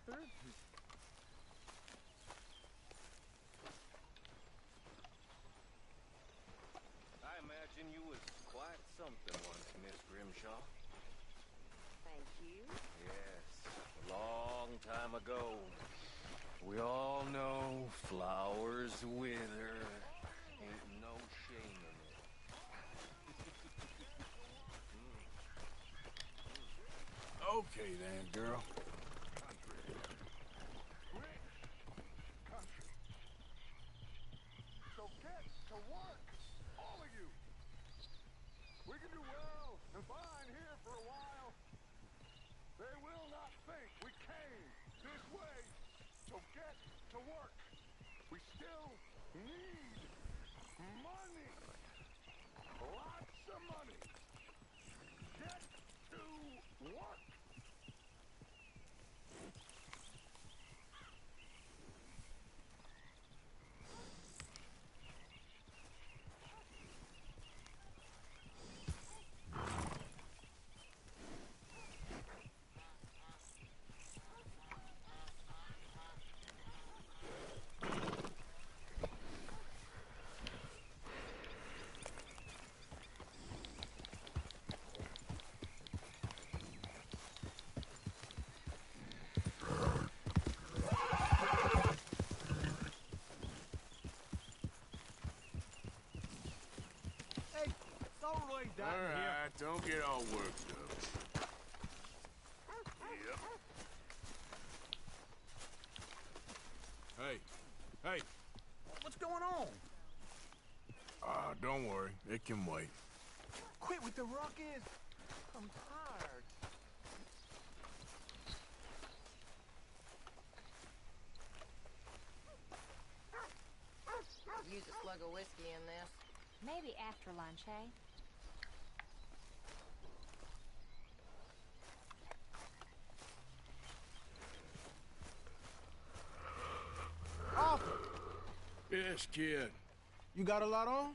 Arthur? I imagine you was quite something once, Miss Grimshaw. Thank you. Yes, a long time ago. We all know flowers wither. Ain't no shame in it. Okay then, girl. So get to work, all of you. We can do well and fine here for a while. They will not think we came this way. So get to work. We still need money. Lots of money. Get to work. All right, don't get all worked up. Yep. Hey. What's going on? Don't worry. It can wait. Quit with the ruckus. I'm tired. Use a slug of whiskey in this. Maybe after lunch, eh? Arthur, Yes, kid. you got a lot on?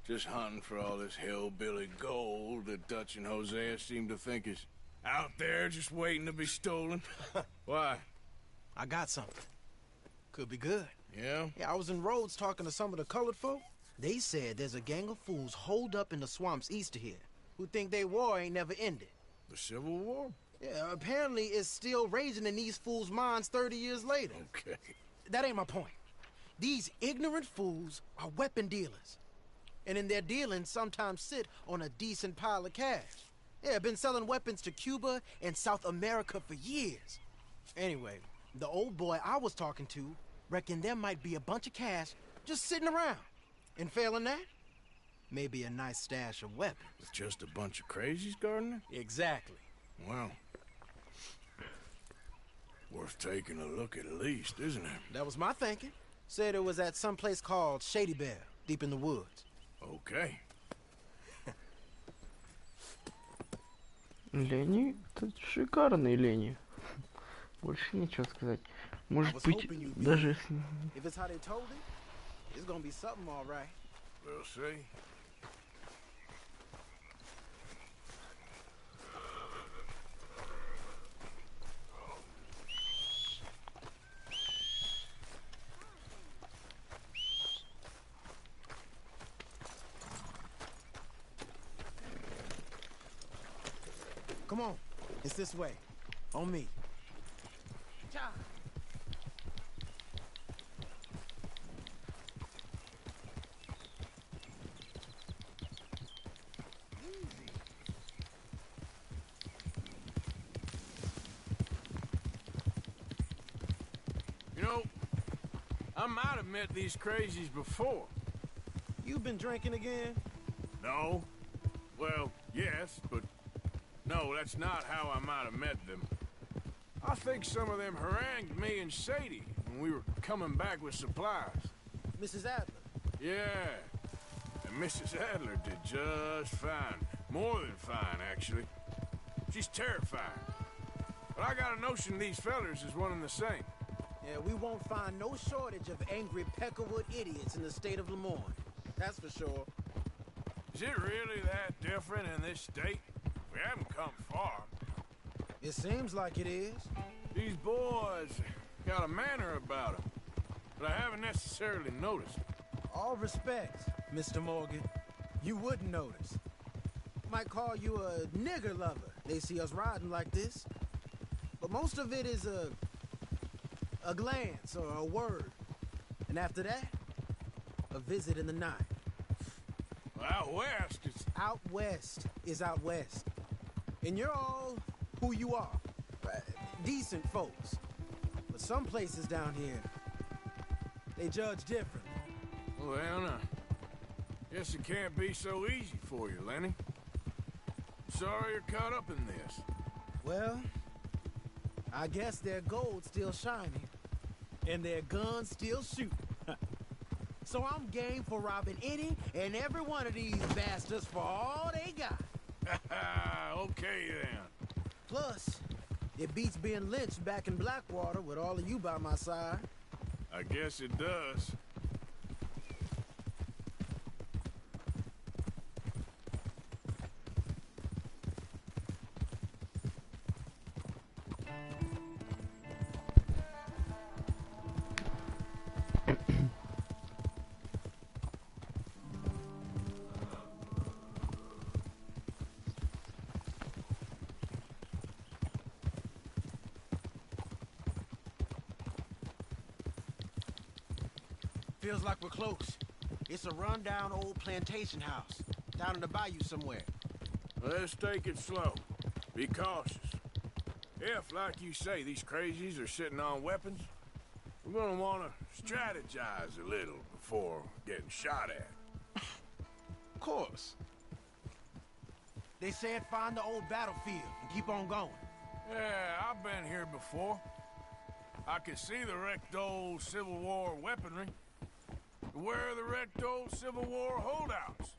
Just hunting for all this hillbilly gold that Dutch and Hosea seem to think is out there just waiting to be stolen. Why? I got something. Could be good. Yeah? Yeah, I was in Rhodes talking to some of the colored folk. They said there's a gang of fools holed up in the swamps east of here who think their war ain't never ended. The Civil War? Yeah, apparently it's still raging in these fools' minds 30 years later. Okay. That ain't my point. These ignorant fools are weapon dealers. And in their dealings sometimes sit on a decent pile of cash. Yeah, been selling weapons to Cuba and South America for years. Anyway, the old boy I was talking to reckoned there might be a bunch of cash just sitting around. And failing that, maybe a nice stash of weapons. With just a bunch of crazies, Gardner? Exactly. Well, worth taking a look at least, isn't it? That was my thinking. Said it was at some place called Shady Bell, deep in the woods. Okay. Лени? Это шикарные лени. Больше нечего сказать. Может быть, даже если... If it's how they told it, it's gonna be something all right. We'll see. Come on, it's this way. On me. Cha. You know, I might have met these crazies before. You've been drinking again? No? Well, yes, but no, that's not how I might have met them. I think some of them harangued me and Sadie when we were coming back with supplies. Mrs. Adler. Yeah, and Mrs. Adler did just fine. More than fine, actually. She's terrifying. But I got a notion these fellers is one and the same. Yeah, we won't find no shortage of angry Peckerwood idiots in the state of Lemoyne. That's for sure. Is it really that different in this state? We haven't come far. It seems like it is. These boys got a manner about them, but I haven't necessarily noticed. All respect, Mr. Morgan. You wouldn't notice. Might call you a nigger lover. They see us riding like this. But most of it is a glance or a word. And after that, a visit in the night. Well, out west, it's... Out west is out west. And you're all who you are. Decent folks. But some places down here, they judge differently. Well, guess it can't be so easy for you, Lenny. Sorry you're caught up in this. Well, I guess their gold's still shining, and their guns still shooting. So I'm game for robbing any and every one of these bastards for all they got. Okay, then. Plus, it beats being lynched back in Blackwater with all of you by my side. I guess it does. Feels like we're close. It's a rundown old plantation house, down in the bayou somewhere. Let's take it slow. Be cautious. If, like you say, these crazies are sitting on weapons, we're gonna want to strategize a little before getting shot at. Of course. They said find the old battlefield and keep on going. Yeah, I've been here before. I can see the wrecked old Civil War weaponry. Where are the wrecked old Civil War holdouts?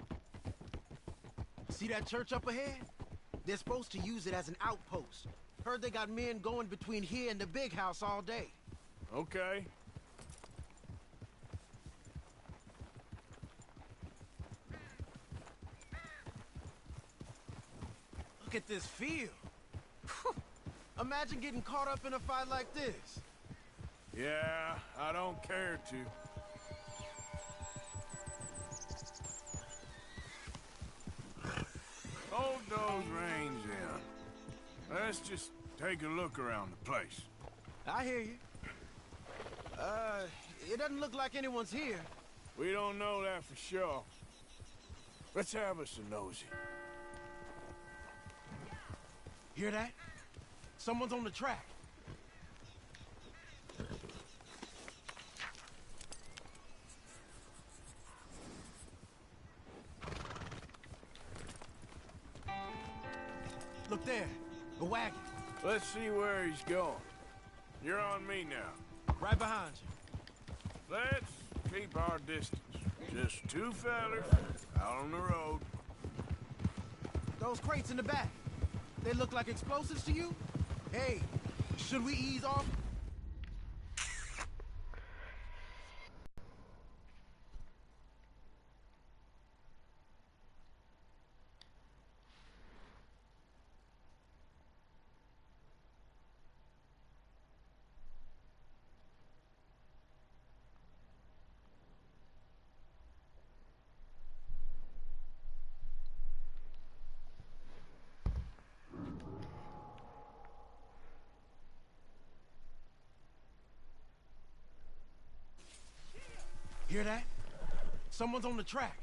See that church up ahead? They're supposed to use it as an outpost. Heard they got men going between here and the big house all day. Okay. Look at this field. Imagine getting caught up in a fight like this. Yeah, I don't care to. Hold those reins in. Let's just take a look around the place. I hear you. It doesn't look like anyone's here. We don't know that for sure. Let's have us a nosy. Hear that? Someone's on the track. Look there, the wagon. Let's see where he's going. You're on me now. Right behind you. Let's keep our distance. Just two fellers out on the road. Those crates in the back, they look like explosives to you? Hey, should we ease off? Hear that? Someone's on the track.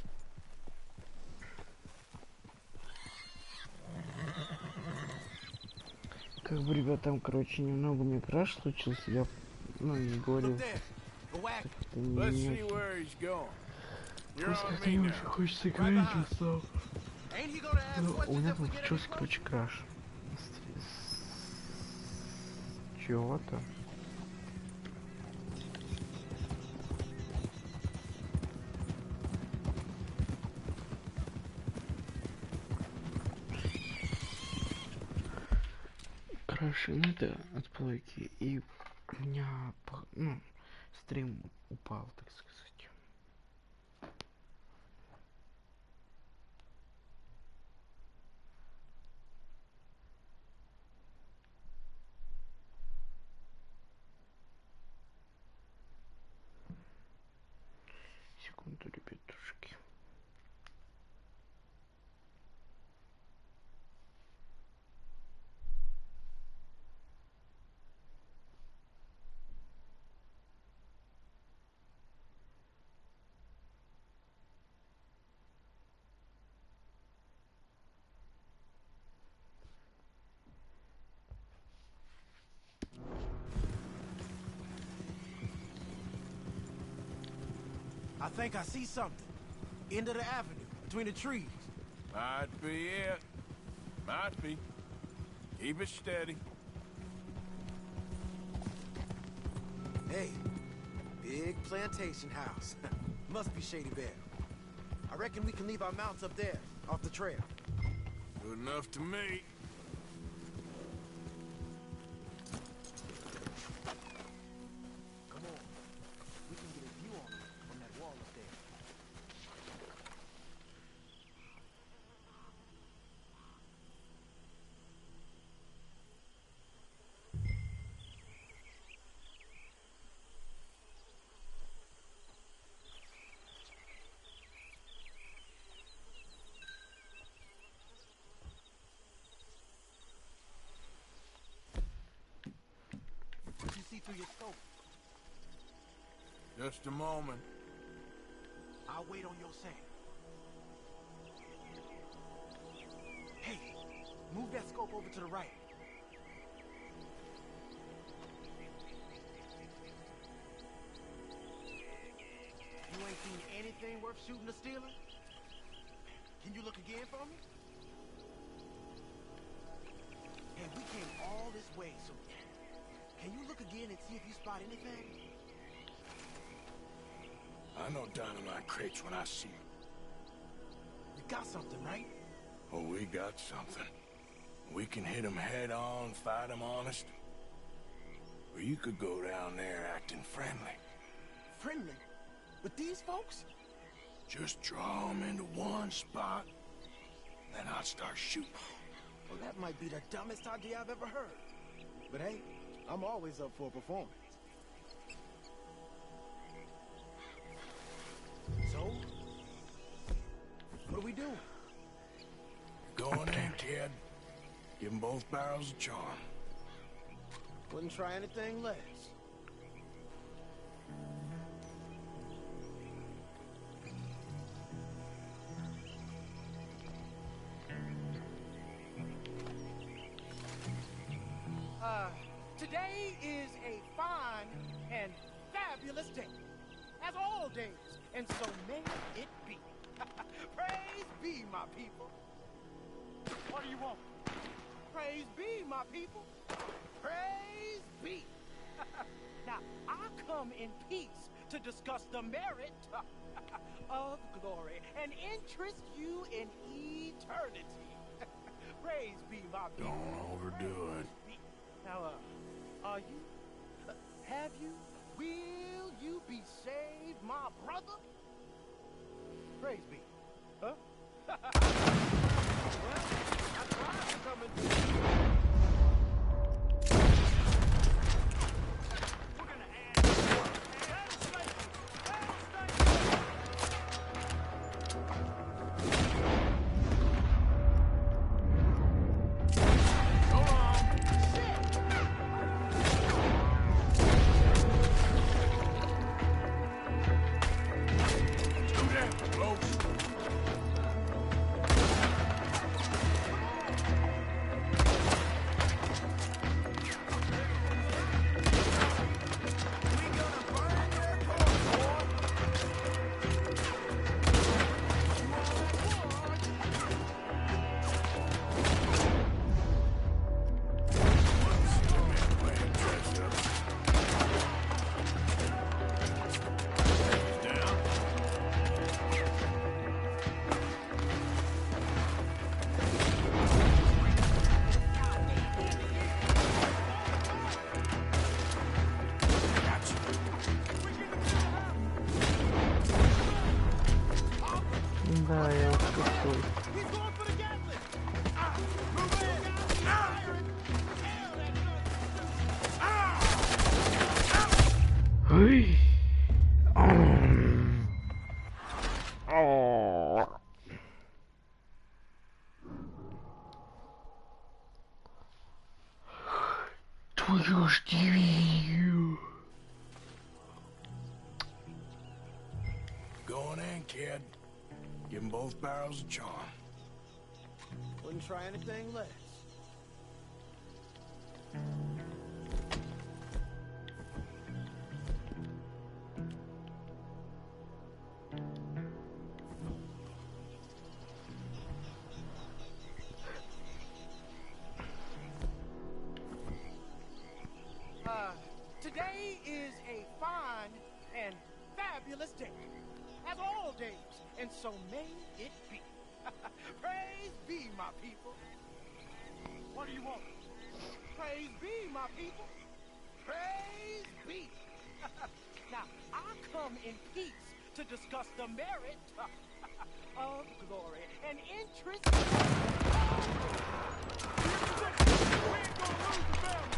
Как бы, ребят, там, короче, немного микраж случился. Я, не говорил. Как-то не... Просто как-то не очень хочется говорить, устал. Ну, у меня там случился, короче, краш. Чего-то. Шины-то от плойки, и у меня, стрим упал, так сказать. секунду, ребятушки. I think I see something. End of the avenue, between the trees. Might be it. Might be. Keep it steady. Hey, big plantation house. Must be Shady Bear. I reckon we can leave our mounts up there, off the trail. Good enough to me. Come on. We can get a view on it from that wall up there. What you see through your scope? Just a moment. I'll wait on your sand. Hey, move that scope over to the right. You ain't seen anything worth shooting or stealing? Can you look again for me? Hey, we came all this way, so can you look again and see if you spot anything? I know dynamite crates when I see them. You got something, right? Oh, we got something. We can hit them head on, fight them honest. Or you could go down there acting friendly. Friendly? With these folks? Just draw them into one spot, then I'll start shooting. Well, that might be the dumbest idea I've ever heard. But hey, I'm always up for a performance. So, what are we doing? Going in, kid. Give them both barrels a charm. Wouldn't try anything less. Today is a fine and fabulous day, as all days, and so may it be. Praise be, my people. What do you want? Praise be, my people. Praise be. Now, I come in peace to discuss the merit of glory and interest you in eternity. Praise be, my people. Don't overdo it. Now, are you? Have you? Will you be saved, my brother? Praise be. Huh? Well, I tried to come and we're gonna add Да, я вот такой. Ой. прохождение. Go on in, kid. Give them both barrels a charm. Wouldn't try anything less. Today is a fine and fabulous day, as all days, and so may it be. Praise be, my people. What do you want? Praise be, my people. Praise be. Now, I come in peace to discuss the merit of glory and interest. We ain't gonna lose the family.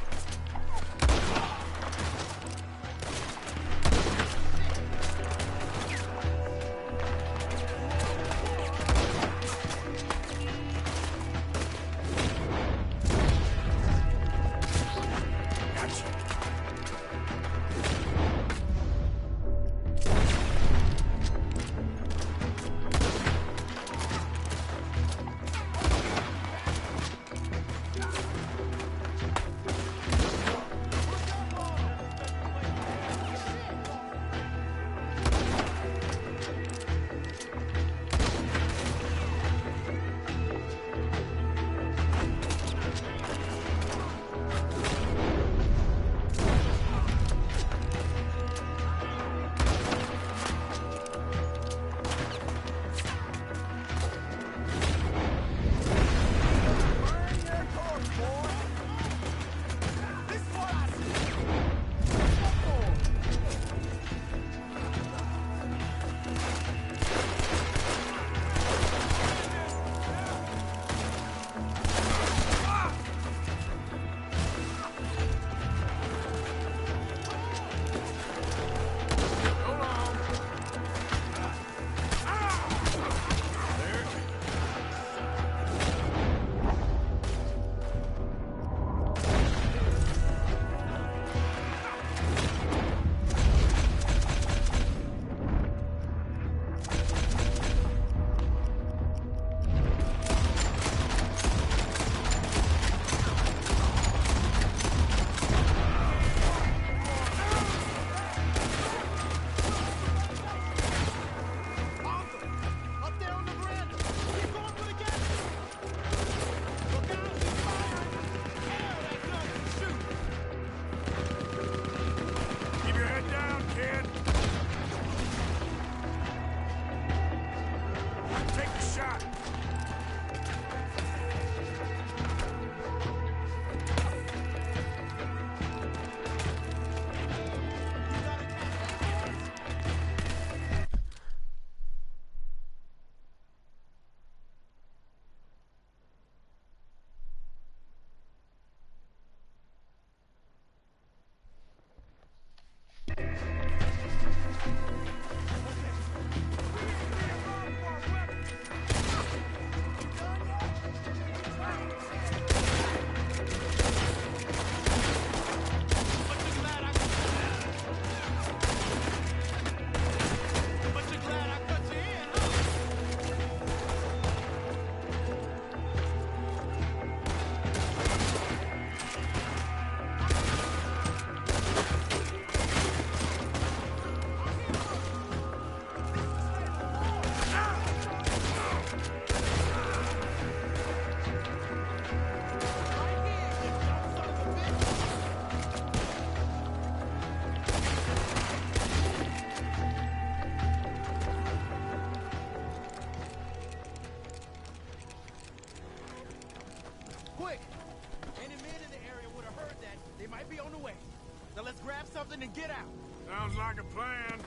And get out. Sounds like a plan.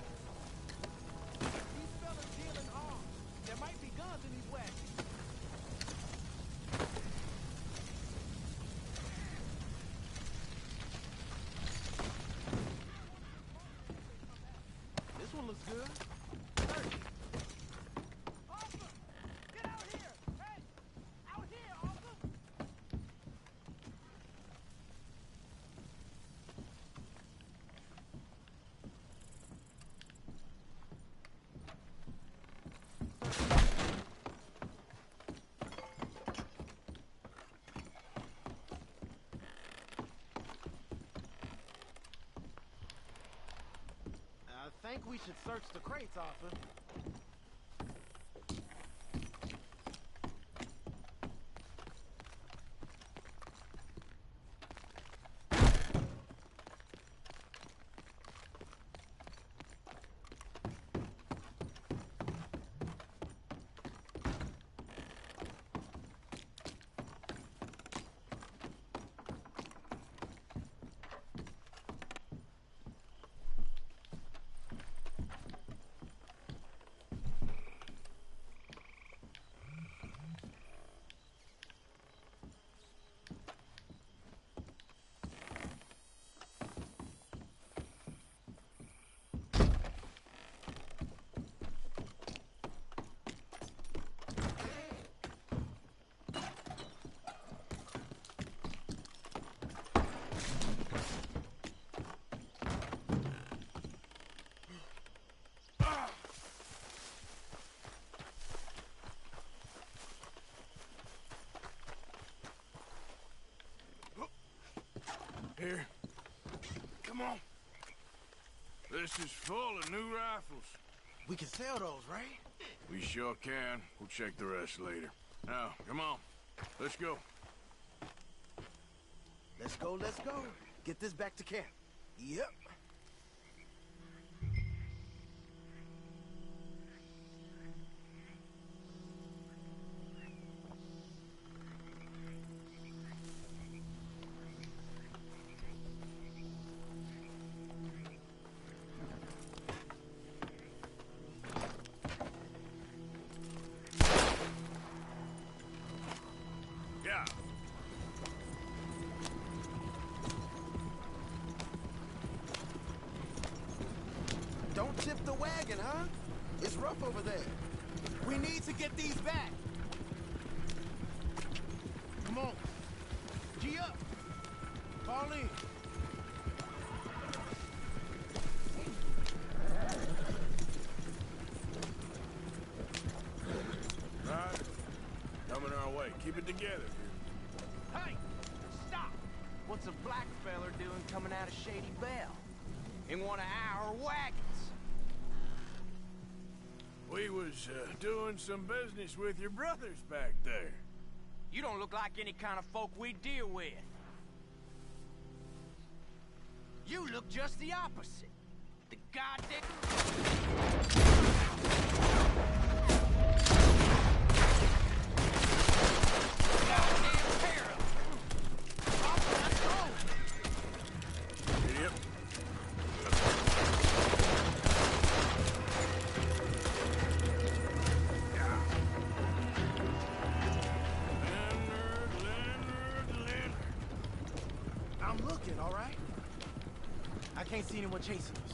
These fellas deal in arms. There might be guns in these wagons. This one looks good. Arthur! Get out here! Hey! Out here, Arthur! think we should search the crates, Arthur. Here. Come on. This is full of new rifles. We can sell those, right? We sure can. We'll check the rest later. Now, come on. Let's go. Let's go, let's go. Get this back to camp. Yep. Yeah. Don't tip the wagon, huh? It's rough over there. We need to get these back. Come on. Gee up. Fall in. Right. Coming our way. Keep it together. Hey! Stop! What's a black feller doing coming out of Shady Bell? In one of our wagons? We was doing some business with your brothers back there. You don't look like any kind of folk we deal with. You look just the opposite. The goddamn... goddamn pair of them. Up, let's go. Yep. Leonard. I'm looking, all right? I can't see anyone chasing us.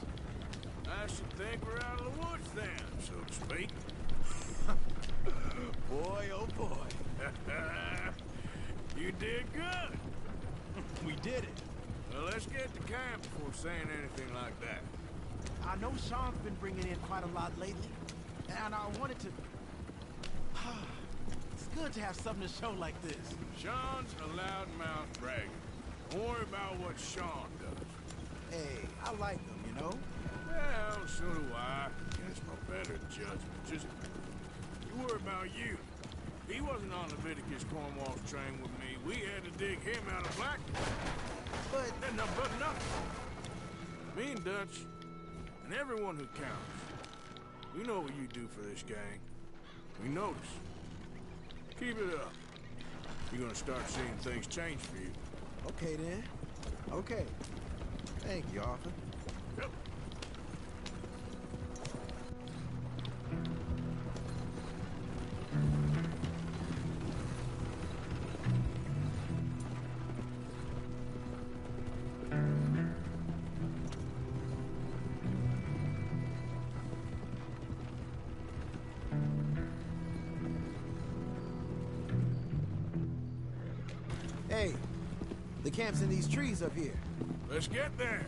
I should think we're out of the woods then, so to speak. Boy, oh boy. You did good. We did it. Well, let's get to camp before saying anything like that. I know Sean's been bringing in quite a lot lately, and I wanted to... It's good to have something to show like this. Sean's a loudmouth bragger. Don't worry about what Sean does. Hey, I like him, you know? Well, so do I. Guess no better judgment. Just, you worry about you. He wasn't on Leviticus Cornwall's train with me. We had to dig him out of black. But... But nothing. Me and Dutch, and everyone who counts, we know what you do for this gang. We notice. Keep it up. You're gonna start seeing things change for you. Okay, then. Okay. Thank you, Arthur. Yep. Hey, the camp's in these trees up here. Let's get there.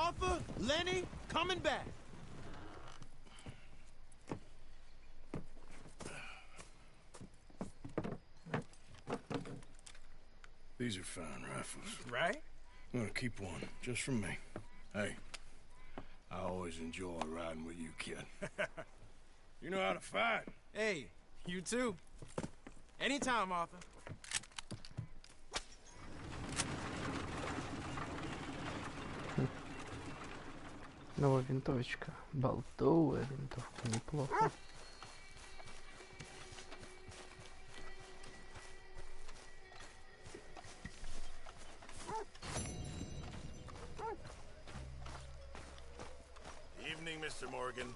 Arthur, Lenny, coming back. These are fine rifles. Right? I'm gonna keep one, just for me. Hey, I always enjoy riding with you, kid. You know how to fight. Hey, you too. Anytime, Arthur. Новая винтовочка. Болтовая винтовка. Неплохо. Evening, Mr. Morgan.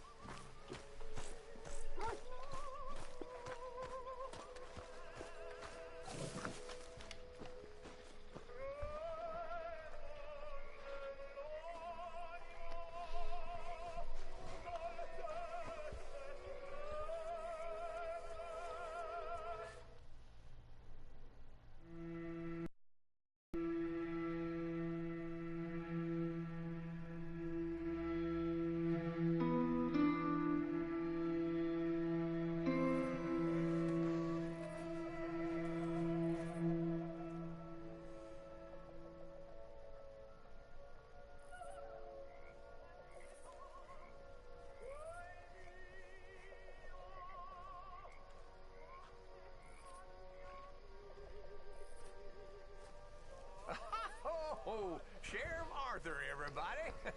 Oh, Sheriff Arthur, everybody. My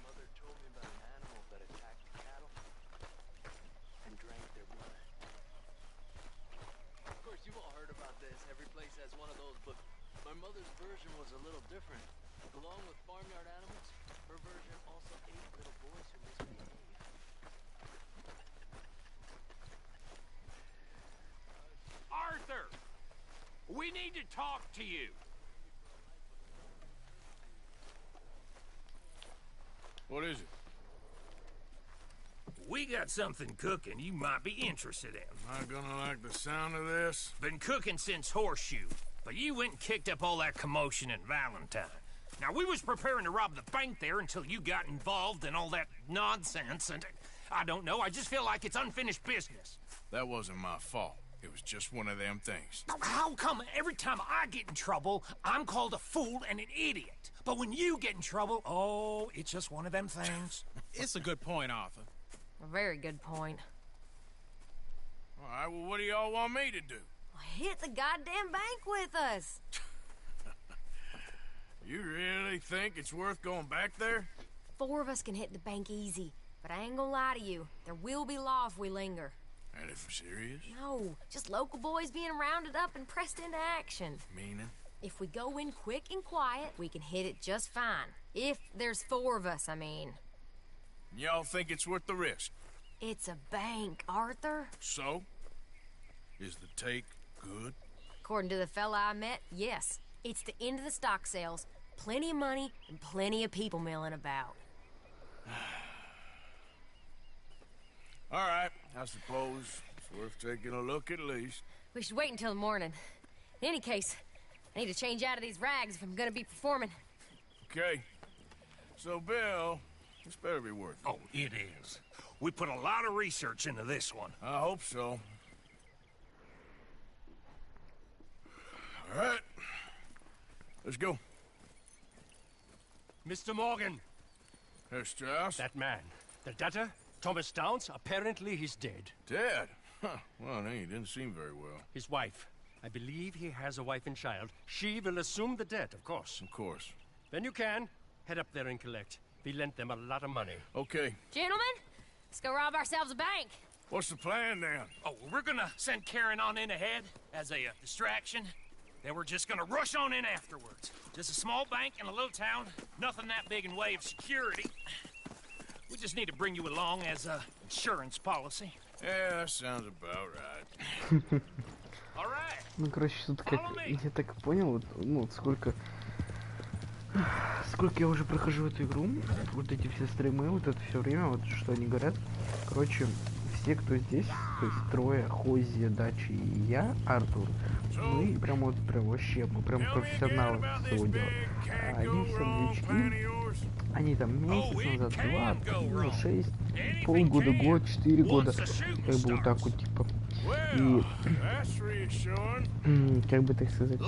mother told me about an animal that attacked the cattle and drank their blood. Of course, you've all heard about this. Every place has one of those, but my mother's version was a little different. Along with farmyard animals, her version also ate little boys who misbehaved. Arthur! We need to talk to you. What is it? We got something cooking you might be interested in. Am I gonna like the sound of this? Been cooking since Horseshoe, but you went and kicked up all that commotion in Valentine. Now, we was preparing to rob the bank there until you got involved in all that nonsense, and I don't know, I just feel like it's unfinished business. That wasn't my fault. It was just one of them things. How come every time I get in trouble, I'm called a fool and an idiot? But when you get in trouble, oh, it's just one of them things. It's a good point, Arthur. A very good point. All right, well, what do y'all want me to do? Hit the goddamn bank with us. You really think it's worth going back there? 4 of us can hit the bank easy, but I ain't gonna lie to you. There will be law if we linger. And if we're serious? No, just local boys being rounded up and pressed into action. Meaning? If we go in quick and quiet, we can hit it just fine. If there's 4 of us, I mean. Y'all think it's worth the risk? It's a bank, Arthur. So? Is the take good? According to the fella I met, yes. It's the end of the stock sales. Plenty of money and plenty of people milling about. All right, I suppose it's worth taking a look at least. We should wait until the morning. In any case, I need to change out of these rags if I'm gonna be performing. Okay. So, Bill, this better be worth it. Oh, it is. We put a lot of research into this one. I hope so. All right. Let's go. Mr. Morgan. Herr Strauss? That man. The debtor, Thomas Downs, apparently he's dead. Dead? Huh. Well, he didn't seem very well. His wife. I believe he has a wife and child. She will assume the debt, of course. Of course. When you can, head up there and collect. We lent them a lot of money. Okay. Gentlemen, let's go rob ourselves a bank. What's the plan, then? Oh, we're gonna send Karen on in ahead as a distraction. Then we're just gonna rush on in afterwards. Just a small bank in a little town. Nothing that big in way of security. We just need to bring you along as a insurance policy. Yeah, that sounds about right. All right. Ну, короче, тут как я так понял, вот, ну, вот сколько я уже прохожу эту игру, вот эти все стримы, вот это все время, вот что они говорят. Короче, все, кто здесь, то есть трое, Хози, Дачи и я, Артур, мы прям вот прям вообще, мы прям профессионалы своего дела. А они все новички, они там месяц назад, 2, 3, ну, 6, полгода, год, 4 года, как бы вот так вот типа. И как бы так сказать,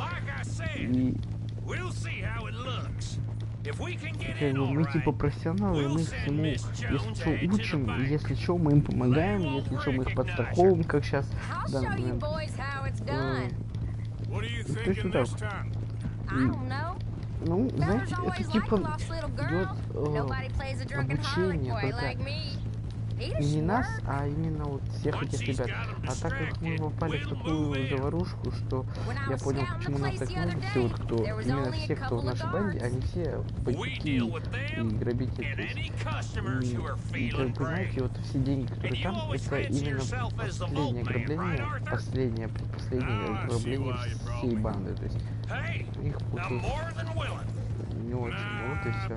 и как бы мы типа профессионалы, и мы всему, если что, учим, если что, мы им помогаем, если что, мы их подстраховываем, как сейчас в данный момент. Точно так. И, ну, знаете, это типа идет обучение, только не нас, а именно вот всех этих ребят. А так как мы попали в такую заварушку, что я понял, почему нас так много, все вот кто, именно все, кто в нашей банде, они все бандюки и грабители. И как бы, знаете, вот все деньги, которые там, это именно последнее ограбление всей банды. То есть у них получилось не очень, вот и все.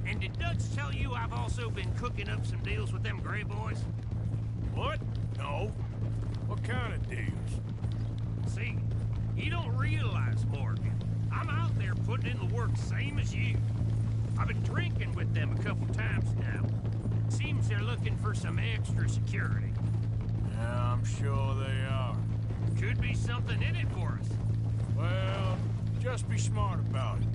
And did Dutch tell you I've also been cooking up some deals with them gray boys? What? No. What kind of deals? See, you don't realize, Morgan. I'm out there putting in the work same as you. I've been drinking with them a couple times now. Seems they're looking for some extra security. Yeah, I'm sure they are. Could be something in it for us. Well, just be smart about it.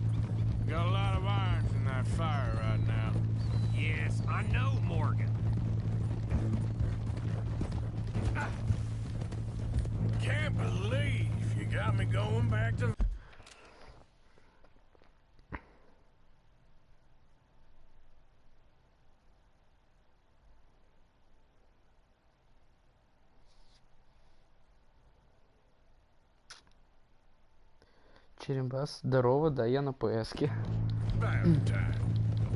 Got a lot of irons in that fire right now. Yes, I know, Morgan. Can't believe you got me going back to... Черембас, здорово, да, я на ПСке.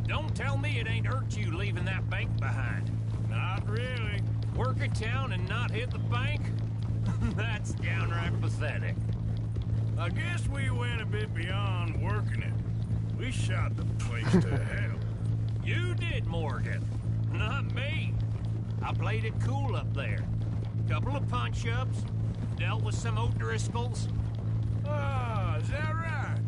Don't tell me it ain't hurt you leaving that bank behind. Not really. Work a town and not hit the bank? That's downright pathetic. I guess we went a bit beyond working it. We shot the place to hell. You did, Morgan. Not me. I played it cool up there. Couple of punch-ups, dealt with some O'Driscolls. Ah, is that right?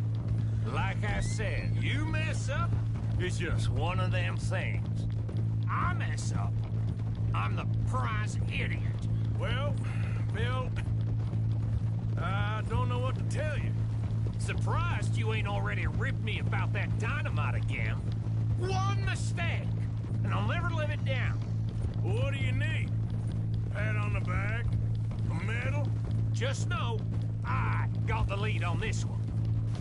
Like I said, you mess up, it's just one of them things. I mess up, I'm the prize idiot. Well, Bill, I don't know what to tell you. Surprised you ain't already ripped me about that dynamite again. One mistake, and I'll never live it down. What do you need? Pat on the back? A medal? Just know, I got the lead on this one.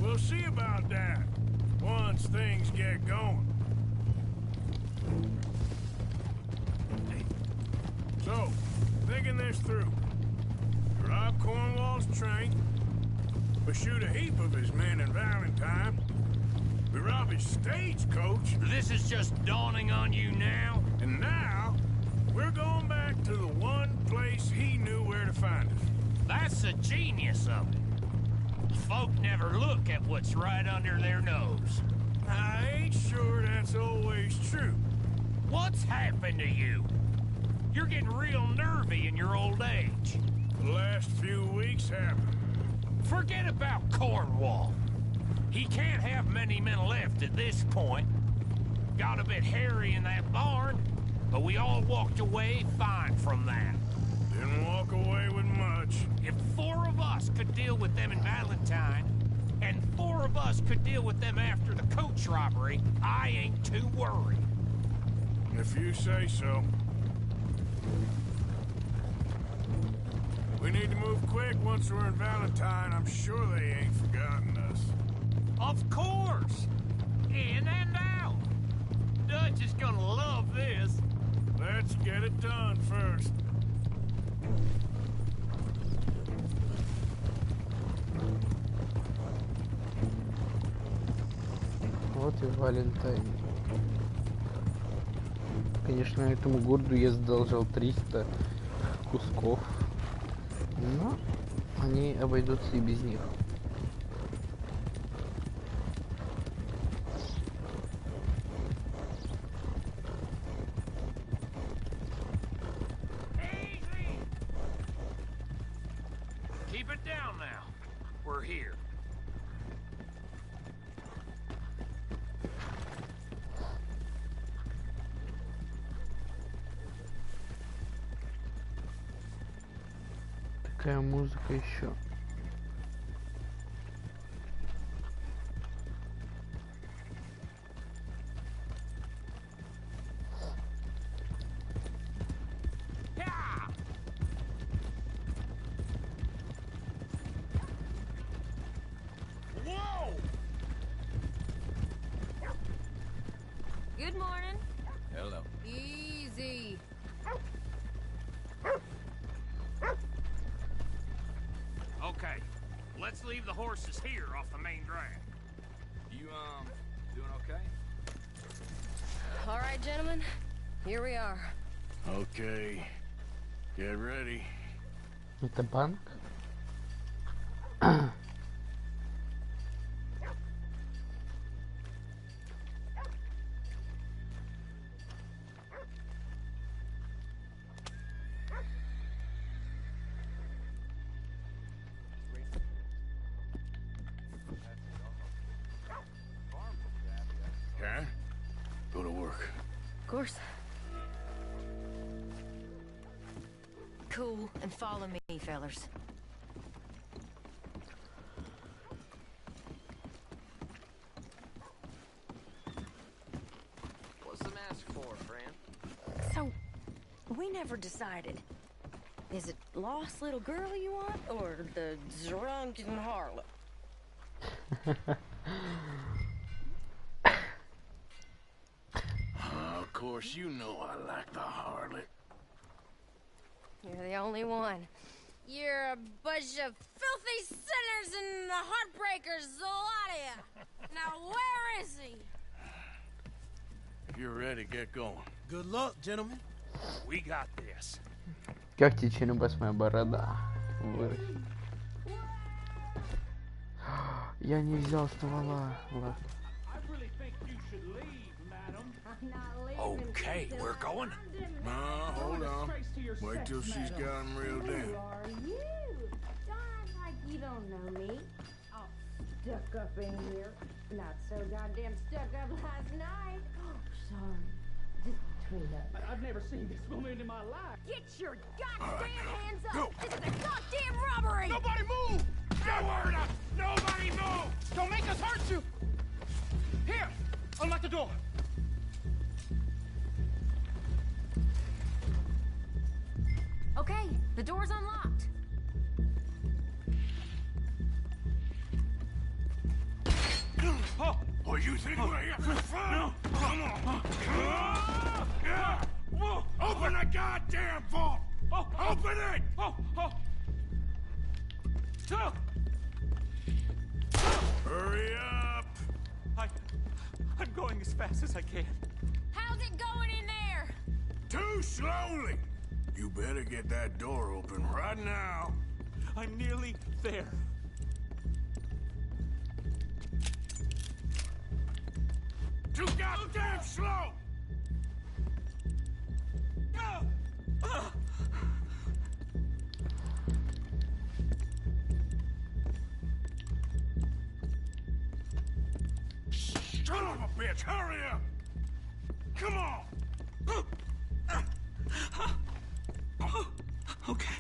We'll see about that once things get going. So, thinking this through. We rob Cornwall's train. We shoot a heap of his men in Valentine. We rob his stagecoach. This is just dawning on you now? And now, we're going back to the one place he knew where to find us. That's the genius of it. Folk never look at what's right under their nose. I ain't sure that's always true. What's happened to you? You're getting real nervy in your old age. The last few weeks happened. Forget about Cornwall. He can't have many men left at this point. Got a bit hairy in that barn, but we all walked away fine from that. Didn't walk away with much. If 4 of us could deal with them in Valentine, and 4 of us could deal with them after the coach robbery, I ain't too worried. If you say so. We need to move quick once we're in Valentine. I'm sure they ain't forgotten us. Of course! In and out! Dutch is gonna love this. Let's get it done first. Вот и Валентайн. Конечно, этому городу я задолжал 300 кусков, но они обойдутся и без них. here. Такая музыка еще. Good morning. Hello. Easy. Okay, let's leave the horses here off the main drag. You, doing okay? All right, gentlemen. Here we are. Okay. Get ready. Это банк? Karen? Go to work. Of course. Cool, and follow me, fellers. What's the mask for, friend? So, we never decided. Is it lost little girl you want, or the drunken harlot? Of course, you know I like the harlot. You're the only one. You're a bunch of filthy sinners and the heartbreakers, a lot of you. Now, where is he? If you're ready, get going. Good luck, gentlemen. We got this. Как течение моя борода вырастет. Я не взял ствола. Ладно. Okay, we're going. No, hold on. Wait till she's got him reeled in. Who are you? Don't act like you don't know me. All stuck up in here. Not so goddamn stuck up last night. Oh, sorry. Just between us. I've never seen this woman in my life. Get your goddamn hands up! Go. This is a goddamn robbery! Nobody move! Nowhere to! Nobody move! Don't make us hurt you! Here! Unlock the door! Okay, the door's unlocked. Oh! Oh, you think we're here for fun? No. Come on. Whoa! Open the goddamn vault! Oh! Open it! Oh! Oh! Oh! Hurry up! I'm going as fast as I can. How's it going in there? Too slowly! You better get that door open right now. I'm nearly there. Too goddamn slow! Son of a bitch, hurry up! Come on! Okay.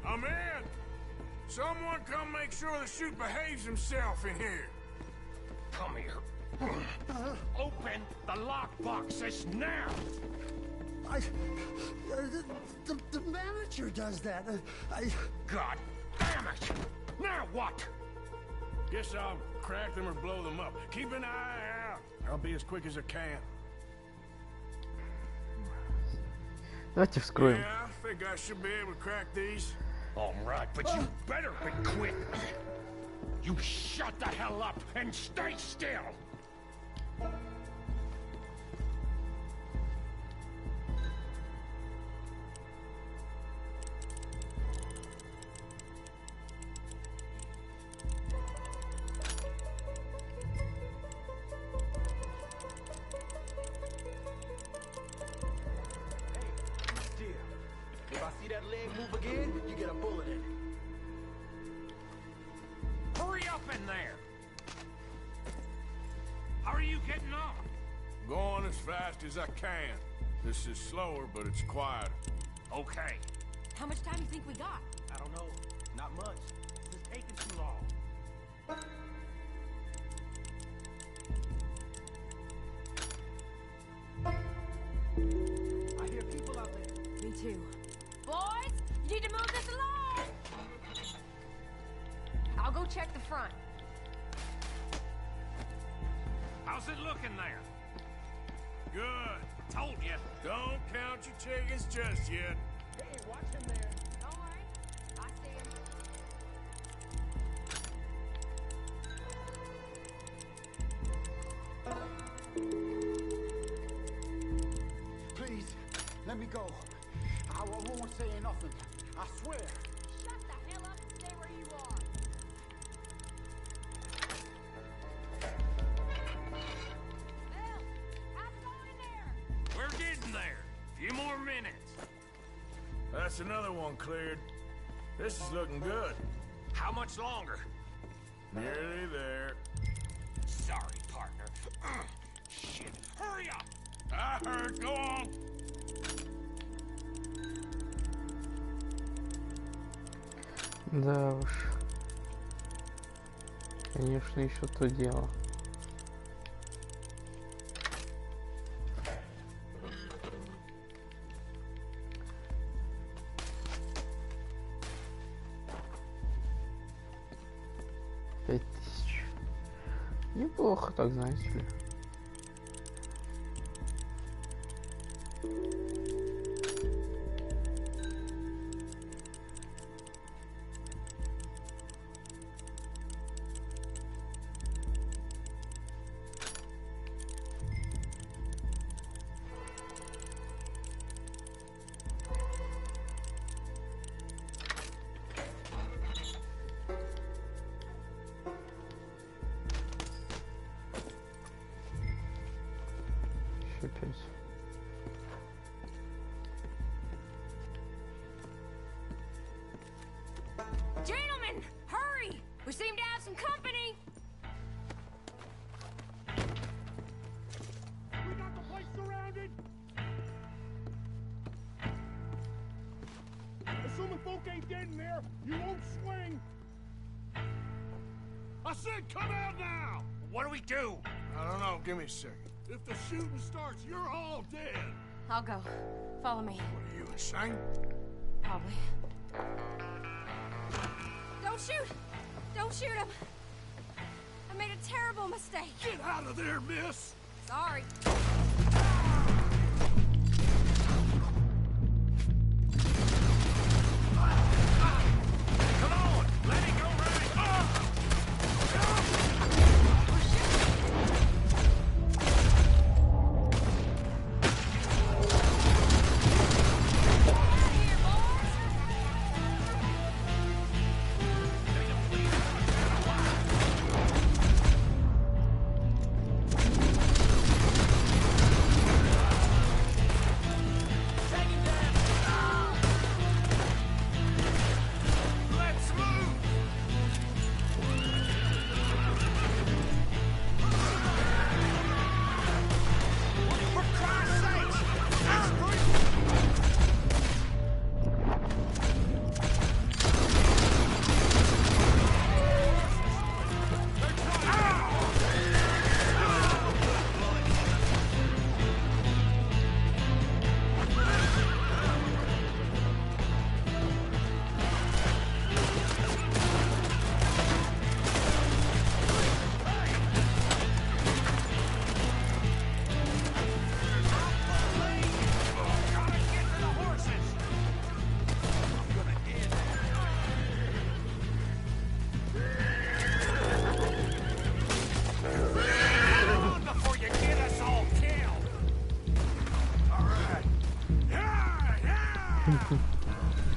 I'm in! Someone come make sure the chute behaves himself in here. Come here. Open the lockboxes now! The manager does that. God damn it! Now what? Guess I'll crack them or blow them up. Keep an eye out. I'll be as quick as I can. Давайте вскроем. Yeah, I think I should be able to crack these. All right, but you better be quick. You shut the hell up and stay still! that leg move again, you get a bullet in it. Hurry up in there! How are you getting on? Going as fast as I can. This is slower, but it's quieter. Okay. How much time do you think we got? I don't know. Not much. This is taking too long. I hear people out there. Me too. Boys, you need to move this along! I'll go check the front. How's it looking there? Good. Told you. Don't count your chickens just yet. Hey, watch him there. Don't worry. I see him. Please, let me go. I won't say nothing. I swear. Shut the hell up and stay where you are. Bill, how's it going in there? We're getting there. Few more minutes. That's another one cleared. This is looking good. How much longer? Nearly there. Sorry, partner. Shit. Hurry up! I heard. Go on. Да уж. Конечно, еще то дело. Неплохо так, знаете ли. Gentlemen, hurry! We seem to have some company. We got the place surrounded. Assuming folk ain't dead in there, you won't swing. I said come out now! What do we do? I don't know. Give me a second. If the shooting starts, you're all dead. I'll go. Follow me. What are you, insane? Probably. Don't shoot! Don't shoot him! I made a terrible mistake. Get out of there, miss! Sorry. Come on! Let it go right!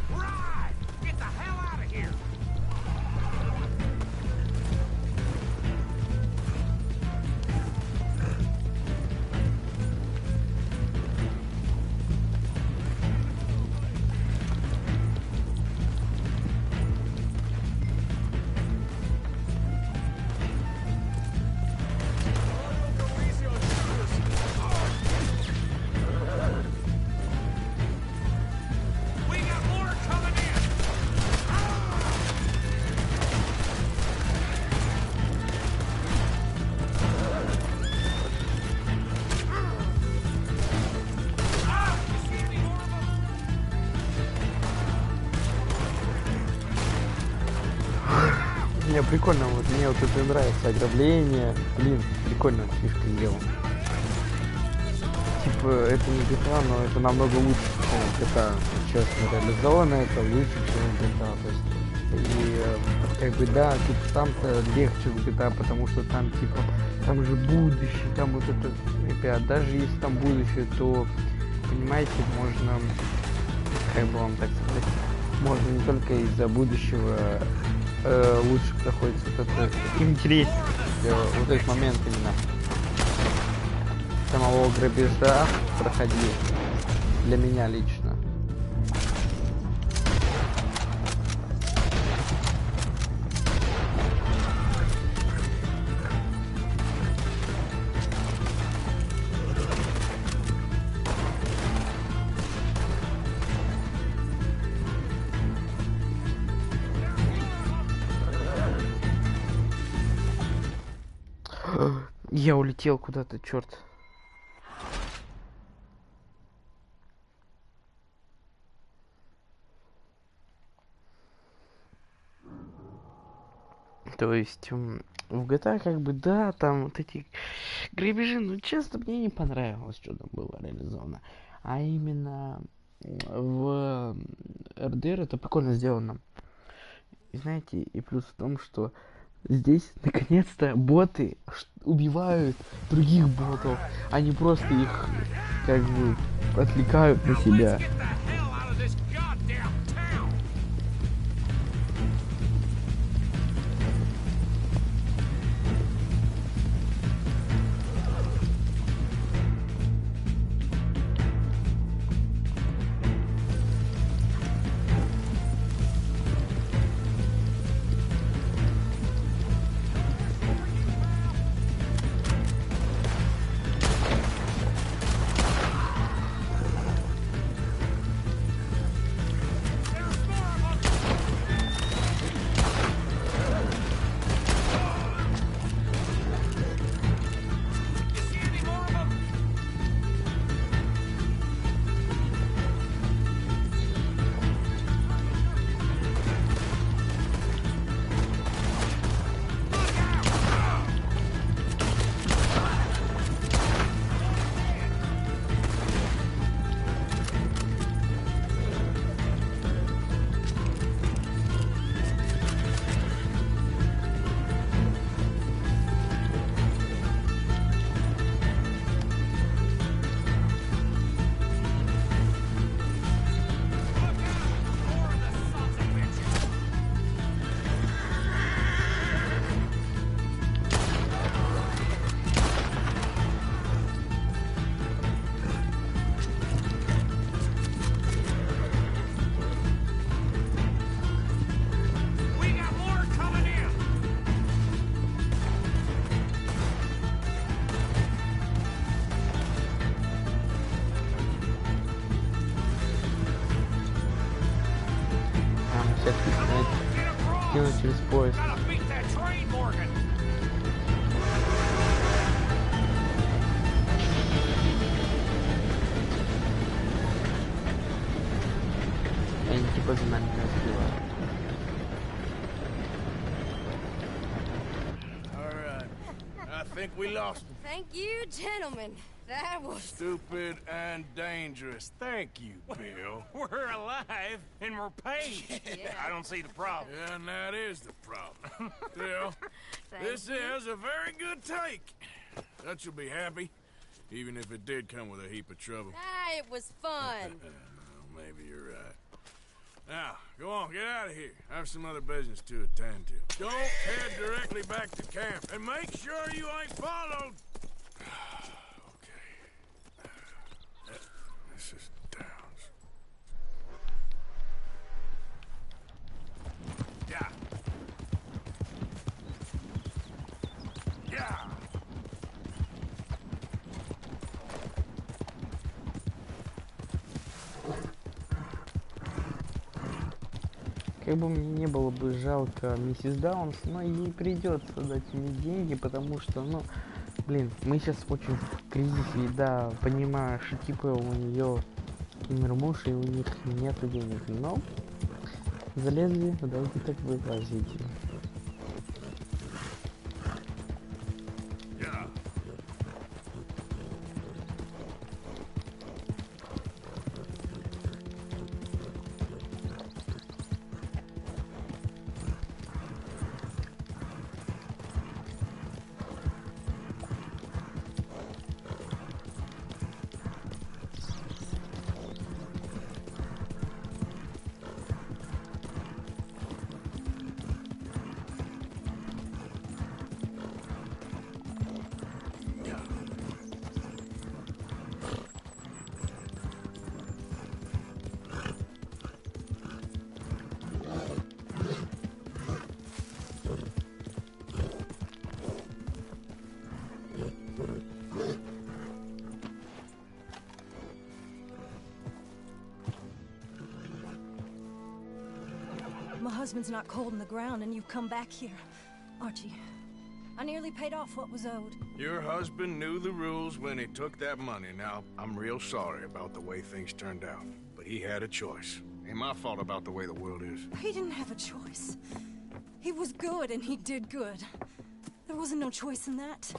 Right! Get the hell out of here! Не, прикольно, вот мне вот это нравится, ограбление. Блин, прикольно фишка сделана. Типа, это не GTA, но это намного лучше, чем GTA. Честно, реализовано это лучше, чем GTA. То есть, и как бы да, тут там-то легче в GTA, потому что там типа, там же будущее, там вот это, ребят, даже если там будущее, то, понимаете, можно, как бы вам так сказать, можно не только из-за будущего лучше проходит вот это интереснее, вот этот момент именно самого грабежа проходил для меня лично. Я улетел куда-то, черт. То есть в GTA как бы да, там вот эти грабежи, но честно мне не понравилось, что там было реализовано. А именно в РДР это прикольно сделано. И знаете, и плюс в том, что здесь наконец-то боты убивают других ботов, а не просто их как бы отвлекают на себя. Через поезд. Они типа за нами не успевают. Think we lost him. Thank you, gentlemen. That was Stupid and dangerous. Thank you, Bill. We're alive and we're paid. Yeah. I don't see the problem. Yeah, and that is the problem. Bill, this is a very good take. Dutch will be happy, even if it did come with a heap of trouble. Ah, it was fun. Well, maybe you're right. Now, go on, get out of here. I have some other business to attend to. Don't head directly back to camp, and make sure you ain't followed. Okay. This is Downs. Yeah. Yeah. Как бы мне не было бы жалко миссис Даунс, но ей придется дать мне деньги, потому что, ну, блин, мы сейчас очень в кризисе, и да, понимаю, что типа у нее умер муж, и у них нету денег, но залезли в долги, так вы возите. my husband's not cold in the ground and you've come back here. Archie, I nearly paid off what was owed. Your husband knew the rules when he took that money. Now, I'm real sorry about the way things turned out. But he had a choice. Ain't my fault about the way the world is. He didn't have a choice. He was good and he did good. There wasn't no choice in that.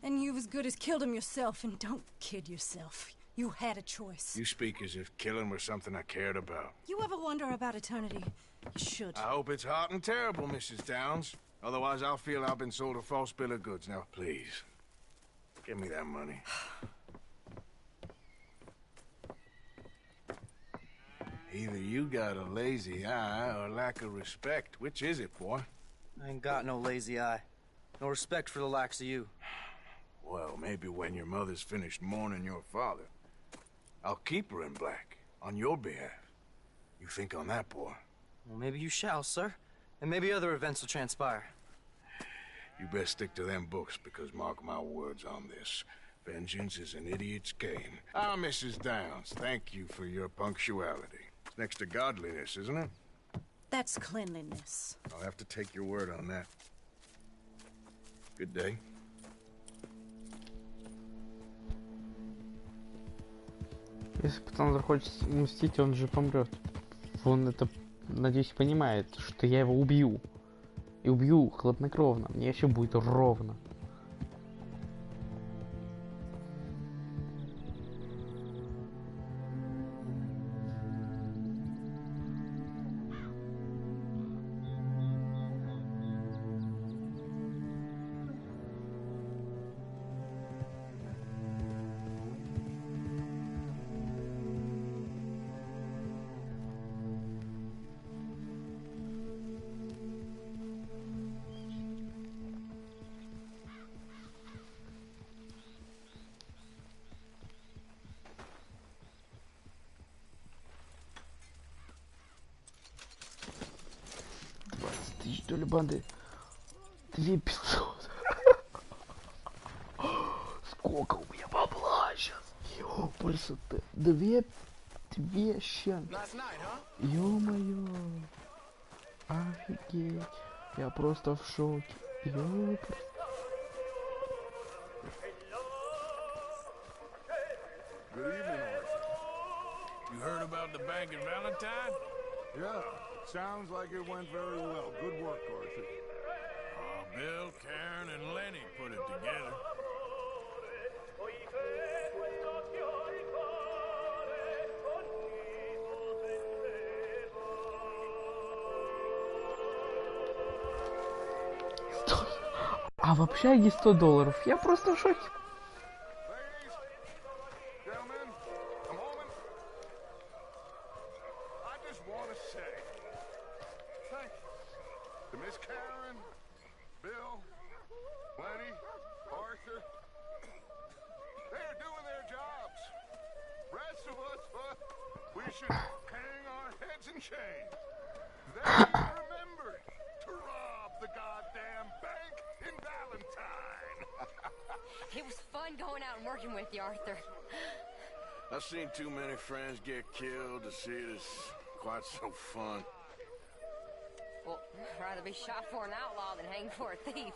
And you as good as killed him yourself, and don't kid yourself. You had a choice. You speak as if killing was something I cared about. You ever wonder about eternity? You should. I hope it's hot and terrible, Mrs. Downs. Otherwise, I'll feel I've been sold a false bill of goods. Now, please, give me that money. Either you got a lazy eye or lack of respect. Which is it, boy? I ain't got no lazy eye. No respect for the likes of you. Well, maybe when your mother's finished mourning your father, I'll keep her in black, on your behalf. You think on that, boy? Well, maybe you shall, sir. And maybe other events will transpire. You best stick to them books, because mark my words on this. Vengeance is an idiot's game. Ah, Mrs. Downs, thank you for your punctuality. It's next to godliness, isn't it? That's cleanliness. I'll have to take your word on that. Good day. Если пацан захочет мстить, он же помрет. Он это, надеюсь, понимает, что я его убью. И убью хладнокровно. Мне еще будет ровно. Что ли банды? 2500. Сколько у меня бабла сейчас? Ёпрст, 2 с чем-то. Ё-моё. Офигеть. Я просто в шоке. Ёпрст. Good evening, Arthur. You heard about the bank in Valentine? Yeah. Sounds like it went very well. Good work, Arthur. Bill, Karen, and Lenny put it together. А в общаге $100. Я просто в шоке. It was fun going out and working with you, Arthur. I've seen too many friends get killed to see it as quite so fun. Well, I'd rather be shot for an outlaw than hanged for a thief.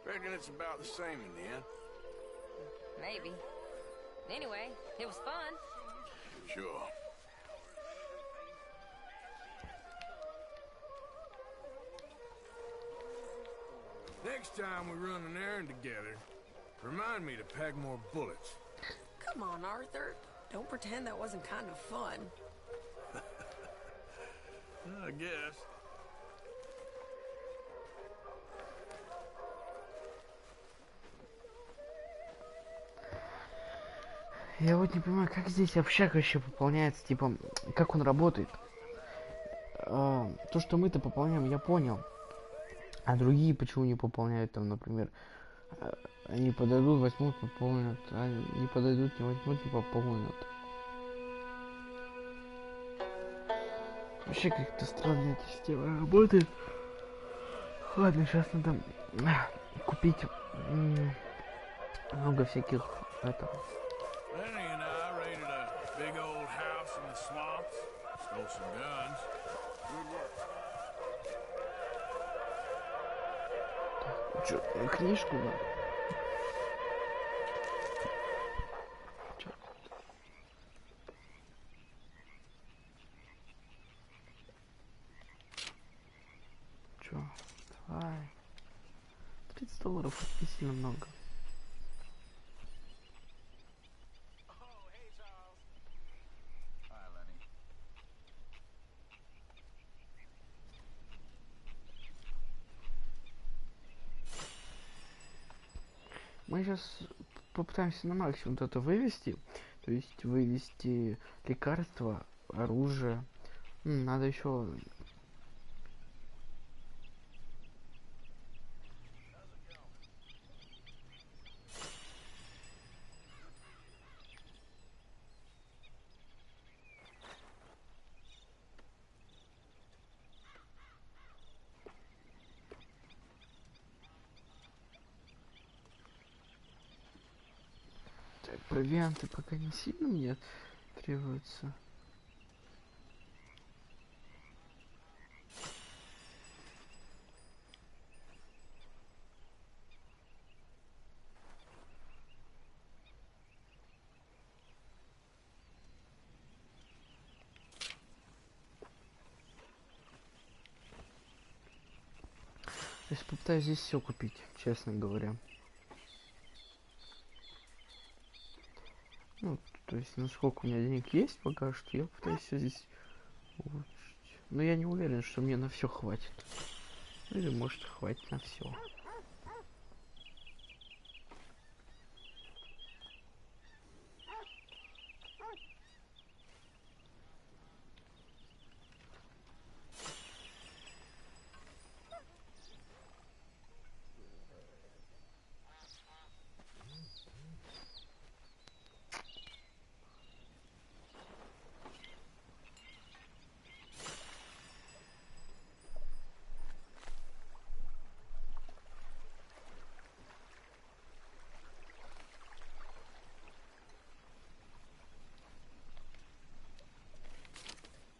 Reckon it's about the same in the end. Maybe. Anyway, it was fun. Sure. Next time we run an errand together, remind me to pack more bullets. Come on, Arthur. Don't pretend that wasn't kind of fun. I guess. Я вот не понимаю, как здесь общак вообще пополняется, типа, как он работает. То, что мы-то пополняем, я понял. А другие почему не пополняют, там, например, они подойдут, возьмут, пополнят, а не подойдут, не возьмут, не пополнят. Вообще как-то странная эта система работает. Ладно, сейчас надо купить много всяких этого. Чё, книжку надо? Чё? Давай. $30 не сильно много. Мы сейчас попытаемся на максимум это вывести, то есть вывести лекарства, оружие. Надо еще провианты пока не сильно мне требуются. То есть попытаюсь здесь все купить, честно говоря. Ну, то есть, насколько у меня денег есть пока что, я пытаюсь все здесь улучшить. Но я не уверен, что мне на все хватит. Или может хватит на все.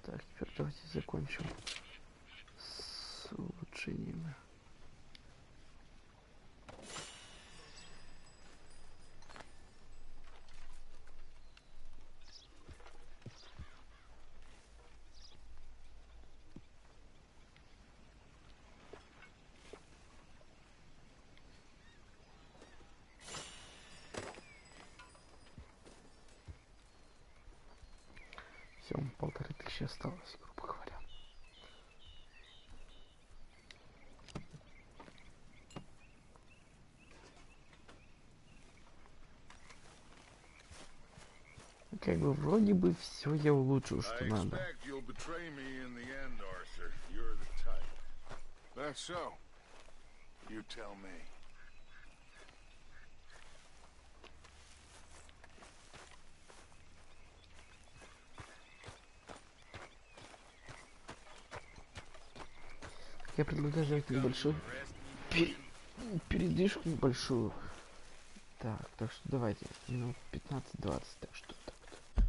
Так, теперь давайте закончим с улучшениями. Все, 1500 осталось, грубо говоря. Как бы вроде бы все я улучшил, что надо. That's so. You tell me. Я предлагаю сделать небольшой передышку небольшую. Так что давайте минут 15-20, так что так вот.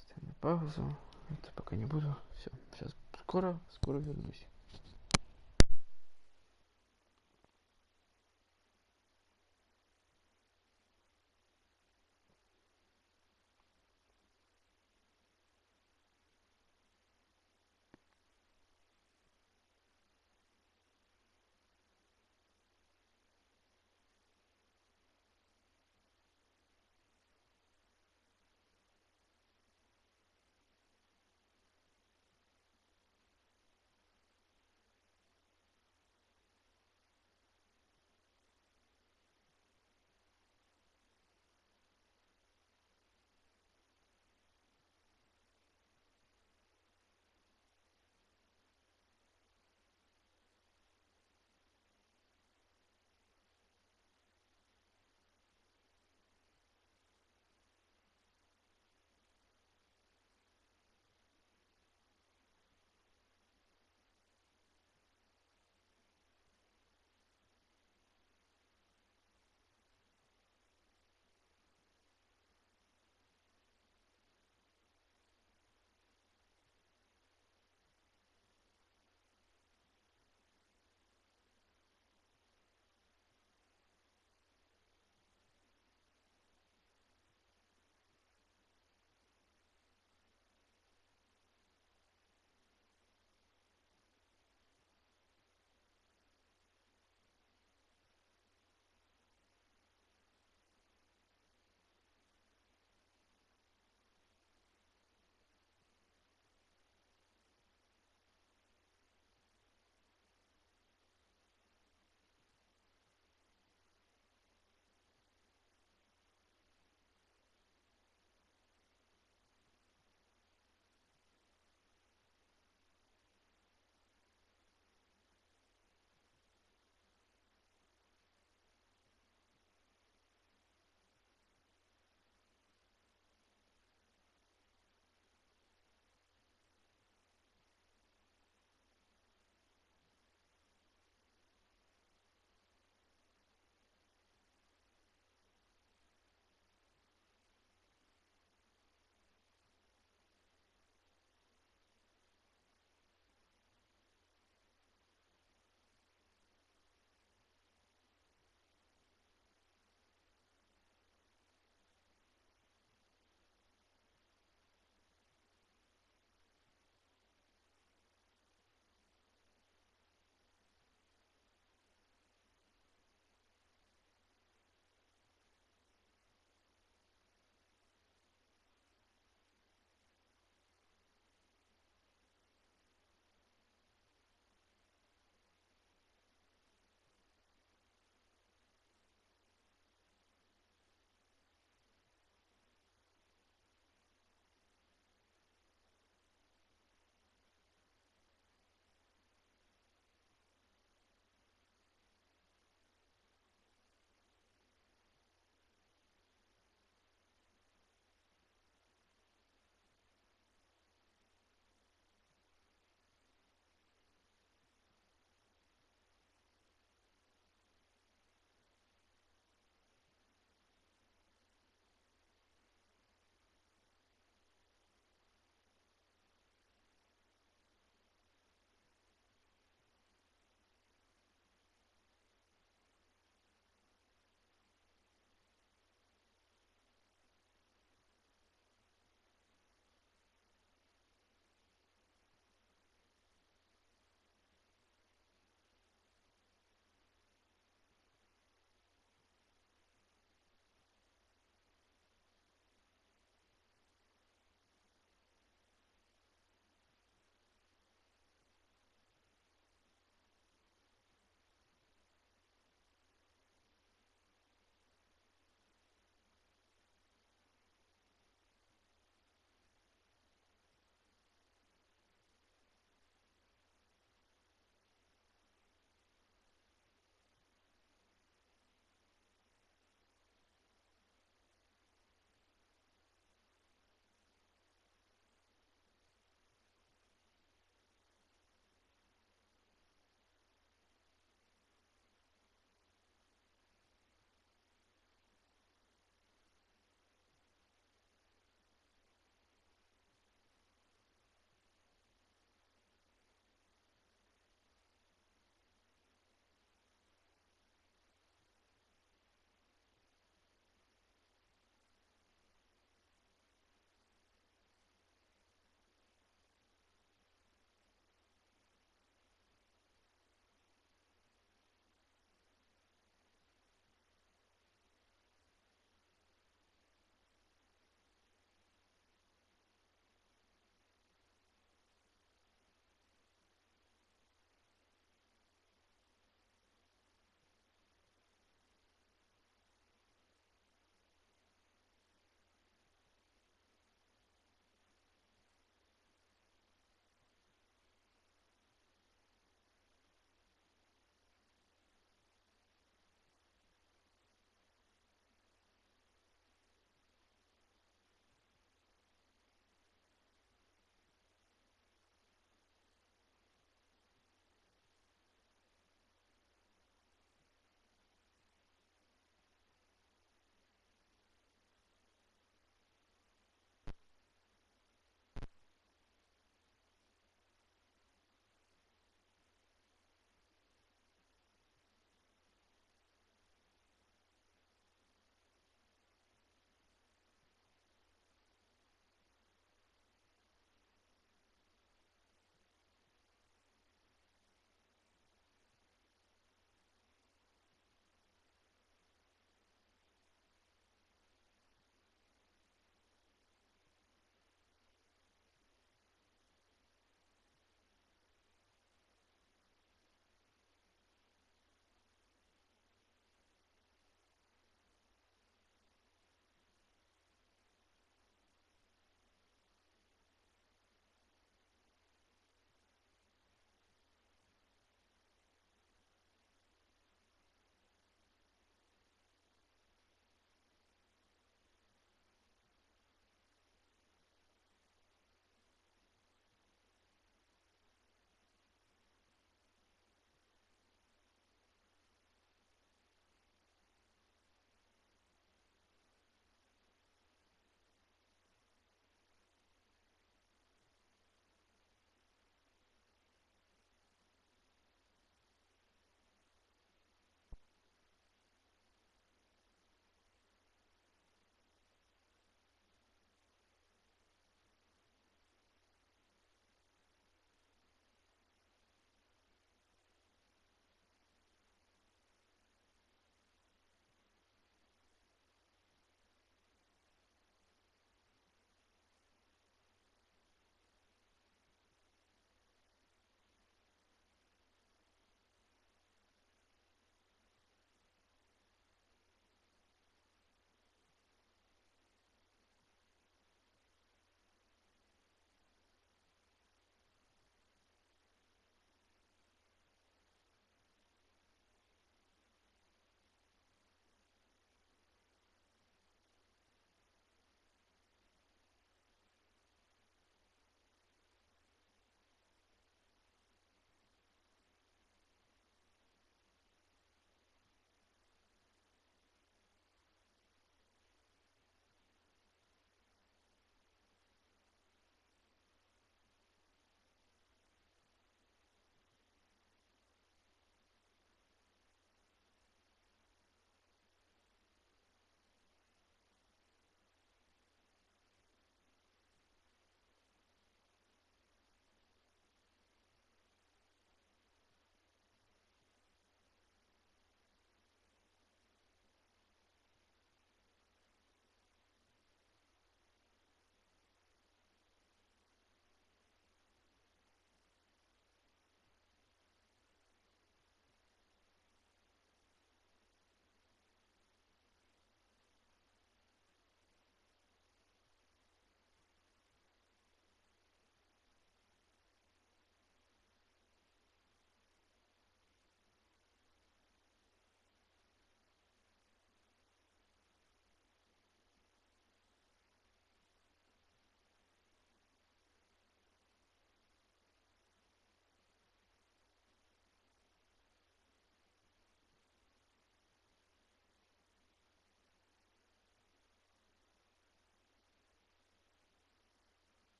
Ставим на паузу. Это пока не буду. Все, сейчас скоро вернусь.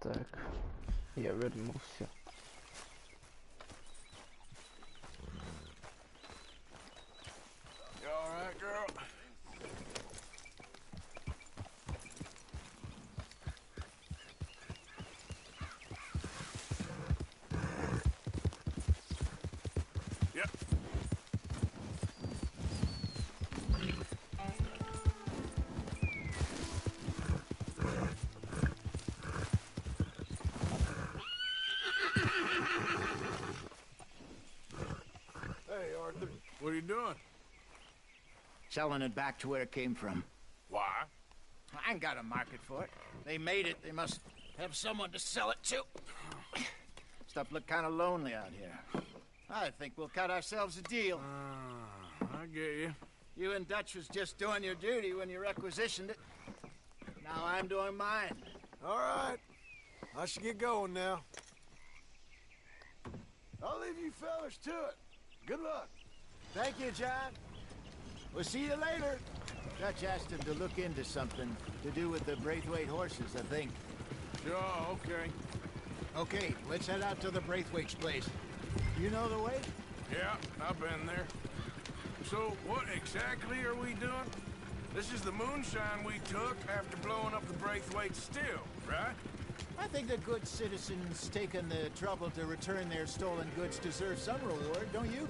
Так, я вернулся. You all right, girl? Yep. Hey, Arthur. What are you doing? Selling it back to where it came from. Why? I ain't got a market for it. They made it. They must have someone to sell it to. Stuff look kind of lonely out here. I think we'll cut ourselves a deal. I get you. You and Dutch was just doing your duty when you requisitioned it. Now I'm doing mine. All right. I should get going now. I'll leave you fellas to it. Good luck. Thank you, John. We'll see you later. Dutch asked him to look into something to do with the Braithwaite horses, I think. Sure, okay. Okay, let's head out to the Braithwaite's place. You know the way? Yeah, I've been there. So, what exactly are we doing? This is the moonshine we took after blowing up the Braithwaite still, right? I think the good citizens taking the trouble to return their stolen goods deserve some reward, don't you?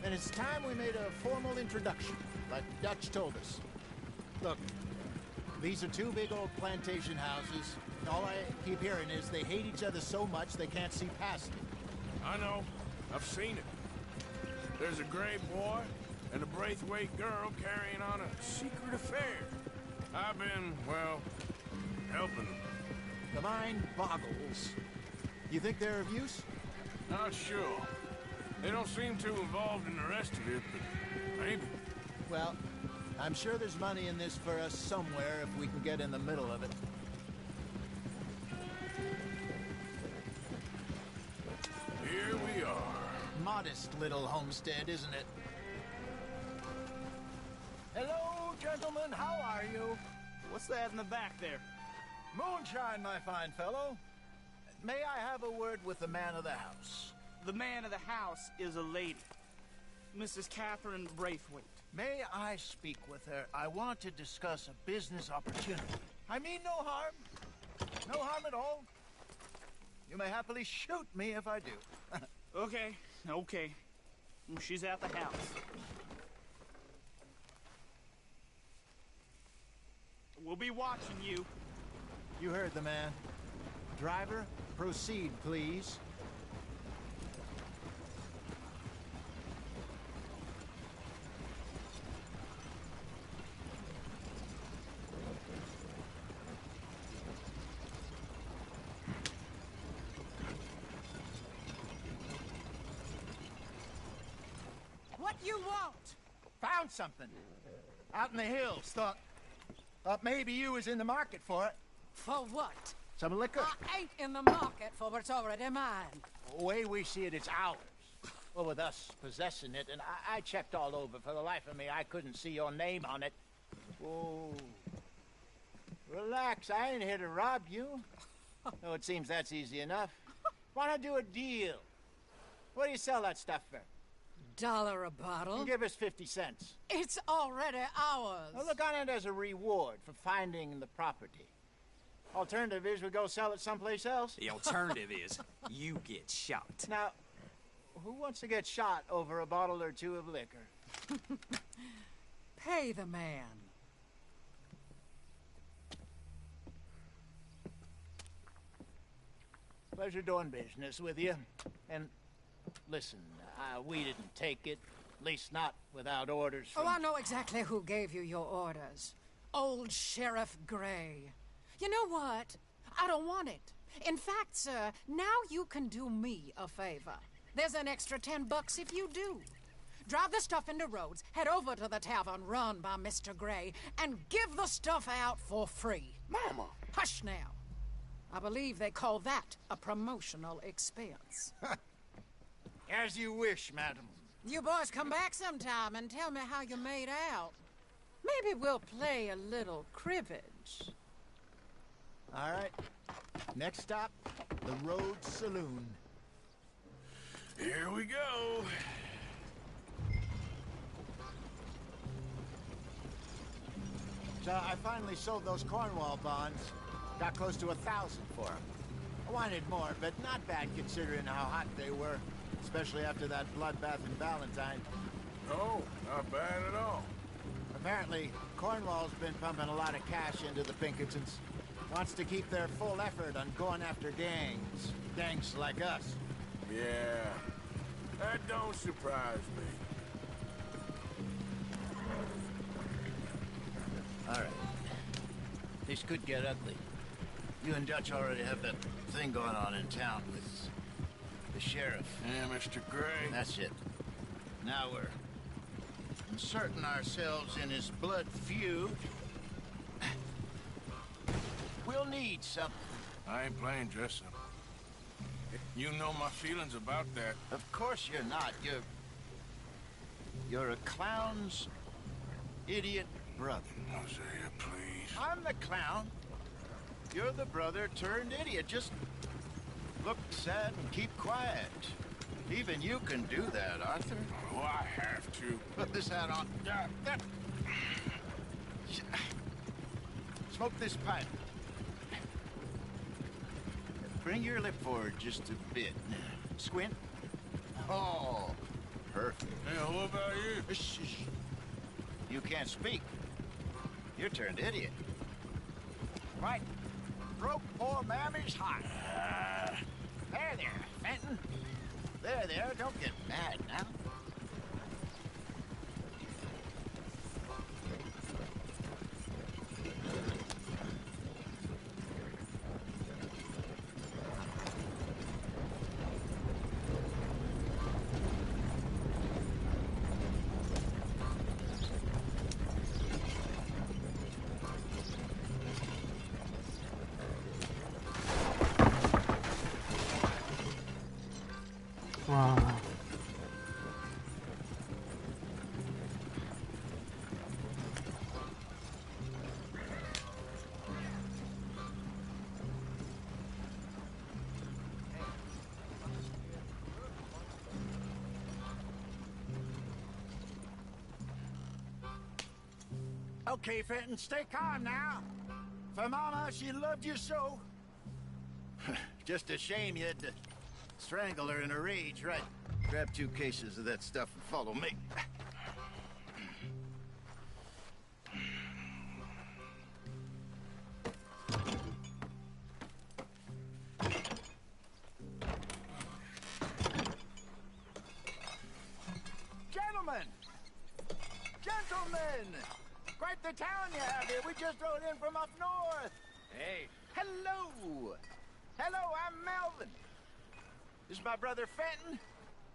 And it's time we made a formal introduction, like Dutch told us. Look, these are two big old plantation houses. All I keep hearing is they hate each other so much they can't see past it. I know. I've seen it. There's a gray boy and a Braithwaite girl carrying on a secret affair. I've been, well, helping them. The mind boggles. You think they're of use? Not sure. They don't seem too involved in the rest of it, but maybe. Well, I'm sure there's money in this for us somewhere if we can get in the middle of it. Here we are. Modest little homestead, isn't it? Hello, gentlemen. How are you? What's that in the back there? Moonshine, my fine fellow. May I have a word with the man of the house? The man of the house is a lady. Mrs. Catherine Braithwaite. May I speak with her? I want to discuss a business opportunity. I mean no harm. No harm at all. You may happily shoot me if I do. Okay. She's at the house. We'll be watching you. You heard the man. Driver, proceed, please. What you want? Found something. Out in the hills. Thought maybe you was in the market for it. For what? Some liquor. I ain't in the market for what's already mine. The way we see it, it's ours. Well, with us possessing it, and I checked all over. For the life of me, I couldn't see your name on it. Oh. Relax, I ain't here to rob you. Oh, it seems that's easy enough. Wanna do a deal? What do you sell that stuff for? $1 a bottle? Give us 50 cents. It's already ours. Well, look on it as a reward for finding the property. Alternative is we go sell it someplace else. The alternative is you get shot. Now, who wants to get shot over a bottle or two of liquor? Pay the man. Pleasure doing business with you. And listen, we didn't take it. At least not without orders from... Oh, I know exactly who gave you your orders. Old Sheriff Gray. You know what? I don't want it. In fact, sir, now you can do me a favor. There's an extra $10 if you do. Drive the stuff into Rhodes, head over to the tavern run by Mr. Gray, and give the stuff out for free. Mama! Hush now. I believe they call that a promotional expense. As you wish, madam. You boys come back sometime and tell me how you made out. Maybe we'll play a little cribbage. All right. Next stop, the Road Saloon. Here we go. So I finally sold those Cornwall bonds. Got close to 1,000 for them. I wanted more, but not bad considering how hot they were, especially after that bloodbath in Valentine. Oh, not bad at all. Apparently, Cornwall's been pumping a lot of cash into the Pinkertons. Wants to keep their full effort on going after gangs. Gangs like us. Yeah, that don't surprise me. All right. This could get ugly. You and Dutch already have that thing going on in town with the sheriff. Yeah, Mr. Gray. That's it. Now we're inserting ourselves in his blood feud. We'll need something. I ain't playing dress-up. You know my feelings about that. Of course you're not. You're a clown's idiot brother. Hosea, please. I'm the clown. You're the brother turned idiot. Just look sad and keep quiet. Even you can do that, Arthur. Oh, I have to. Put this hat on. Smoke this pipe. Bring your lip forward just a bit. Squint. Oh, perfect. Hey, what about you? Shh. You can't speak. You're turned idiot. Right. Broke poor Mammy's heart. There, Fenton. There, don't get mad now. Okay, Fenton, stay calm now. For Mama, she loved you so. Just a shame you had to strangle her in a rage, right? Grab 2 cases of that stuff and follow me. Gentlemen! Quite the town you have here. We just rode in from up north. Hey. Hello. Hello, I'm Melvin. This is my brother Fenton.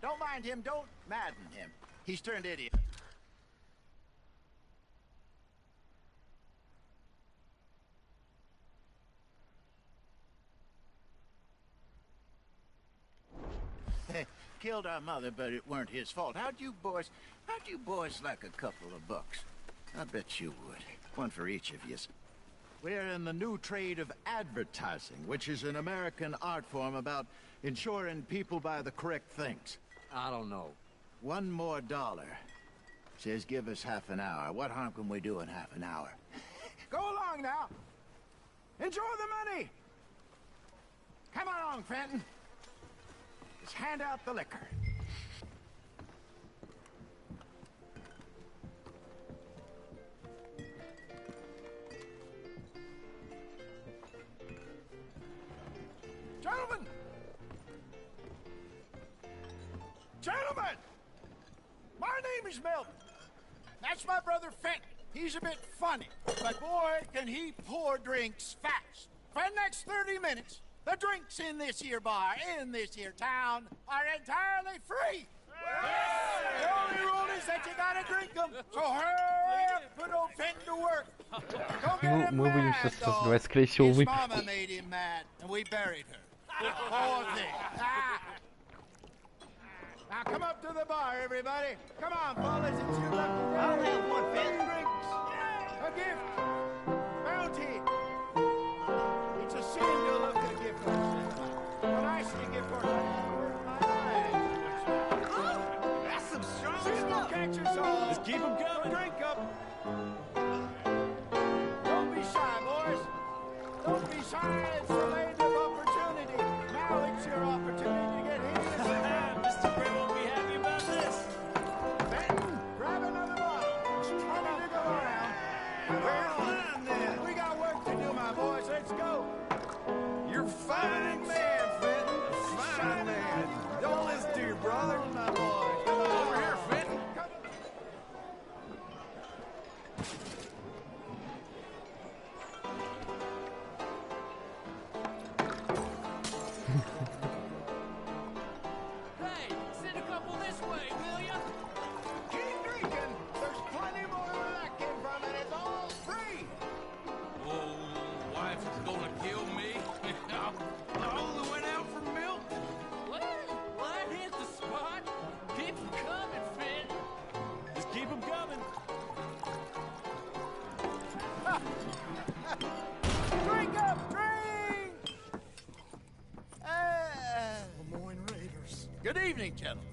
Don't mind him. Don't madden him. He's turned idiot. Killed our mother, but it weren't his fault. How'd you boys like a couple of bucks? I bet you would. One for each of you. We're in the new trade of advertising, which is an American art form about ensuring people buy the correct things. I don't know. $1 more. Says give us half an hour. What harm can we do in half an hour? Go along now. Enjoy the money. Come along, Fenton. Let's hand out the liquor. Gentlemen! Gentlemen! My name is Melvin. That's my brother Fenton. He's a bit funny, but boy, can he pour drinks fast. For the next 30 minutes, the drinks in this here bar, in this here town, are entirely free. The only rule is that you gotta drink them. So hurry up, put old Fenton to work. Don't get him мы будем mad, сейчас though. создавать, скорее всего, His выпивку. mama made him mad, and we buried her. Poor thing. Now come up to the bar, everybody. Come on, fellas, it's your lucky day. I'll have one, Fenton. Drinks. A gift. Bounty. It's a sin to look at Relax yourself. Just keep them coming. Drink up. Don't be shy, boys. Don't be shy. It's the land of opportunity. Now it's your opportunity to get heated. Mr. Gray won't be happy about this. Benton, grab another bottle. There's plenty to go around. Where's mine then? We got work to do, my boys. Let's go. You're fine man, Fenton. Fine man. Don't listen to your brother. My boys. Come on. Over here, Fenton. Hey, send a couple this way, will ya? Keep drinking. There's plenty more where that came from, and it's all free. Oh, wife is gonna kill me. I only went out for milk. Well, that hit the spot. Keep them coming, Finn. Just keep them coming. Drink up, drink! Lemoyne Raiders. Good evening, gentlemen.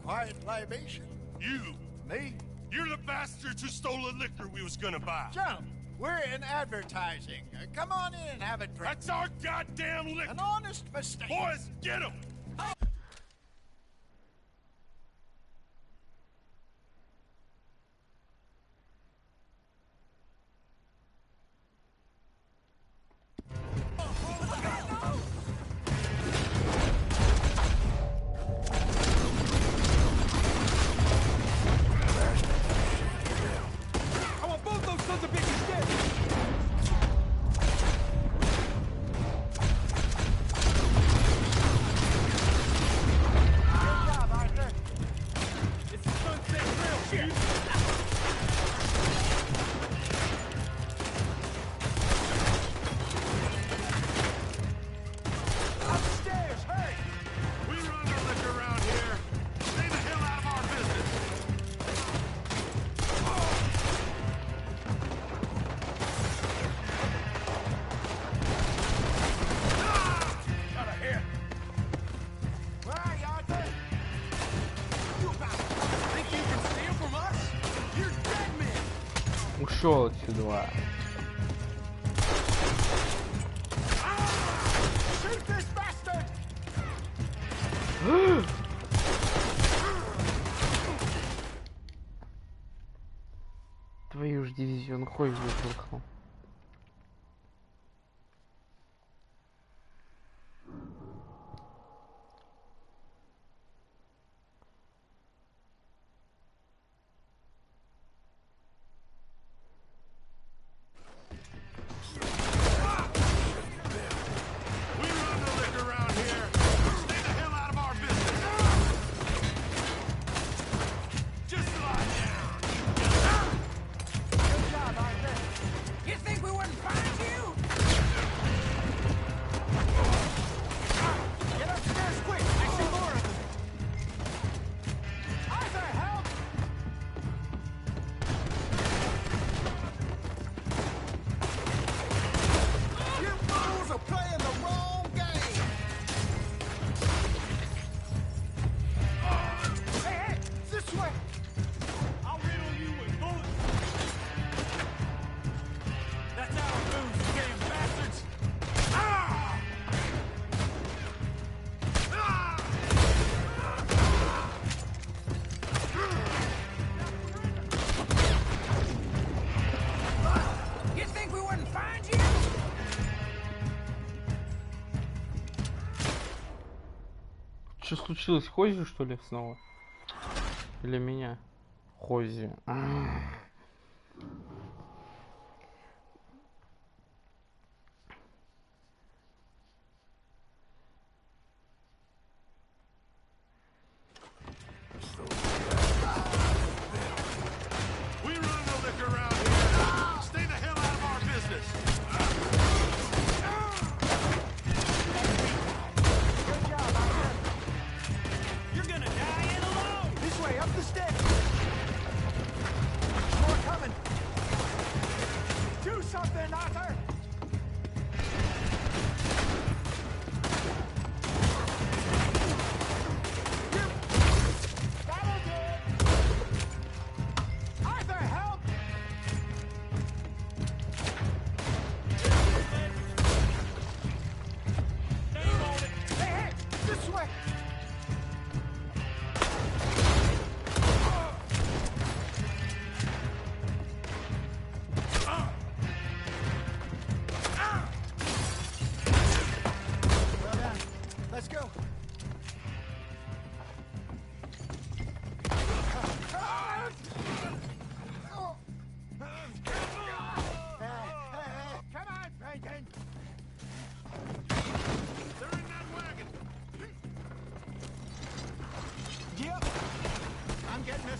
Quiet libation. You. Me? You're the bastards who stole the liquor we was gonna buy. Gentlemen, we're in advertising. Come on in and have a drink. That's our goddamn liquor. An honest mistake. Boys, get him. I want both those sons of bitches dead. Good job, Arthur. It's the Sunset Grill. Shit. Upstairs, hurry! We run the liquor around here. Stay the hell out of our business. Got a hit. Where are you, Arthur? You think you can steal from us? You're dead men. Ушел отсюда. Shoot this bastard! Твою ж дивизию, он хуй вытолкнул. We run the liquor around here. Stay the hell out of our business. Just lie down. Good job, Arthur. You think we wouldn't find you? Get upstairs quick. I see more of them. Arthur, help! You fools are playing the wrong game. Hey, hey, this way! I'll riddle you with bullets. That's our moves, you damn bastards. You think we wouldn't find you? Что случилось? Хози, что ли, снова? Или меня? Хози. We run the liquor around here. Stay the hell out of our business. Good job, Arthur. You're gonna die in alone. This way, up the steps. More coming.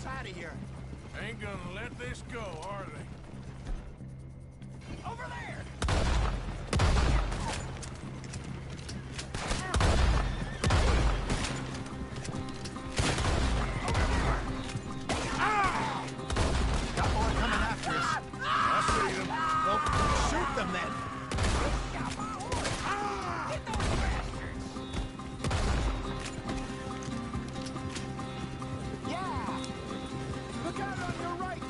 us out of here. Ain't gonna let this go, are they? Over there! Got more coming after us. I see them. Well, shoot them then. Yeah! Look out on your right!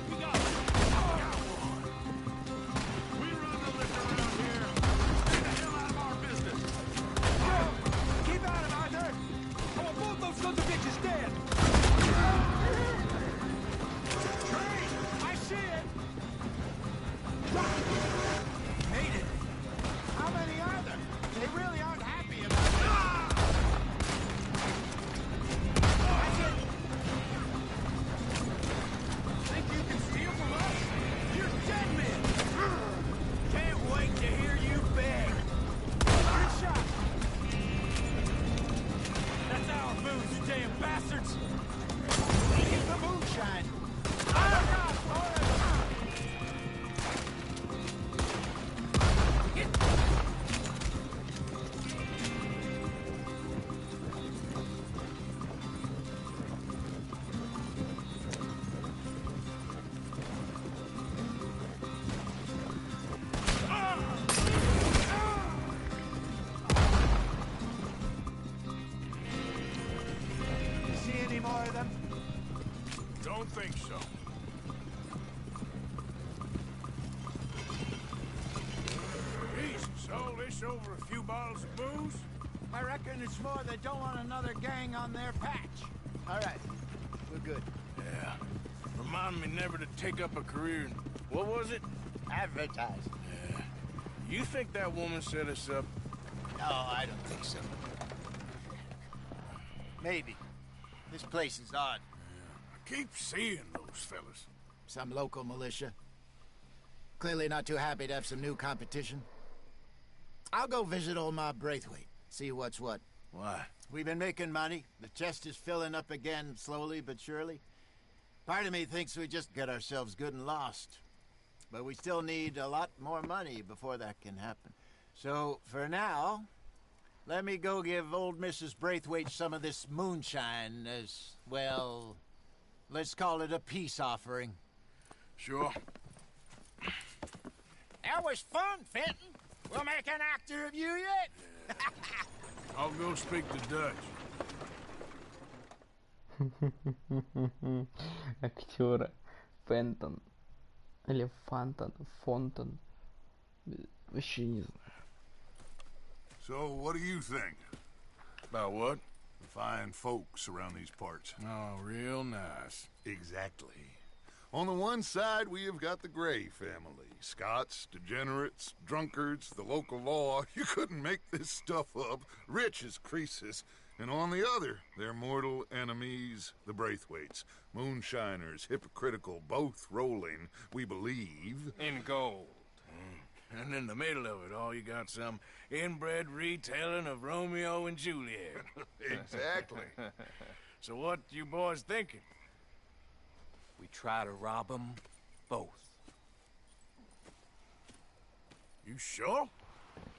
We got it. We run the liquor around here. Stay the hell out of our business. Keep at him, Arthur! I want both those sons of bitches dead! I see it! Made it. How many are there? They really aren't happy about it. That's it! Think you can steal from us? You're dead men! Can't wait to hear you beg! Good shot! That's our booze, you damn bastards! Get the moonshine! Look out, more of them! See any more of them? Don't think so. Jesus, all this over a few bottles of booze? I reckon it's more they don't want another gang on their patch. All right. We're good. Yeah. Remind me never to take up a career in... What was it? Advertise. Yeah. You think that woman set us up? No, I don't think so. Maybe. This place is odd. I keep seeing those fellas. Some local militia. Clearly not too happy to have some new competition. I'll go visit old Mob Braithwaite. See what's what. Why? We've been making money. The chest is filling up again, slowly but surely. Part of me thinks we just get ourselves good and lost. But we still need a lot more money before that can happen. So, for now, let me go give old Mrs. Braithwaite some of this moonshine as, well, let's call it a peace offering. Sure. That was fun, Fenton. We'll make an actor of you yet. I'll go speak to Dutch. Актера Фентон или Фантон, Фонтон, вообще не знаю. So, what do you think? About what? The fine folks around these parts. Oh, real nice. Exactly. On the one side, we have got the Gray family. Scots, degenerates, drunkards, the local law. You couldn't make this stuff up. Rich as Croesus. And on the other, their mortal enemies, the Braithwaites. Moonshiners, hypocritical, both rolling, we believe. In gold. And in the middle of it all, you got some inbred retelling of Romeo and Juliet. Exactly. So what you boys thinking? We try to rob them both. You sure?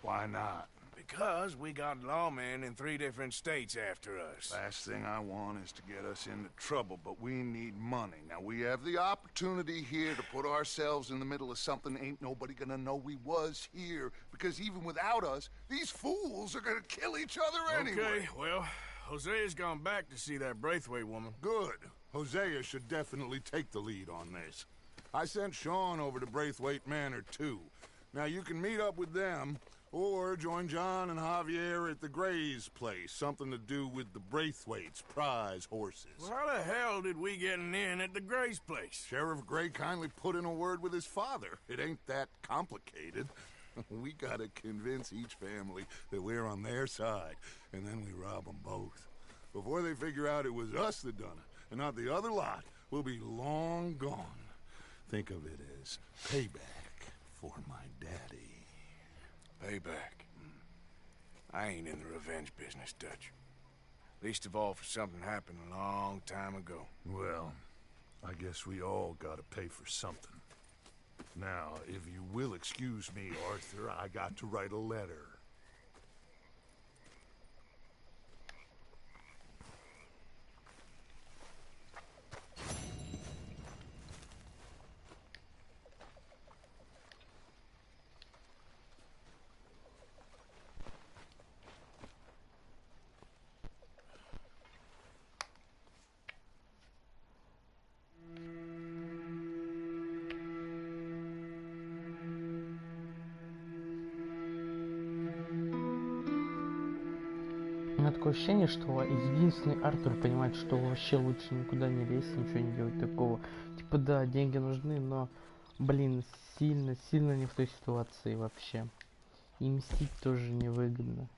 Why not? Because we got lawmen in 3 different states after us. Last thing I want is to get us into trouble, but we need money. Now, we have the opportunity here to put ourselves in the middle of something ain't nobody gonna know we was here, because even without us, these fools are gonna kill each other anyway. Okay, well, Hosea's gone back to see that Braithwaite woman. Good. Hosea should definitely take the lead on this. I sent Sean over to Braithwaite Manor, too. Now, you can meet up with them, or join John and Javier at the Gray's place. Something to do with the Braithwaite's prize horses. Well, how the hell did we get in at the Gray's place? Sheriff Gray kindly put in a word with his father. It ain't that complicated. We gotta convince each family that we're on their side, and then we rob them both. Before they figure out it was us that done it, and not the other lot, we'll be long gone. Think of it as payback for my daddy. Payback. I ain't in the revenge business, Dutch. Least of all for something happened a long time ago. Well, I guess we all gotta pay for something. Now, if you will excuse me, Arthur, I got to write a letter. У меня такое ощущение, что единственный Артур понимает, что вообще лучше никуда не лезть, ничего не делать такого. Типа, да, деньги нужны, но, блин, сильно не в той ситуации вообще. И мстить тоже невыгодно.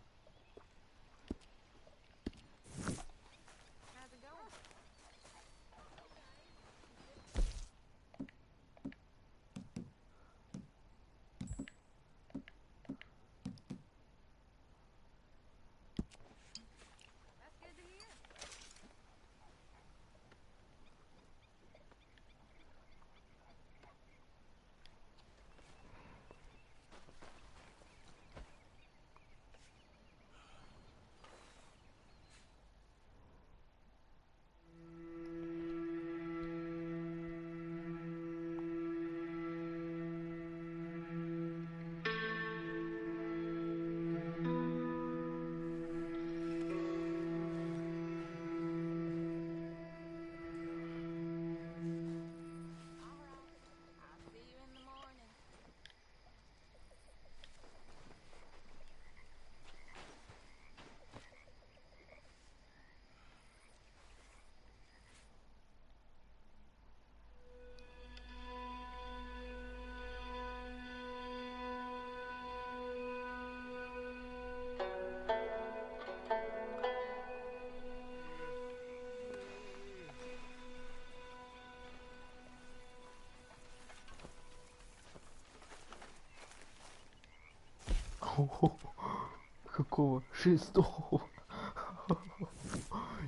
Какого? 6-го?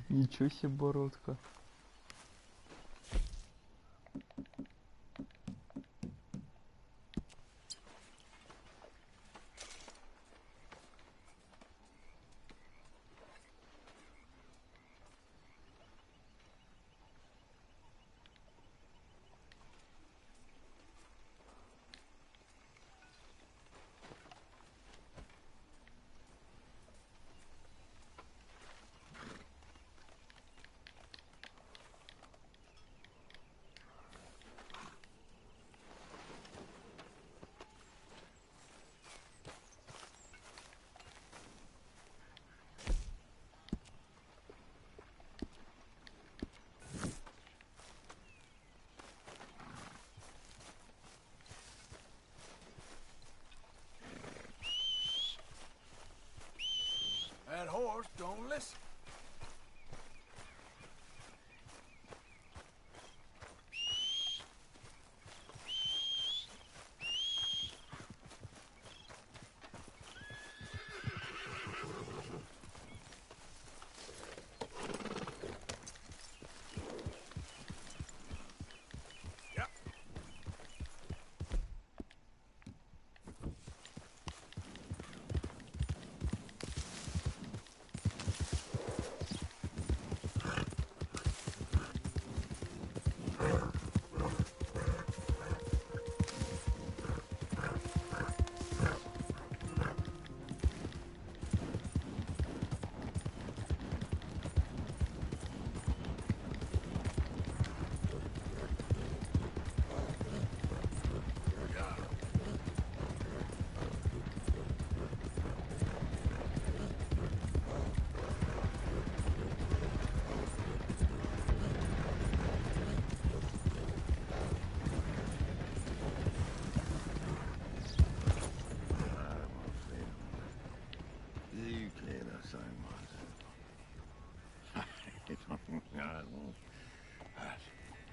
Ничего себе, бородка. That horse don't listen.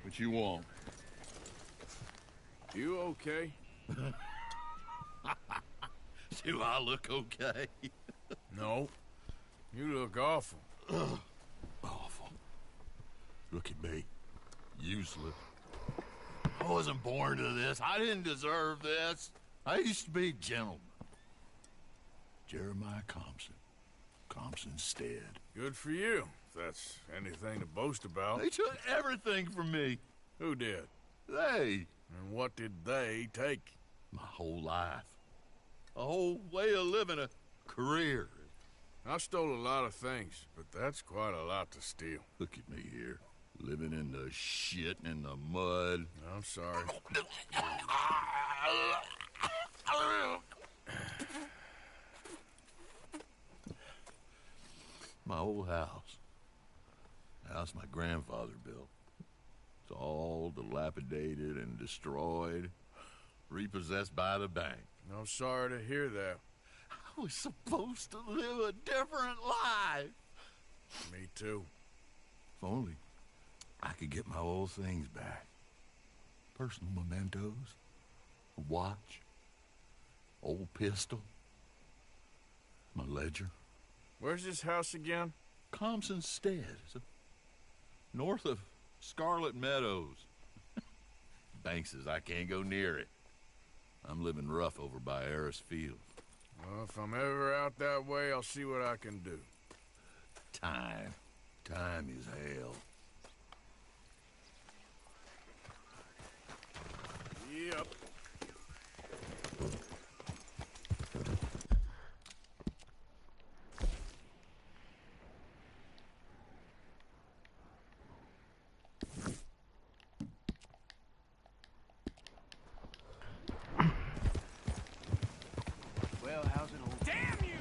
What you want? You okay? Do I look okay? No. You look awful. Look at me. Useless. I wasn't born to this. I didn't deserve this. I used to be a gentleman. Jeremiah Compson. Compson Stead. Good for you, if that's anything to boast about. They took everything from me. Who did? They. And what did they take? My whole life. A whole way of living, a career. I stole a lot of things, but that's quite a lot to steal. Look at me here, living in the shit and the mud. I'm sorry. My old house. The house my grandfather built. It's all dilapidated and destroyed, repossessed by the bank. I'm sorry to hear that. I was supposed to live a different life. Me too. If only I could get my old things back. Personal mementos, a watch, old pistol, my ledger. Where's this house again? Compson Stead. It's north of Scarlet Meadows. Bank says I can't go near it. I'm living rough over by Harris Field. Well, if I'm ever out that way, I'll see what I can do. Time. Time is hell. Yep. Well, how's it all? Damn you!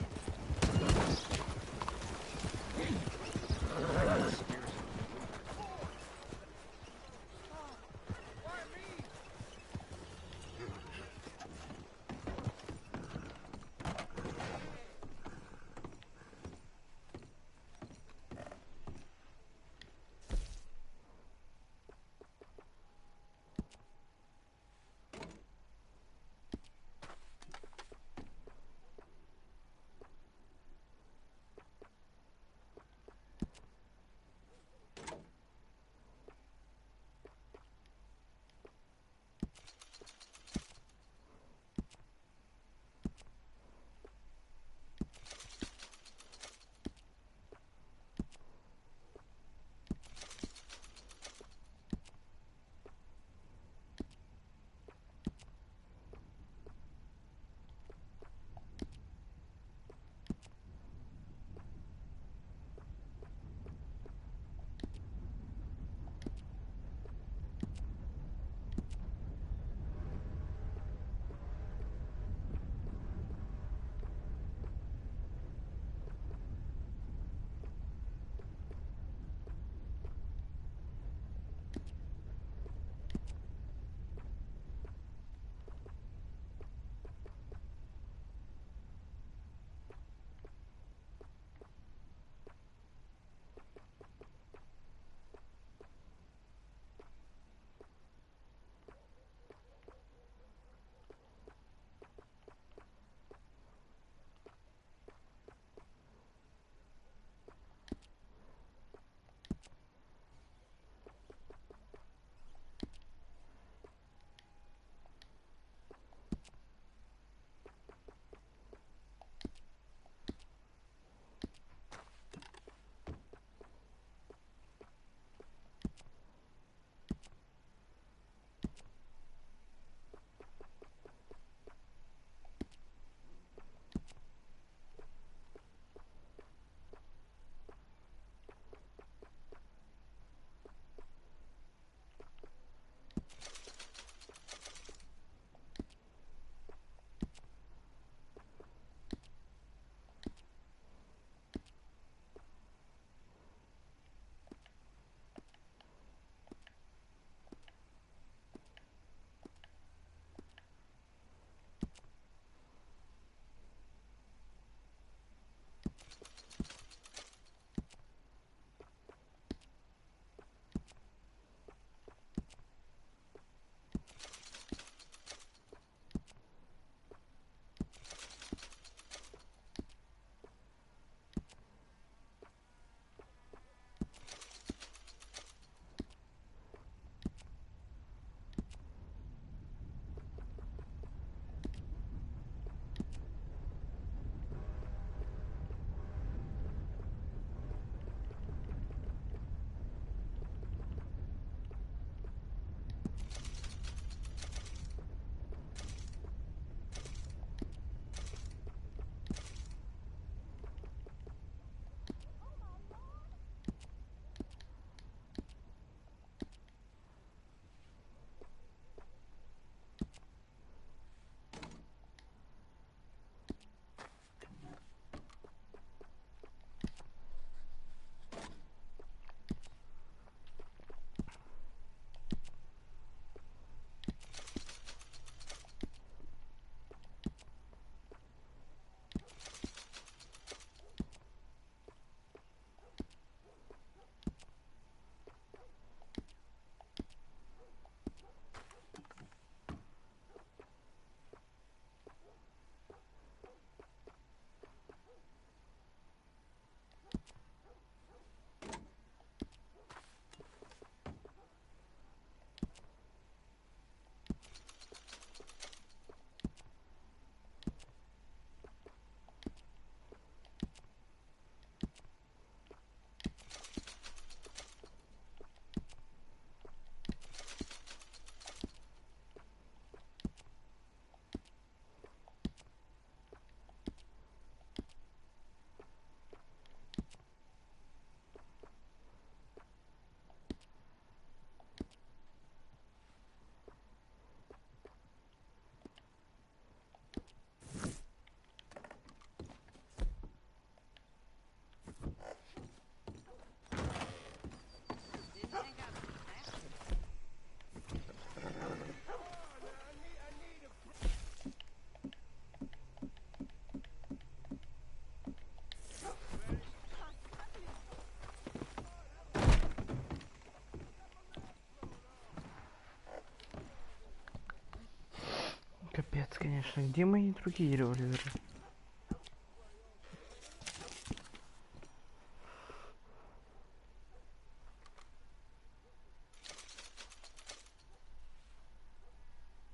конечно. Где мои другие револьверы?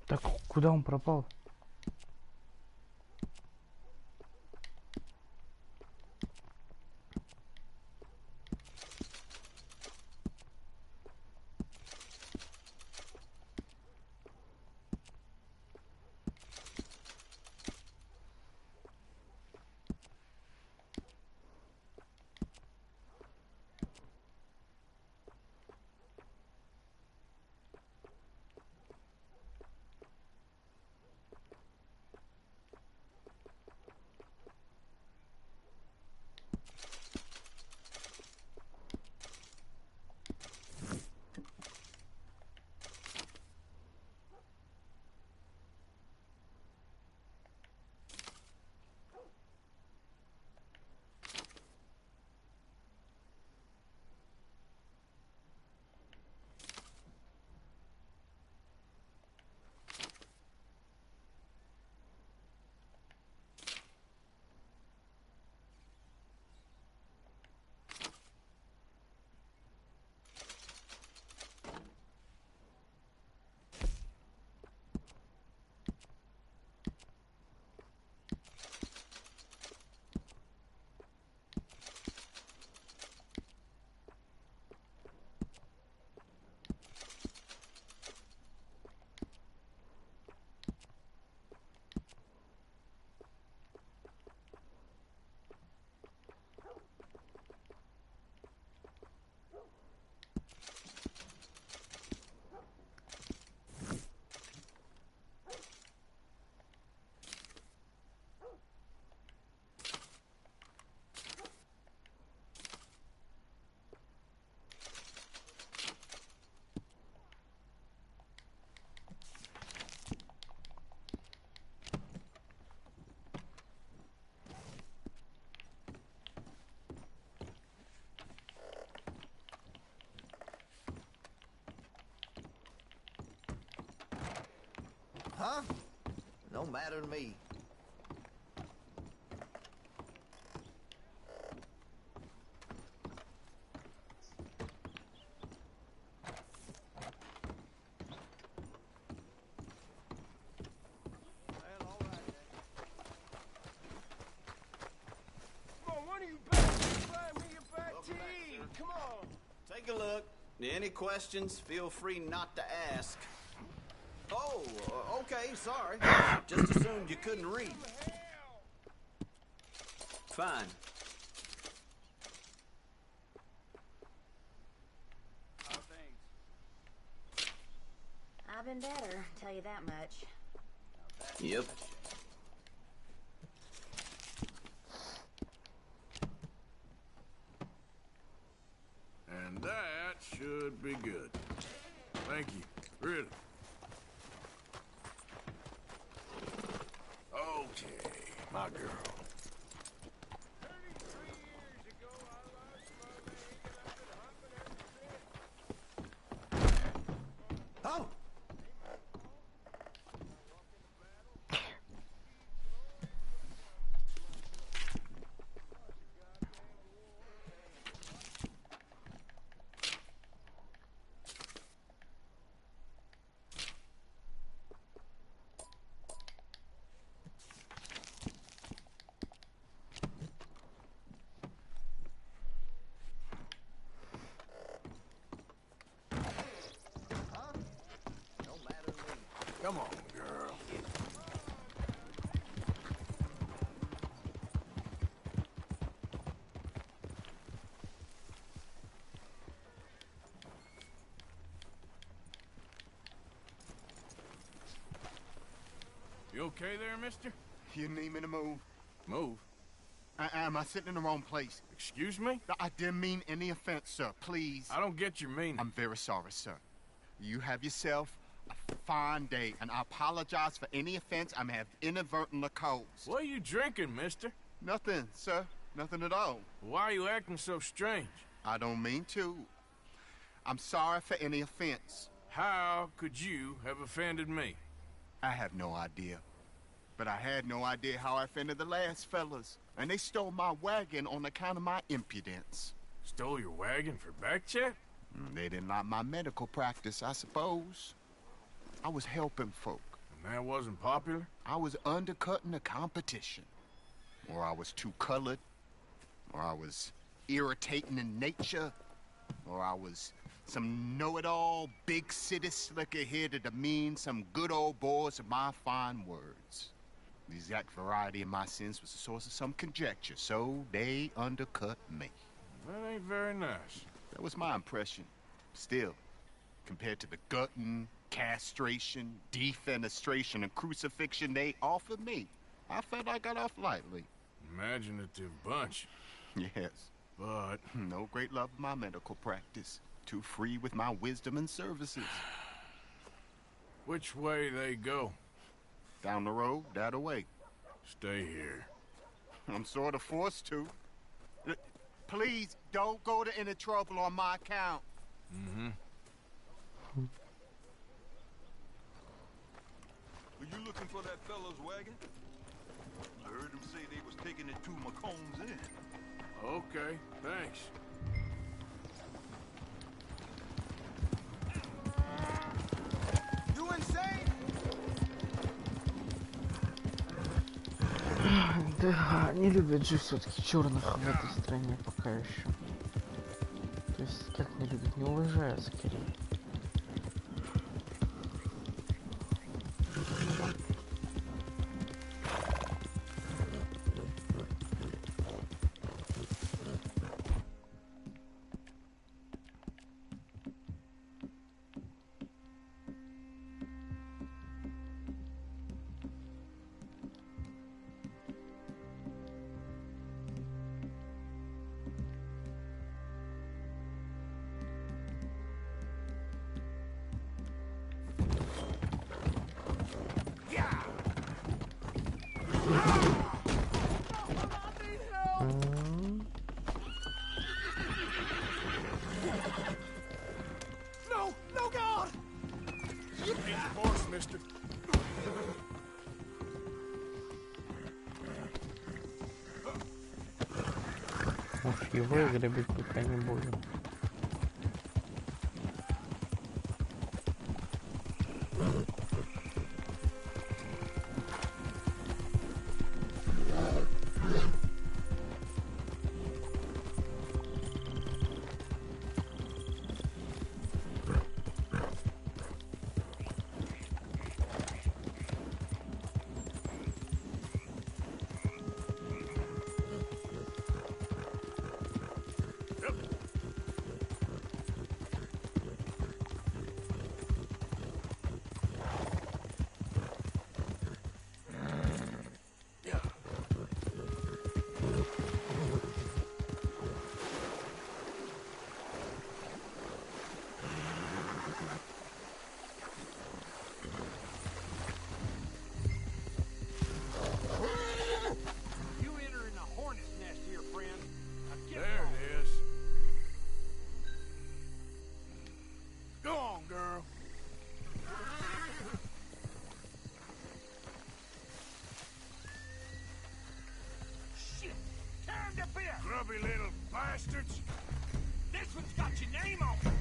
Так, куда он пропал? Huh? Don't matter to me. Take a look. Any questions, feel free not to ask. Oh, okay, sorry. Just assumed you couldn't read. Fine. I've been better, tell you that much. Yep. And that should be good. Thank you. Really. Okay, my girl. Oh! Come on, girl. You okay there, mister? You need me to move? Move? Am I sitting in the wrong place? Excuse me? I didn't mean any offense, sir. Please. I don't get your meaning. I'm very sorry, sir. You have yourself a fine day, and I apologize for any offense I may have inadvertently caused. What are you drinking, mister? Nothing, sir. Nothing at all. Why are you acting so strange? I don't mean to. I'm sorry for any offense. How could you have offended me? I have no idea. But I had no idea how I offended the last fellas. And they stole my wagon on account of my impudence. Stole your wagon for back check? They didn't like my medical practice, I suppose. I was helping folk. And that wasn't popular? I was undercutting the competition. Or I was too colored. Or I was irritating in nature. Or I was some know-it-all, big city slicker here to demean some good old boys of my fine words. The exact variety of my sins was the source of some conjecture, so they undercut me. That ain't very nice. That was my impression. Still, compared to the gutting, castration, defenestration, and crucifixion they offered me, I felt I got off lightly. Imaginative bunch. Yes. But no great love of my medical practice. Too free with my wisdom and services. Which way they go? Down the road, that away. Stay here. I'm sort of forced to. Please, don't go to any trouble on my account. Mm-hmm. Were you looking for that fellow's wagon? I heard him say they was taking it to McComb's Inn. Okay, thanks. You insane? Да, не любят же все-таки черных в этой стране пока еще. То есть, как не любят, не уважают скорее. No, God! Easy horse, mister. Уж его грабить пока не будем. Grubby little bastards. This one's got your name on it.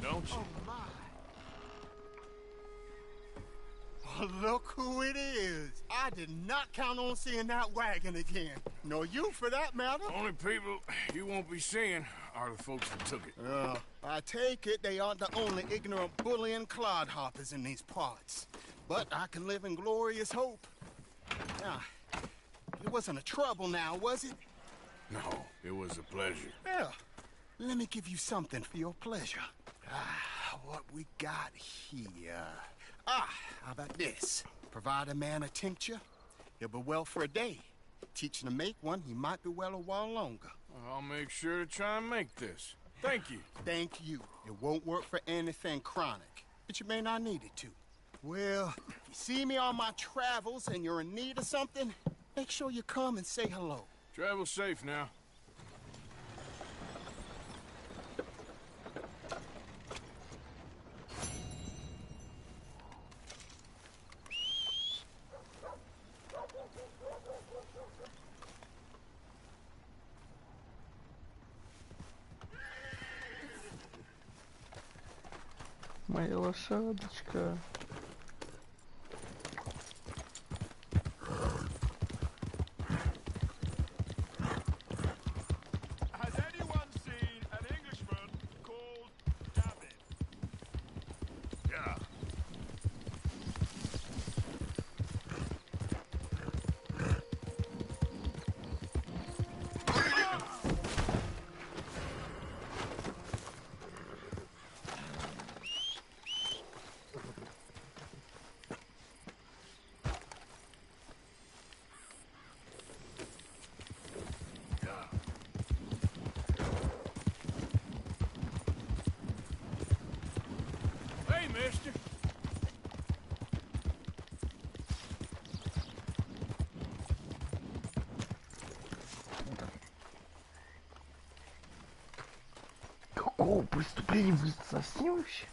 don't you? Oh, my. Oh, look who it is. I did not count on seeing that wagon again. Nor you, for that matter. Only people you won't be seeing are the folks that took it. I take it they aren't the only ignorant bullying clodhoppers in these parts. But I can live in glorious hope. Now, it wasn't a trouble now, was it? No, it was a pleasure. Yeah. Let me give you something for your pleasure. What we got here? How about this? Provide a man a tincture, he'll be well for a day. Teach him to make one, he might be well a while longer. I'll make sure to try and make this. Thank you. Thank you. It won't work for anything chronic, but you may not need it to. Well, if you see me on my travels and you're in need of something, make sure you come and say hello. Travel safe now. Моя лошадочка. Has anyone seen an Englishman called David? Yeah. Hey, mister. Какого преступления вы совсем вообще?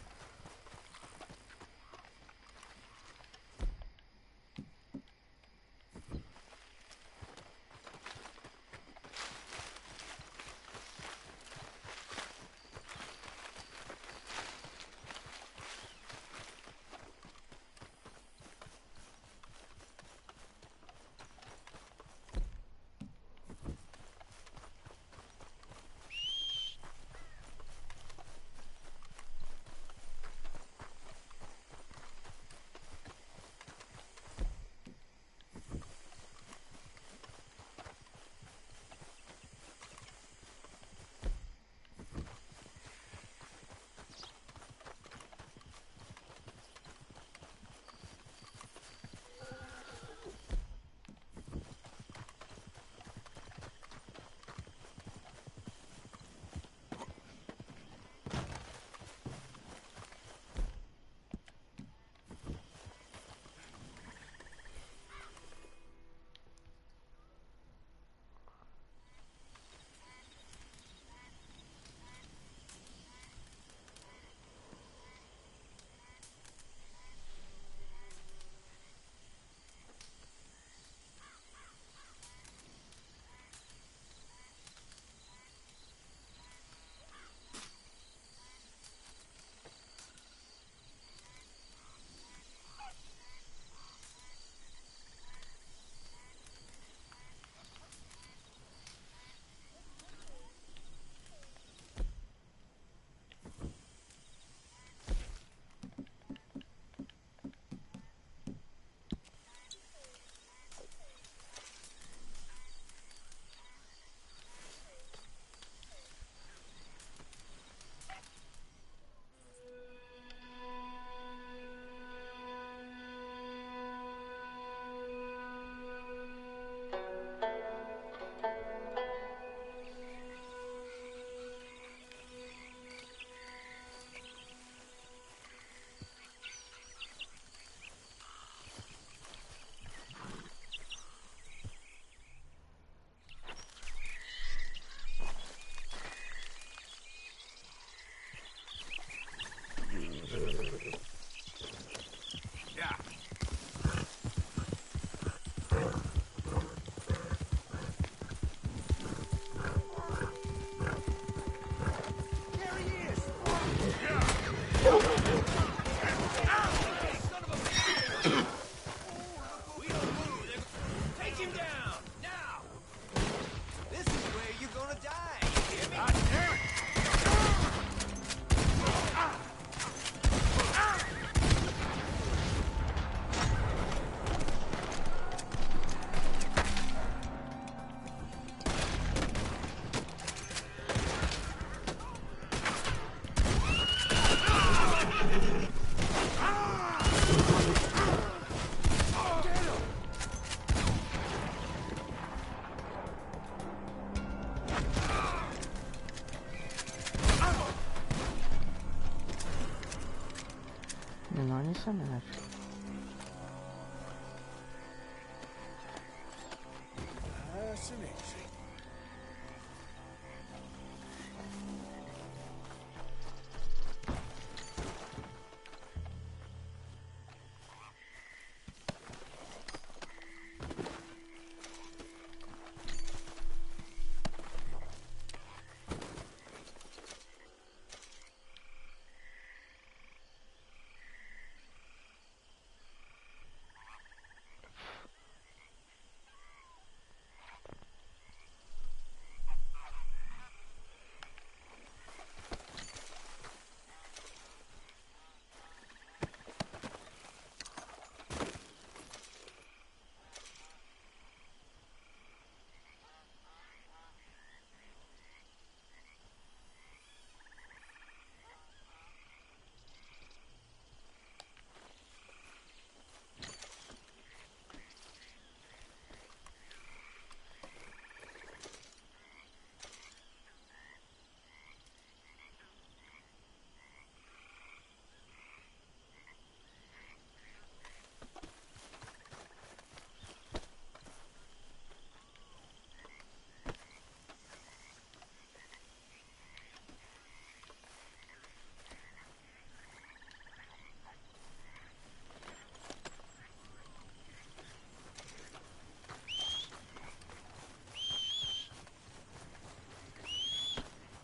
Ну, они сами начали.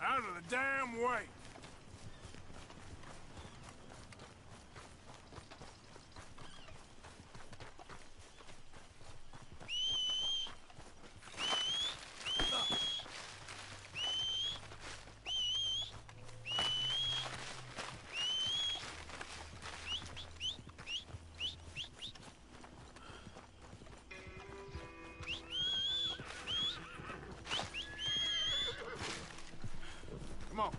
Out of the damn way! Come on.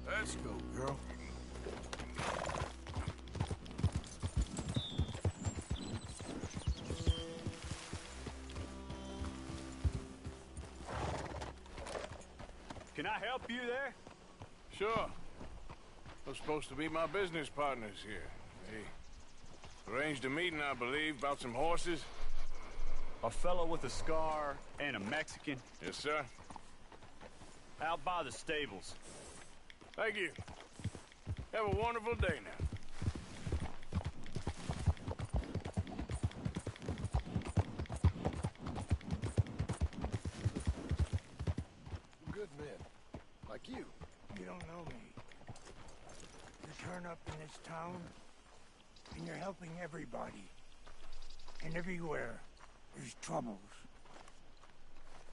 Let's go, girl. Can I help you there? Sure. They're supposed to be my business partners here. They arranged a meeting, I believe, about some horses. A fellow with a scar and a Mexican. Yes, sir. Out by the stables. Thank you. Have a wonderful day now. Good men. Like you. You don't know me. You turn up in this town, and you're helping everybody. And everywhere, there's troubles.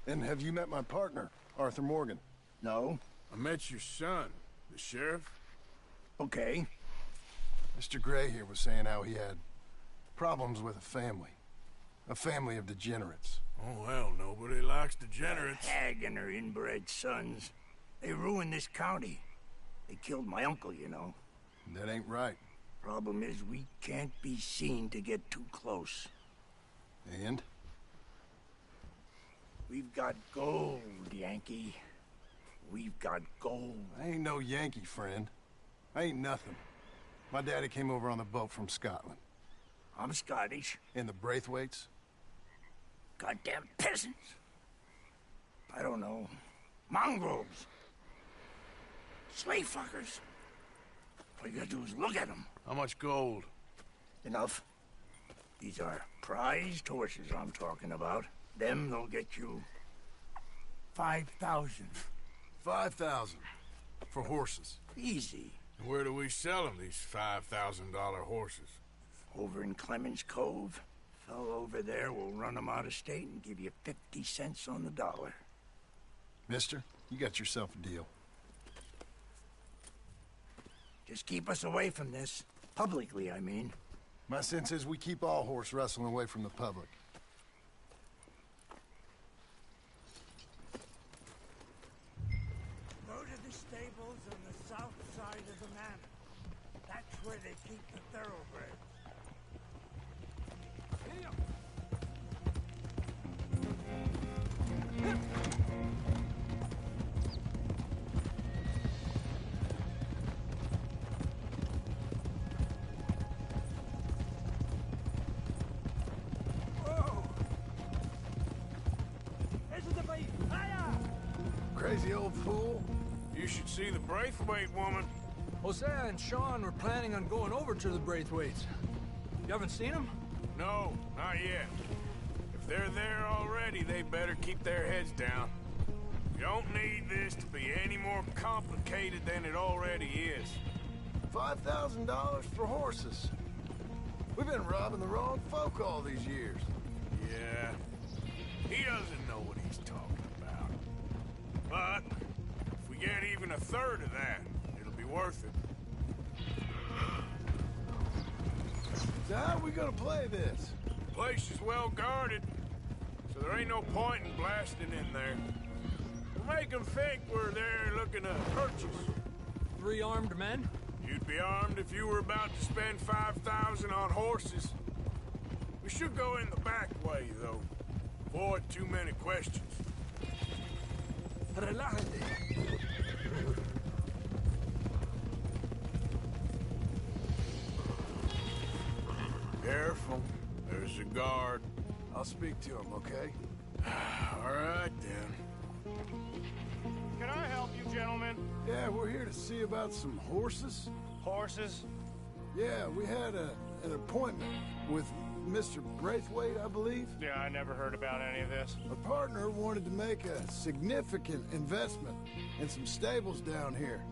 And have you met my partner, Arthur Morgan? No. I met your son, the sheriff. Okay. Mr. Gray here was saying how he had problems with a family of degenerates. Oh, well, nobody likes degenerates. That hag and her inbred sons. They ruined this county. They killed my uncle, you know. That ain't right. Problem is, we can't be seen to get too close. And? We've got gold, Yankee. We've got gold. I ain't no Yankee, friend. I ain't nothing. My daddy came over on the boat from Scotland. I'm Scottish. And the Braithwaites? Goddamn peasants. I don't know. Mongrels. Slave fuckers. All you gotta do is look at them. How much gold? Enough. These are prized horses I'm talking about. Them, they'll get you 5,000. 5,000 for horses. Easy. And where do we sell them, these $5,000 horses? Over in Clemens Cove. Fellow over there will run them out of state and give you 50 cents on the dollar. Mister, you got yourself a deal. Just keep us away from this. Publicly, I mean. My sense is we keep all horse rustling away from the public. Go to the stables on the south side of the manor. That's where they keep the thoroughbreds. Crazy old fool. You should see the Braithwaite woman. Hosea and Sean were planning on going over to the Braithwaites. You haven't seen them? No, not yet. If they're there already, they better keep their heads down. We don't need this to be any more complicated than it already is. $5,000 for horses. We've been robbing the wrong folk all these years. Yeah, he doesn't know what he's talking about. But if we get even a third of that, it'll be worth it. So how are we gonna play this? The place is well guarded, so there ain't no point in blasting in there. We'll make them think we're there looking to purchase. 3 armed men? You'd be armed if you were about to spend 5,000 on horses. We should go in the back way, though. Avoid too many questions. Relájate. Careful. There's a guard. I'll speak to him, okay? All right, then. Can I help you, gentlemen? Yeah, we're here to see about some horses. Horses? Yeah, we had an appointment with Mr. Braithwaite, I believe. Yeah, I never heard about any of this. Our partner wanted to make a significant investment in some stables down here.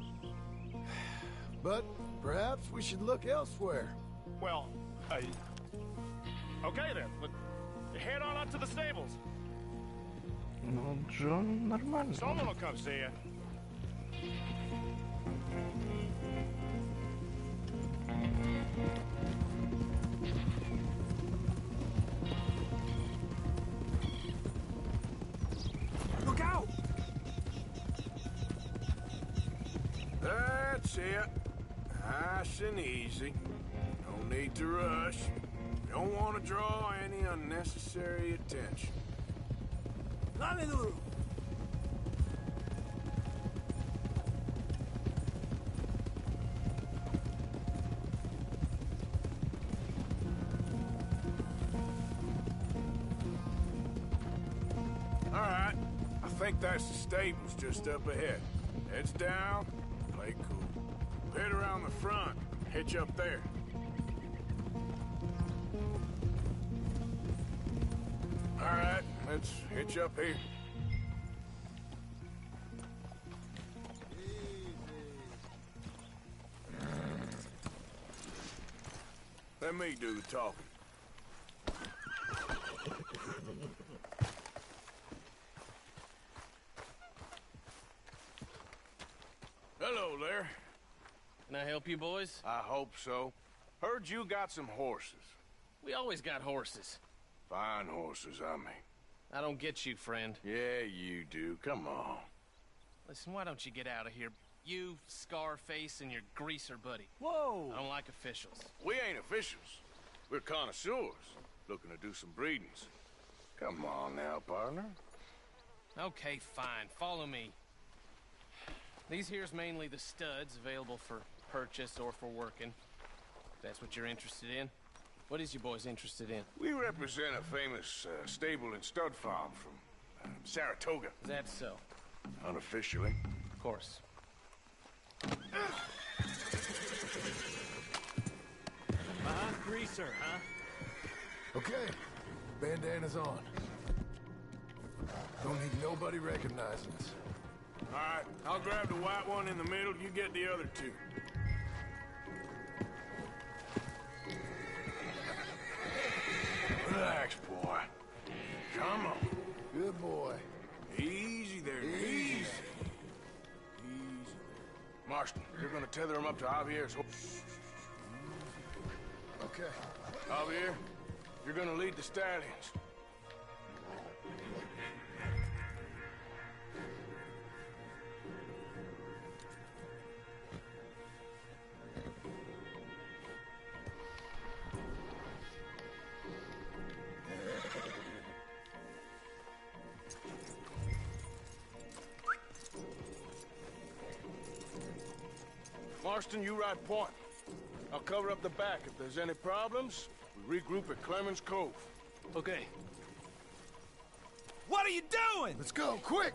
But perhaps we should look elsewhere. Well, okay then. Head on up to the stables. Ну, Джон нормально. Someone will come see you. Look out! That's it. Nice and easy. No need to rush. We don't want to draw any unnecessary attention. Dale duro. All right. I think that's the stables just up ahead. Heads down, play cool. Head around the front, hitch up there. All right, let's hitch up here. Let me do the talking. Hello there. Can I help you, boys? I hope so. Heard you got some horses. We always got horses. Fine horses, I mean. I don't get you, friend. Yeah, you do. Come on. Listen, why don't you get out of here? You, Scarface, and your greaser buddy. Whoa! I don't like officials. We ain't officials. We're connoisseurs, looking to do some breedings. Come on now, partner. Okay, fine. Follow me. These here's mainly the studs available for purchase or for working. If that's what you're interested in. What is you boys interested in? We represent a famous stable and stud farm from Saratoga. Is that so? Unofficially. Of course. Greaser, huh? Okay, bandana's on. Don't need nobody recognizing us. All right, I'll grab the white one in the middle. You get the other two. Relax, boy. Come on. Good boy. Easy there. Easy. Easy there. Marston, you're gonna tether him up to Javier's horse. Okay. Javier, you're gonna lead the stallions. Marston, you ride point. I'll cover up the back. If there's any problems, we regroup at Clemens Cove. Okay. What are you doing? Let's go, quick!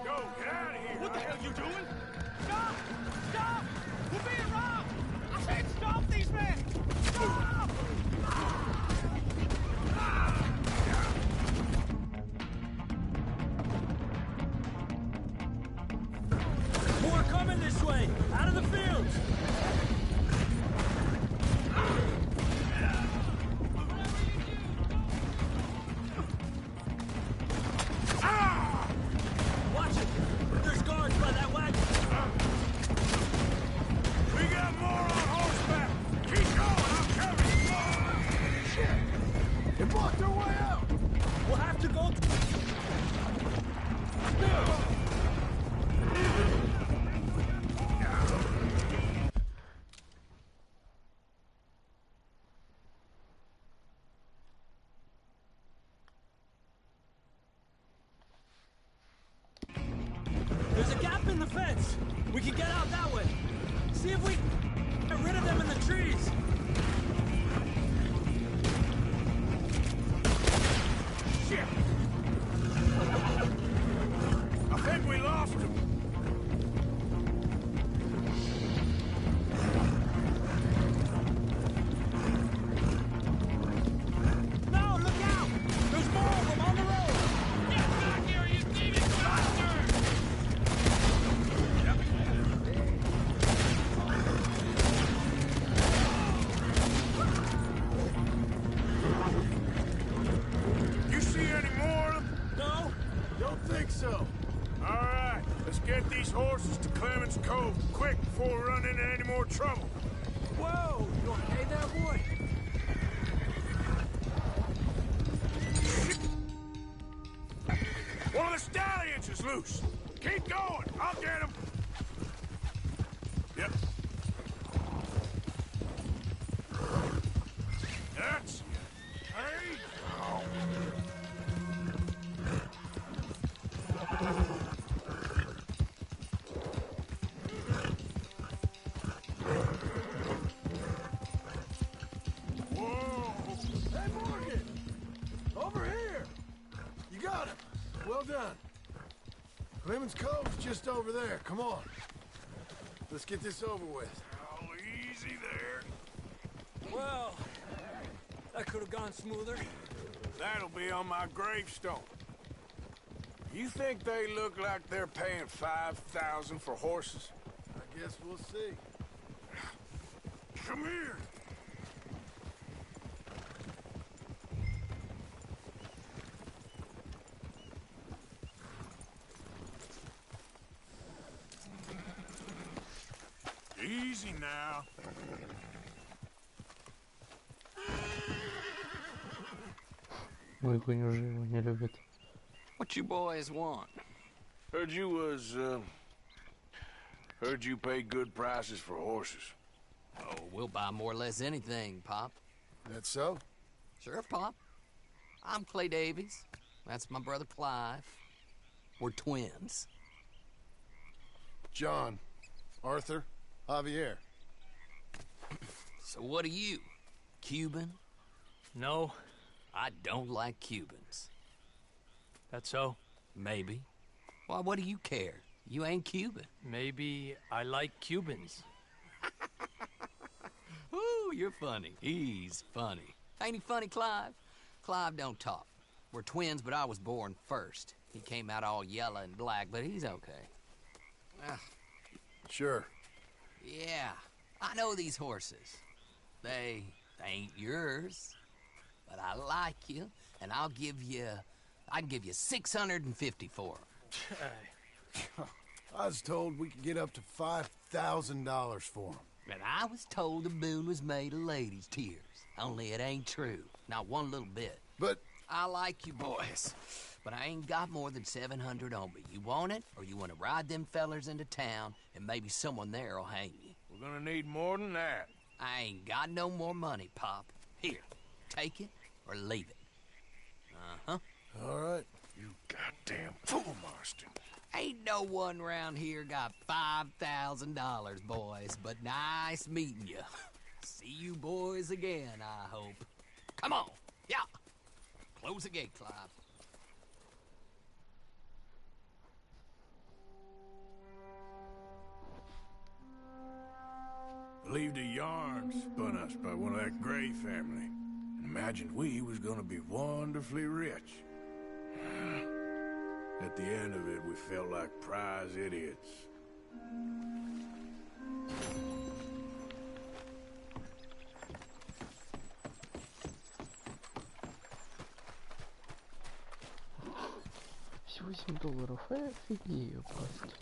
Go, get out of here! What the hell you doing? Stop! Stop! We're being robbed! I said stop these men! Stop! More coming this way! Out of the fields! Watch it! There's guards by that wagon! We got more on horseback! Keep going, I'm coming! Shit! They blocked their way out! We'll have to go... There's a gap in the fence. We can get out that way. See if we can get rid of them in the trees. Shit! I think we lost him. No, look out! There's more of them on the road! Get back here, you thieving bastard! You see any more of them? No? Don't think so. All right, let's get these horses to Clemens Cove quick before we run into any more trouble. Whoa! You okay there, boy? One of the stallions is loose. Keep going. I'll get him. Yep. That's... Hey! Whoa! Hey, Morgan! Over here! You got him. Well done. Clemens Cove's just over there. Come on. Let's get this over with. Oh, easy there. Well, that could have gone smoother. That'll be on my gravestone. You think they look like they're paying $5,000 for horses? I guess we'll see. Come here. Easy now. Мой конь уже его не любит. What you boys want? Heard you pay good prices for horses. Oh, we'll buy more or less anything, Pop. That so? Sure, Pop. I'm Clay Davies. That's my brother Clive. We're twins. John, Arthur, Javier. So what are you? Cuban? No. I don't like Cubans. That's so? Maybe. Why, what do you care? You ain't Cuban. Maybe I like Cubans. Ooh, you're funny. He's funny. Ain't he funny, Clive? Clive don't talk. We're twins, but I was born first. He came out all yellow and black, but he's okay. Sure. Yeah, I know these horses. They ain't yours, but I like you, and I can give you $650 for them. I was told we could get up to $5,000 for them. And I was told the moon was made of ladies' tears. Only it ain't true. Not one little bit. But... I like you boys, but I ain't got more than 700 on me. You want it, or you want to ride them fellers into town, and maybe someone there'll hang you? We're gonna need more than that. I ain't got no more money, Pop. Here, take it or leave it. Uh-huh. All right. You goddamn fool, Marston. Ain't no one round here got $5,000, boys, but nice meeting you. See you boys again, I hope. Come on, yeah. Close the gate, Clive. Believed a yarn spun us by one of that Gray family. And imagined we was gonna be wonderfully rich. At the end of it, we felt like prize idiots. Всего $8, я офигею просто.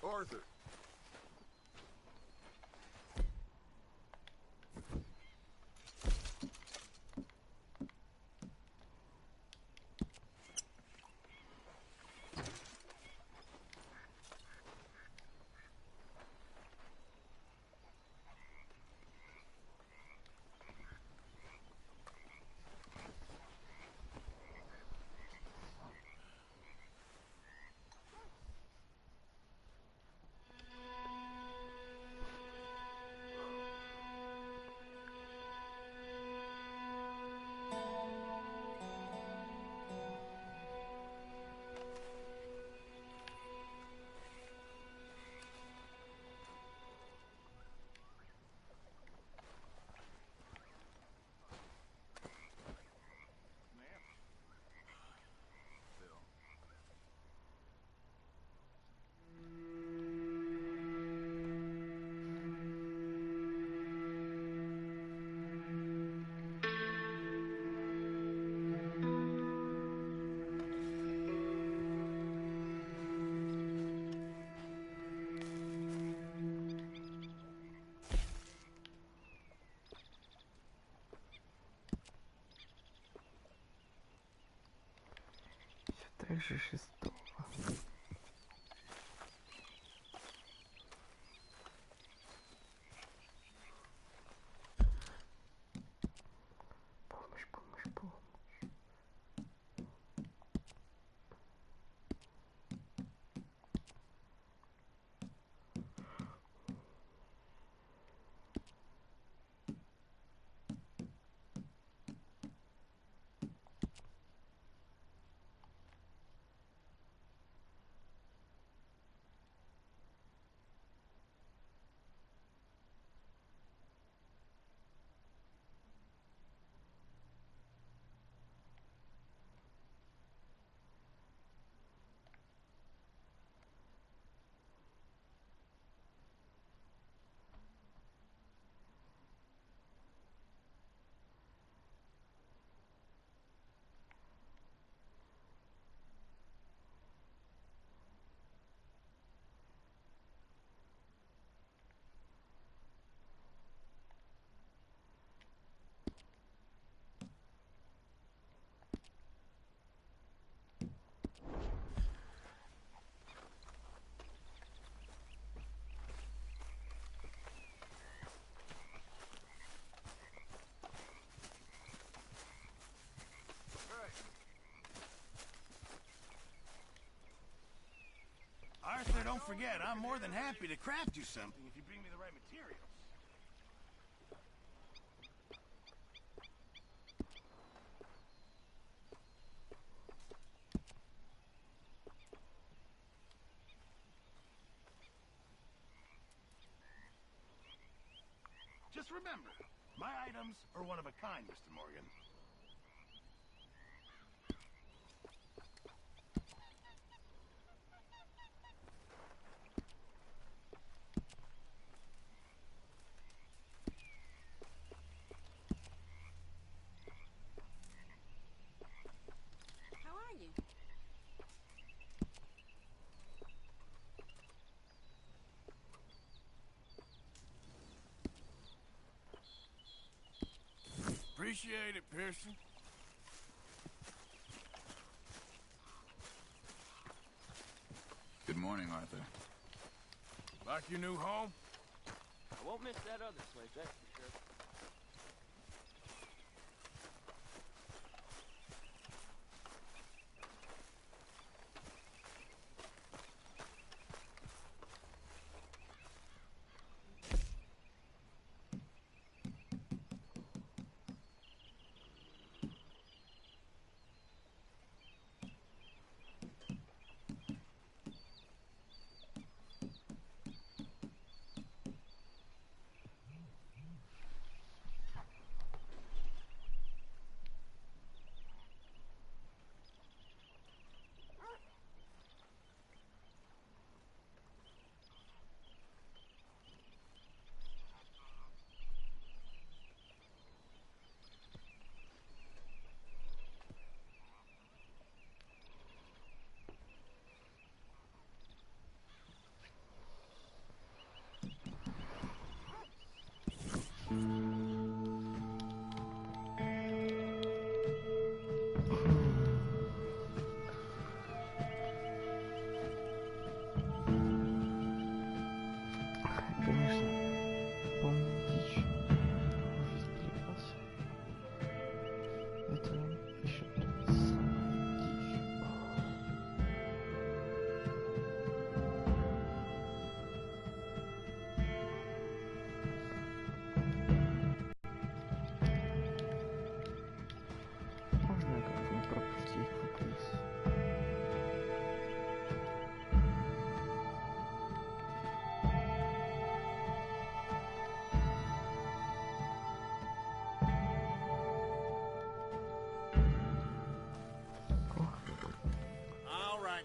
Arthur! Также 6. forget, I'm more than happy to craft you something if you bring me the right materials. Just remember, my items are one of a kind, Mr. Morgan. How are you? Appreciate it, Pearson. Good morning, Arthur. Like your new home? I won't miss that other place, that's for sure.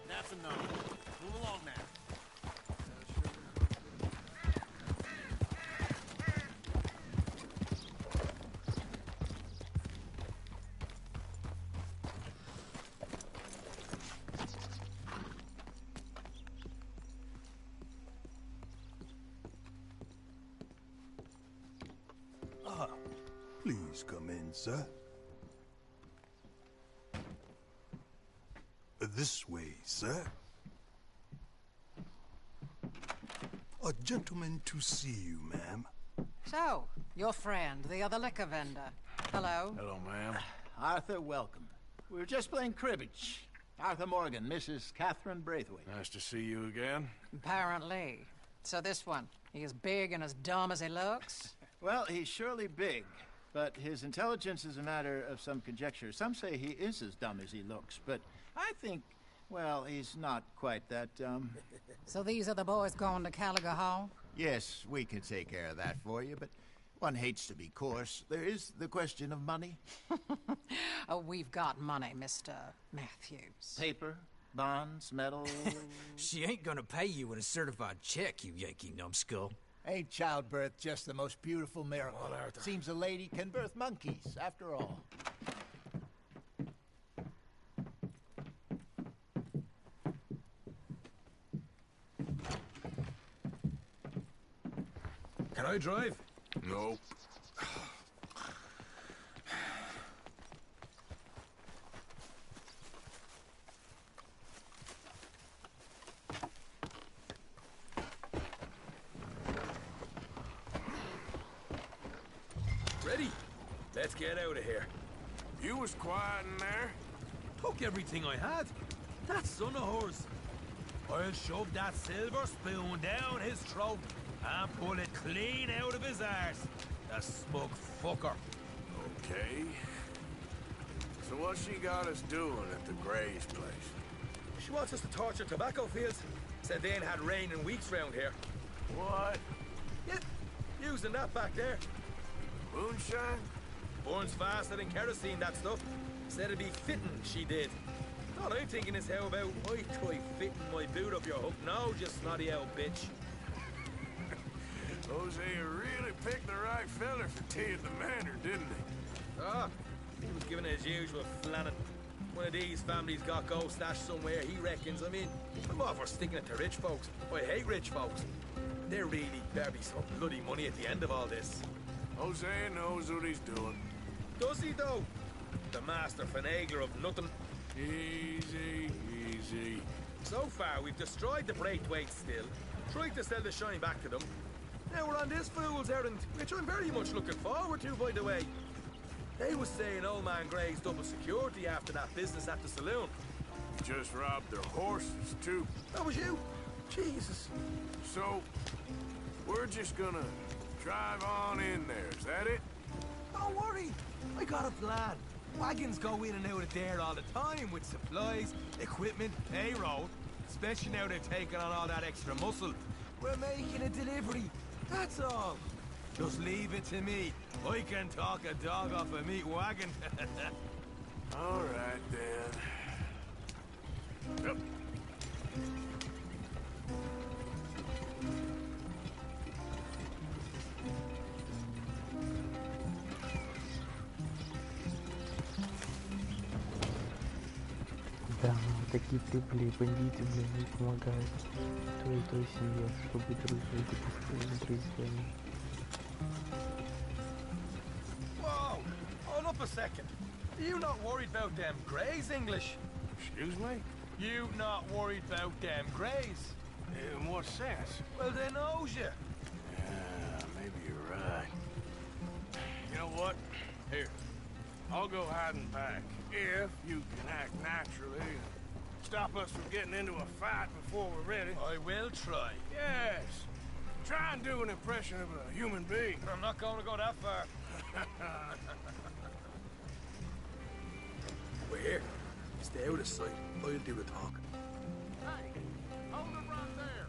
That's enough. Move along now. Please come in, sir. This way, sir. A gentleman to see you, ma'am. So, your friend, the other liquor vendor. Hello. Hello, ma'am. Arthur, welcome. We were just playing cribbage. Arthur Morgan, Mrs. Catherine Braithwaite. Nice to see you again. Apparently. So this one, he is big and as dumb as he looks? Well, he's surely big, but his intelligence is a matter of some conjecture. Some say he is as dumb as he looks, but I think, well, he's not quite that dumb. So these are the boys going to Gallagher Hall? Yes, we can take care of that for you, but one hates to be coarse. There is the question of money. Oh, we've got money, Mr. Matthews. Paper, bonds, metal. She ain't gonna pay you with a certified check, you Yankee numbskull. Ain't childbirth just the most beautiful miracle? Seems a lady can birth monkeys, after all. Can I drive? No. Ready? Let's get out of here. You was quiet in there. Took everything I had. That son of hers. I'll shove that silver spoon down his throat and pull it clean out of his arse. The smug fucker. Okay. So what's she got us doing at the Gray's place? She wants us to torture tobacco fields. Said they ain't had rain in weeks round here. What? Yeah, using that back there. Moonshine? Burns faster than kerosene, that stuff. Said it'd be fitting, she did. All I'm thinking is how about I try fitting my boot up your hook now, you snotty old bitch. Hosea really picked the right feller for tea at the manor, didn't he? Ah, he was giving it his usual flannin'. One of these families got gold stashed somewhere, he reckons. I mean, I'm all for sticking it to rich folks. I hate rich folks. There really better be some bloody money at the end of all this. Hosea knows what he's doing. Does he, though? The master finagler of nothing. Easy, easy. So far, we've destroyed the Braithwaite still, tried to sell the shine back to them. Now we're on this fool's errand, which I'm very much looking forward to, by the way. They was saying old man Gray's double security after that business at the saloon. Just robbed their horses, too. That was you? Jesus. So, we're just gonna drive on in there, is that it? Don't worry, I got a plan. Wagons go in and out of there all the time with supplies, equipment, payroll. Especially now they're taking on all that extra muscle. We're making a delivery, that's all. Just leave it to me. I can talk a dog off a meat wagon. All right, then. Yep. Да, такие прибыли бандиты, блин, не помогают той семье, чтобы дружить с друзьями. Whoa! Hold up a second. You not worried about them Greys, English? Excuse me? You not worried about them Greys? In what sense? Well, they knows you. Yeah, maybe you're right. You know what? Here, I'll go hide and back. If you can act naturally and stop us from getting into a fight before we're ready. I will try. Yes. Try and do an impression of a human being. I'm not going to go that far. We're here. Stay out of sight. I'll do the talk. Hey, hold it right there.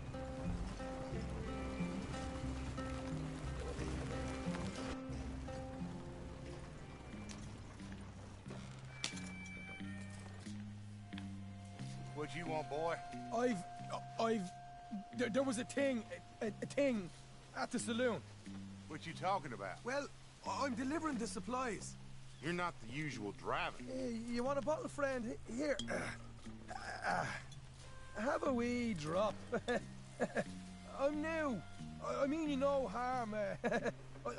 What you want, boy? There was a thing at the saloon. What you talking about? Well, I'm delivering the supplies. You're not the usual driver. You want a bottle, friend? Here. Have a wee drop. I'm new. I mean you no harm.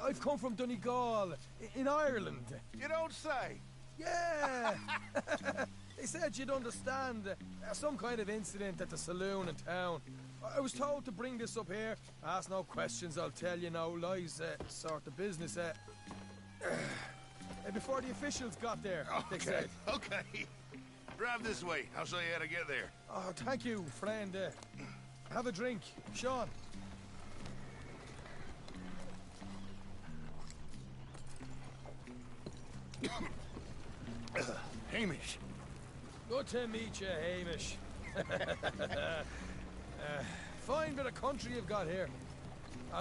I've come from Donegal, in Ireland. You don't say. Yeah. They said you'd understand some kind of incident at the saloon in town. I was told to bring this up here. Ask no questions, I'll tell you no lies, sort of business. Before the officials got there, they said. Okay. Drive this way. I'll show you how to get there. Oh, thank you, friend. Have a drink. Sean. Hamish. Good to meet you, Hamish. Fine bit of country you've got here.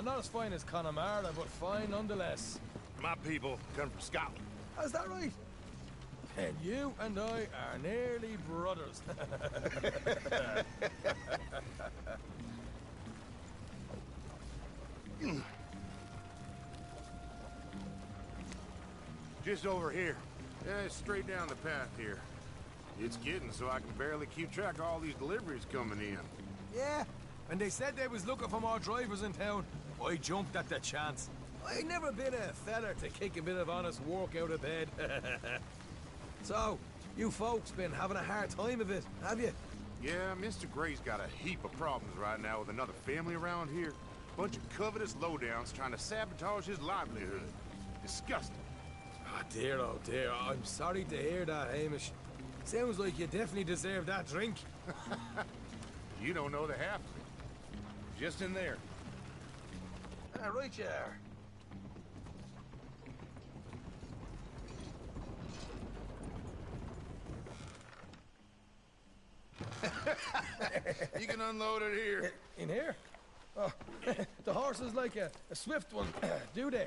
Not as fine as Connemara, but fine nonetheless. My people come from Scotland. Is that right? And you and I are nearly brothers. Just over here. Yeah, straight down the path here. It's getting so I can barely keep track of all these deliveries coming in. Yeah, and they said they was looking for more drivers in town. I jumped at the chance. I never been a feller to kick a bit of honest work out of bed. So, you folks been having a hard time of it, have you? Yeah, Mr. Gray's got a heap of problems right now with another family around here. Bunch of covetous lowdowns trying to sabotage his livelihood. Disgusting. Oh dear, I'm sorry to hear that, Hamish. Sounds like you definitely deserve that drink. You don't know the half of it. Just in there. Right you are. You can unload it here. In here? Oh, the horse is like a swift one, do they?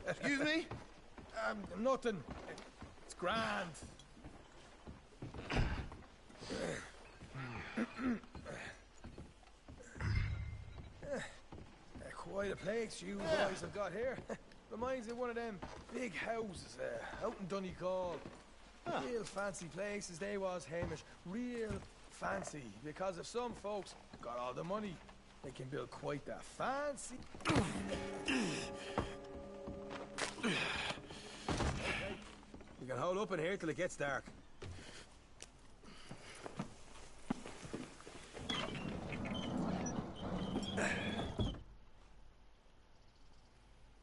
Excuse me? Nothing. It's grand. Quite a place you boys have got here. Reminds me of one of them big houses out in Donegal. Real fancy places they was, Hamish. Real fancy. Because if some folks got all the money, they can build quite a fancy... You can hold up in here till it gets dark.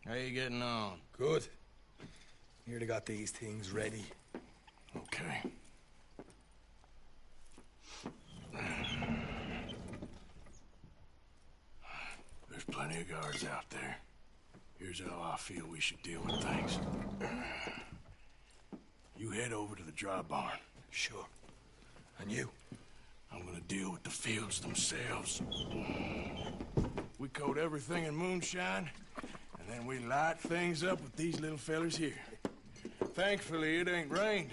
How you getting on? Good. Nearly got these things ready. Okay. There's plenty of guards out there. Here's how I feel we should deal with things. You head over to the dry barn. Sure. And you? I'm gonna deal with the fields themselves. We coat everything in moonshine, and then we light things up with these little fellers here. Thankfully, it ain't rained,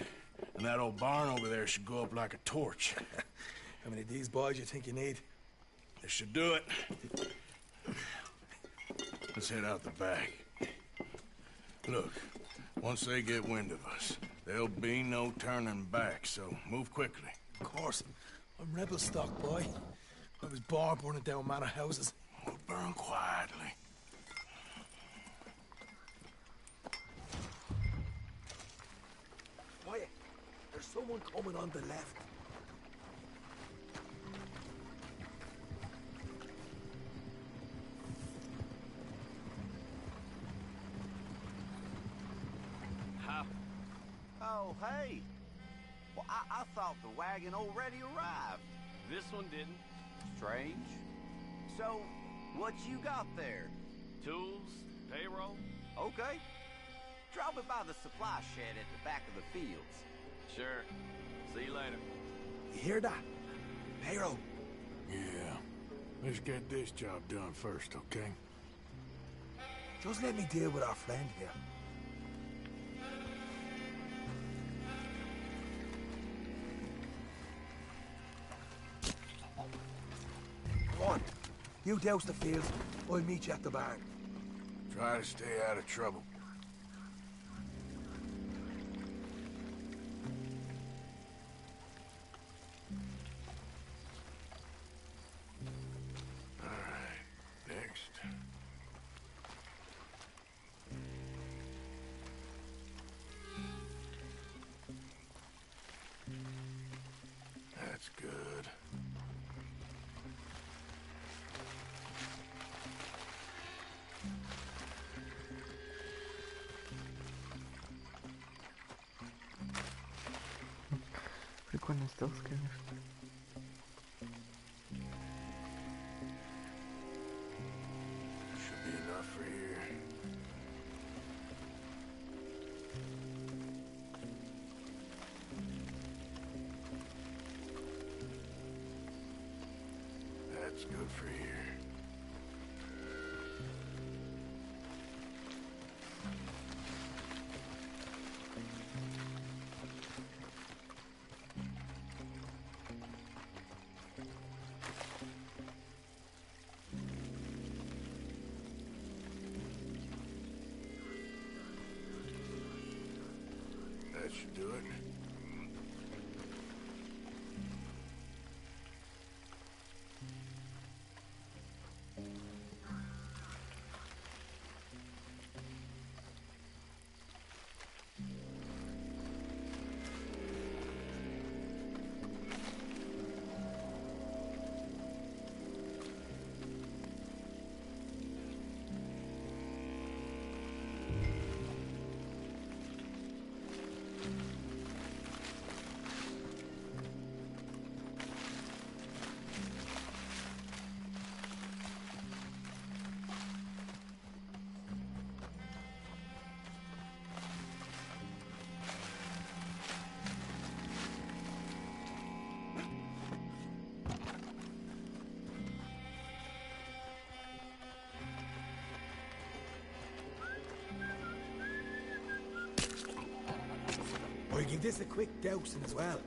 and that old barn over there should go up like a torch. How many of these boys you think you need? This should do it. Let's head out the back. Look, once they get wind of us, there'll be no turning back, so move quickly. Of course. I'm rebel stock, boy. I was born burning down manor houses. We'll burn quietly. Quiet. There's someone coming on the left. Oh, hey. Well, I thought the wagon already arrived. This one didn't. Strange. So, what you got there? Tools, payroll. Okay. Drop it by the supply shed at the back of the fields. Sure. See you later. You hear that? Payroll. Yeah. Let's get this job done first, okay? Just let me deal with our friend here. Come on. You douse the fields. I'll meet you at the barn. Try to stay out of trouble. All right, next. That's good. Прикольный стелс, конечно. Should be enough for here. That's good for here. That should do it. Give this a quick dousing as well.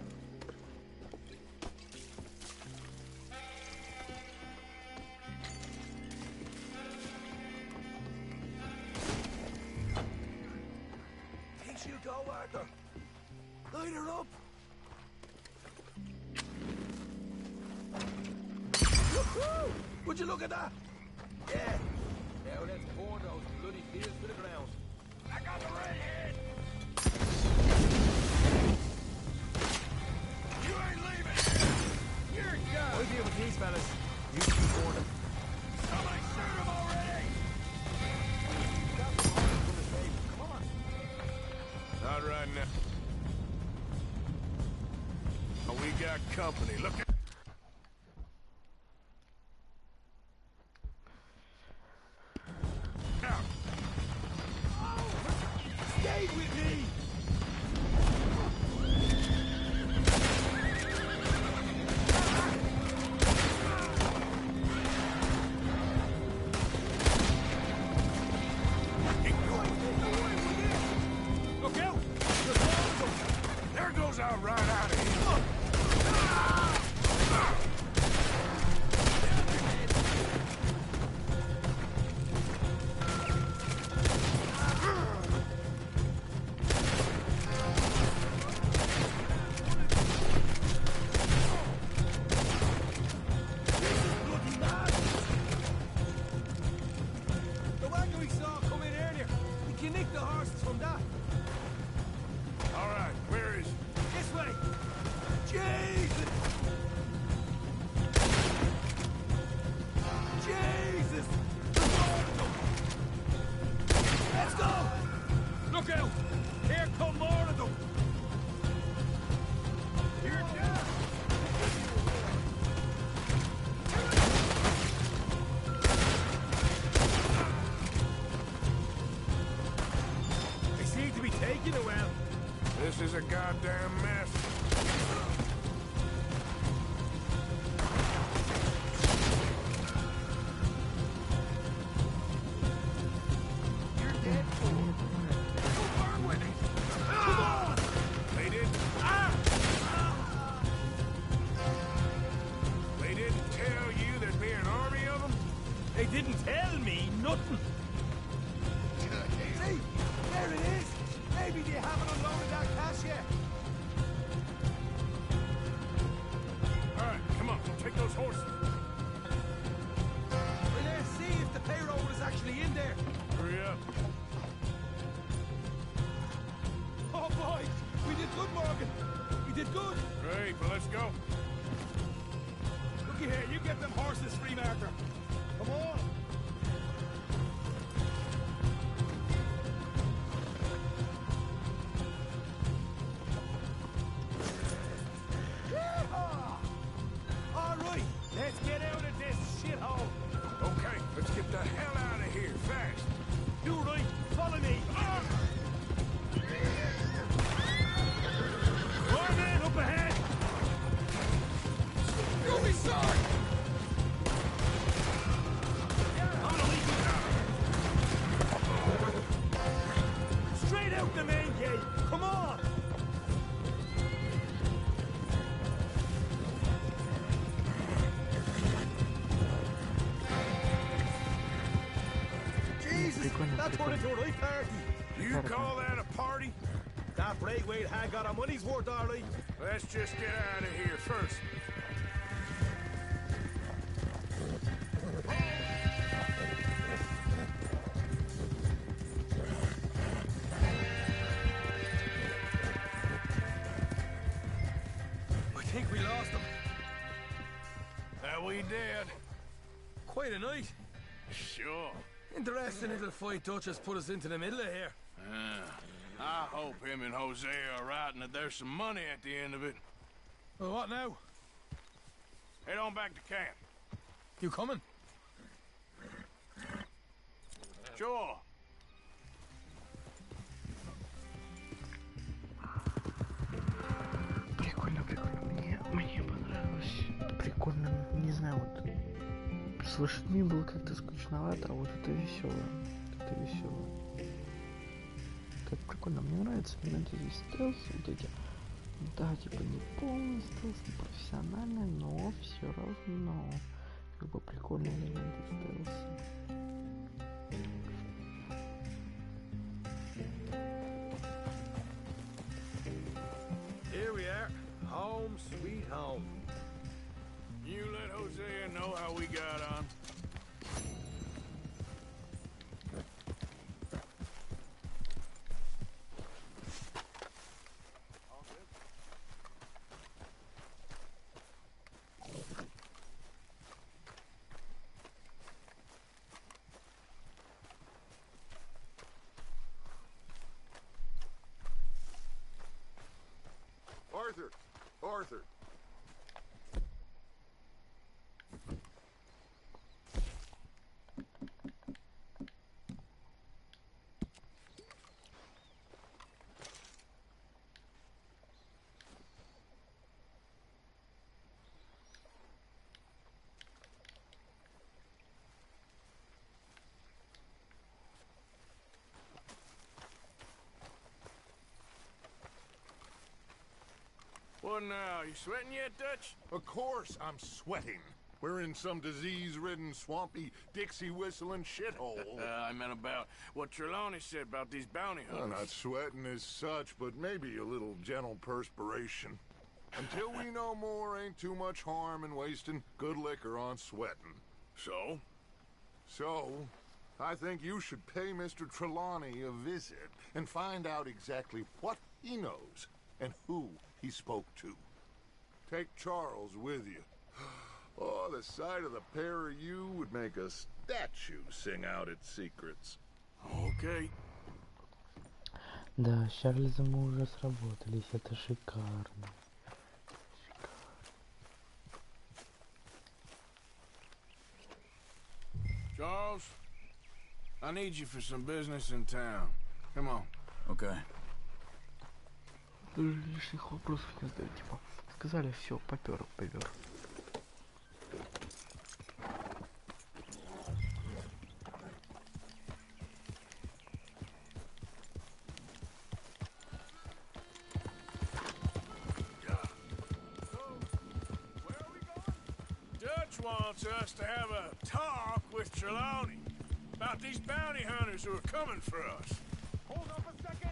Here you go, Arthur. Light her up. Woohoo! Would you look at that? Yeah. Now let's pour those bloody fields to the ground. I got the redhead. You ain't leaving here. You're done. I'll deal with these fellas. You keep boarding. Somebody shoot him already. Come on. Not right now. Oh, we got company. Look at. Stay with me! Look out! There goes our right out of here. The wagon we saw come in earlier. We can nick the horses from that. All right, where is it? This way. Jesus! Jesus! Let's go! Look out! Here come more of them! You're down! They seem to be taking it well. This is a goddamn mess. You're dead fool. Go burn with it. Come on! They didn't. They didn't tell you there'd be an army of them? They didn't tell me nothing. See, there it is. Maybe they haven't unloaded that cash yet. All right, come on, take those horses. Well, let's see if the payroll is actually in there. Hurry up. Oh, boys, we did good, Morgan. We did good. Great, well, let's go. Looky here, you get them horses free, Martha. Come on. All right, let's get out of this shithole. Okay, let's get the hell out of here, fast. You right, follow me. More men up ahead. You'll be sorry. Straight out the main gate. Come on. Jesus, that turned into a right party. You call that a party? That Braithwaite had got our money's worth, all right. Let's just get out of here first. I think we lost them. That we did. Quite a night. Sure. Interesting little fight Dutch has put us into the middle of here. I hope him and Jose are right and that there's some money at the end of it. Well, what now? Head on back to camp. You coming? Sure. Прикольно. Мне понравилось. Прикольно, не знаю, вот с лошадьми было как-то скучновато, а вот это весело. Это весело. Так прикольно. прикольно. Мне нравятся элементы здесь стелс, вот эти. Да, типа не полный стелс, не профессиональный, но все равно как бы прикольные элементы стелса. Here we are, home sweet home. You let Hosea know how we got on. Arthur. What now? You sweating yet, Dutch? Of course I'm sweating. We're in some disease-ridden, swampy, Dixie-whistling shithole. I meant about what Trelawney said about these bounty hunters. I'm not sweating as such, but maybe a little gentle perspiration. Until we know more, ain't too much harm in wasting good liquor on sweating. So? So, I think you should pay Mr. Trelawney a visit and find out exactly what he knows and who he spoke to. Take Charles with you. Oh, the sight of the pair of you would make a statue sing out its secrets. Okay. Да, с Чарльзом мы уже сработались, это шикарно. Charles, I need you for some business in town. Come on. Okay. Даже лишних вопросов не задаю, типа, сказали, все, попер. Dutch wants us to have a talk with Trelawney about these bounty hunters who are coming for us. Hold up a second.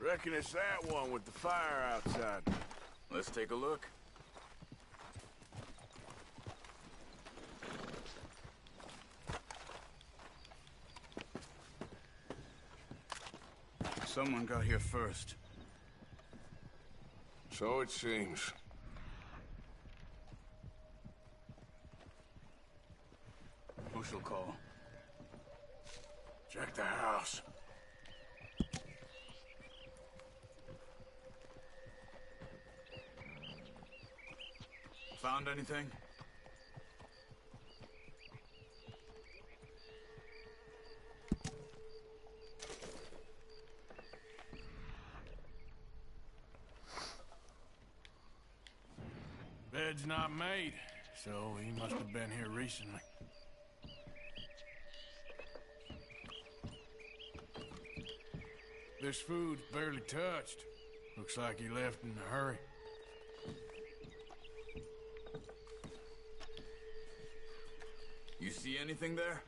Reckon it's that one with the fire outside. Let's take a look. Someone got here first. So it seems. Who shall call? Check the house. Found anything? Bed's not made, so he must have been here recently. This food's barely touched. Looks like he left in a hurry. You see anything there?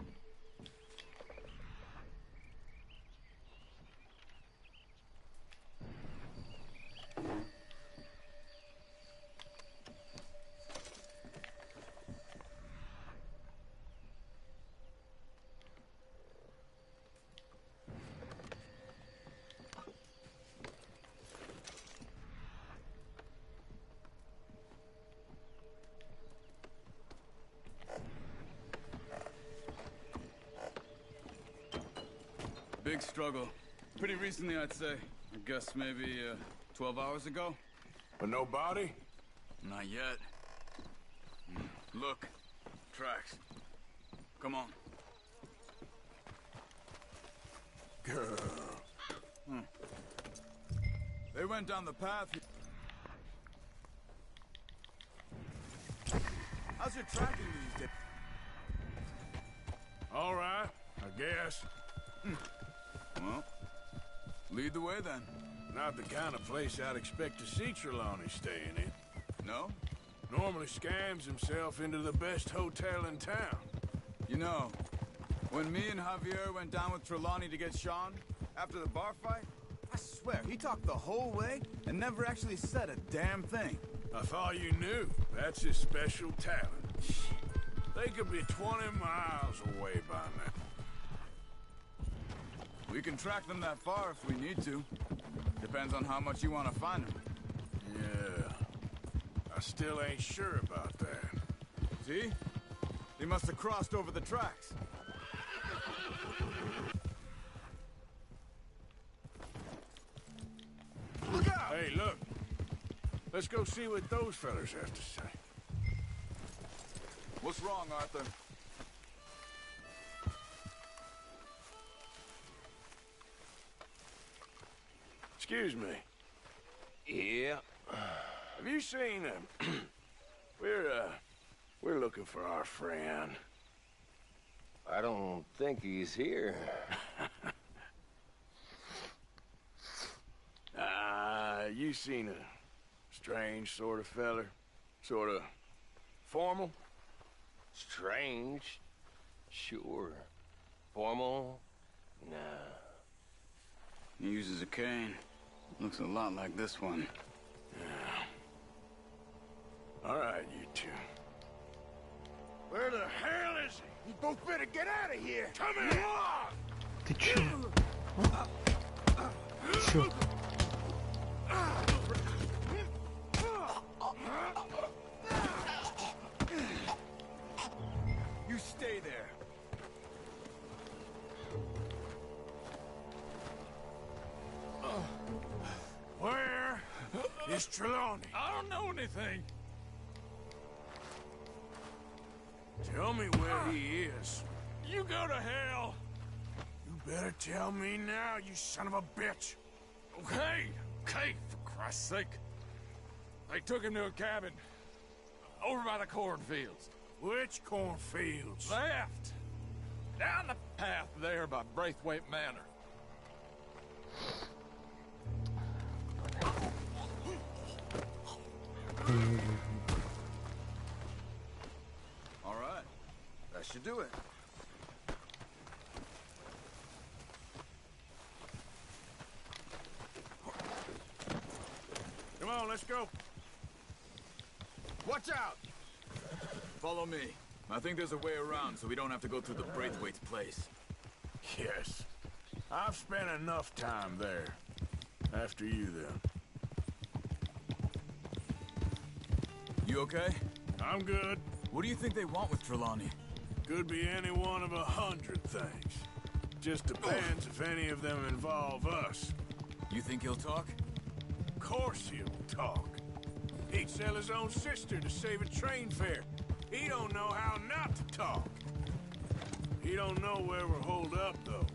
big struggle. Pretty recently, I'd say. I guess maybe 12 hours ago. But no body? Not yet. Look. Tracks. Come on. Girl. They went down the path. How's your tracking these days? All right, I guess. Well, lead the way then. Not the kind of place I'd expect to see Trelawney staying in. No? Normally scams himself into the best hotel in town. You know, when me and Javier went down with Trelawney to get Sean, after the bar fight, I swear, he talked the whole way and never actually said a damn thing. I thought you knew. That's his special talent. They could be 20 miles away by now. We can track them that far if we need to. Depends on how much you want to find them. Yeah. I still ain't sure about that. See? They must have crossed over the tracks. Look out! Hey, look. Let's go see what those fellas have to say. What's wrong, Arthur? Excuse me. Yeah. Have you seen him? We're looking for our friend. I don't think he's here. You seen a strange sort of feller? Sort of formal? Strange? Sure. Formal? Nah. He uses a cane. Looks a lot like this one. Yeah. All right, you two. Where the hell is he? You both better get out of here! Come here! Ты чё? Чё? You stay there. Where is Trelawney? I don't know anything. Tell me where he is. You go to hell. You better tell me now, you son of a bitch. Okay, for Christ's sake. They took him to a cabin over by the cornfields. Which cornfields? Left. Down the path there by Braithwaite Manor. All right. That should do it. Come on, let's go. Watch out! Follow me. I think there's a way around so we don't have to go through the Braithwaite's place. Yes. I've spent enough time there. After you, then. You okay? I'm good. What do you think they want with Trelawney? Could be any one of 100 things. Just depends if any of them involve us. You think he'll talk? Of course he'll talk. He'd sell his own sister to save a train fare. He don't know how not to talk. He don't know where we're holed up, though.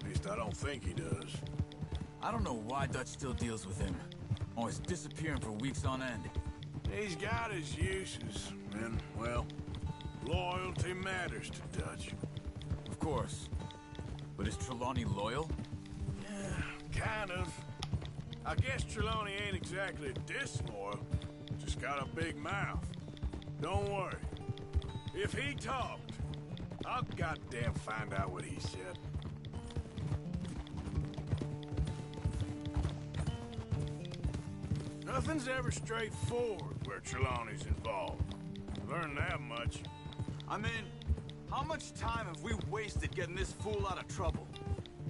At least I don't think he does. I don't know why Dutch still deals with him. Always disappearing for weeks on end. He's got his uses, and, well, loyalty matters to Dutch. Of course. But is Trelawney loyal? Yeah, kind of. I guess Trelawney ain't exactly disloyal. Just got a big mouth. Don't worry. If he talked, I'll goddamn find out what he said. Nothing's ever straightforward where Trelawney's involved. Learned that much. I mean, how much time have we wasted getting this fool out of trouble?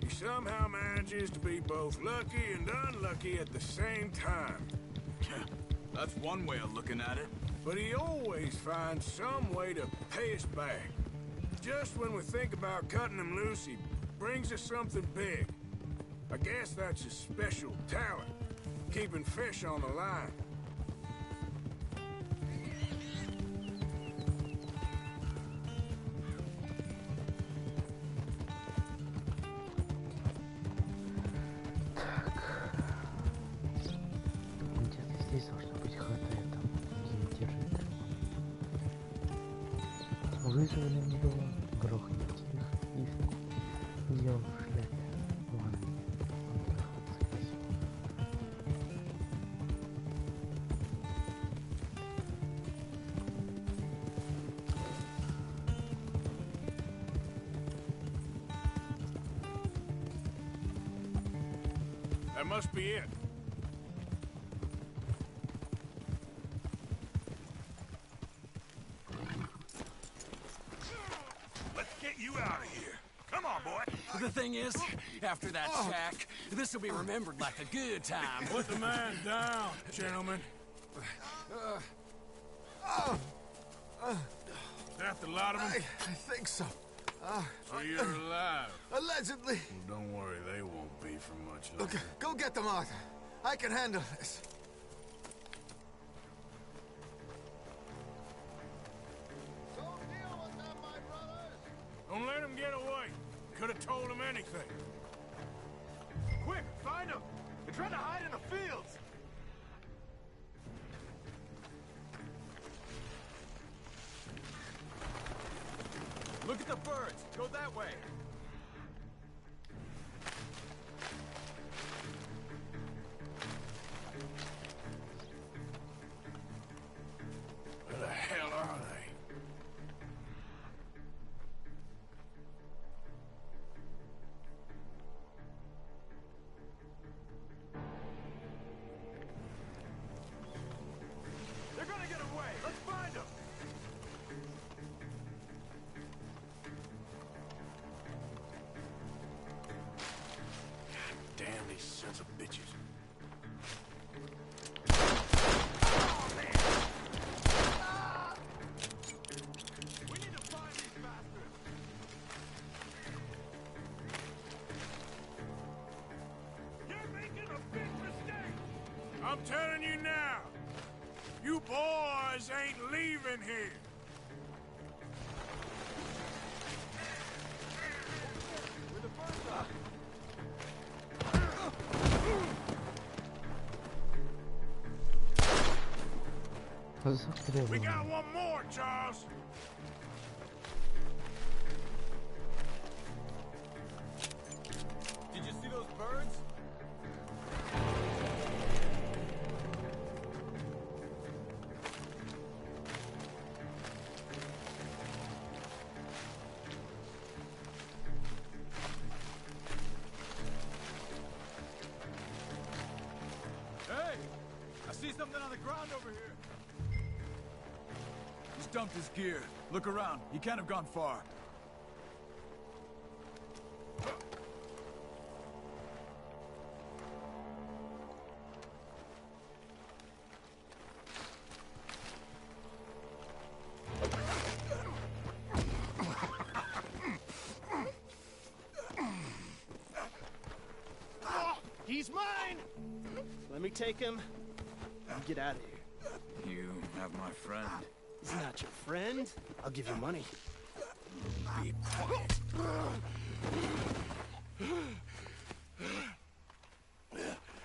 He somehow manages to be both lucky and unlucky at the same time. That's one way of looking at it. But he always finds some way to pay us back. Just when we think about cutting him loose, he brings us something big. I guess that's his special talent, keeping fish on the line. Где-то здесь должна быть хата, я там где держит. Вызовы на него, грохните их и я в шляпе. Ладно, он так вот сквозь. That must be it. Let's get you out of here. Come on, boy. The thing is, after that shack, this will be remembered like a good time. Put the man down, gentlemen. That the lot of them? I think so. So you're alive? Allegedly. Well, don't worry, they won't be for much longer. Look, go get them out. I can handle this. Don't let him get away. Could have told him anything. Quick, find them. They're trying to hide in the fields. Look at the birds. Go that way. Where the hell are they? They're gonna get away. Let's find them. Damn these sons of bitches. We need to find these bastards. You're making a big mistake. I'm telling you now. You boys ain't leaving here. We're the first up. We got one more, Charles. Did you see those birds? Hey! I see something on the ground over here. He's dumped his gear. Look around. He can't have gone far. He's mine! Let me take him and get out of here. You have my friend. He's not your friend. I'll give you money. Be quiet.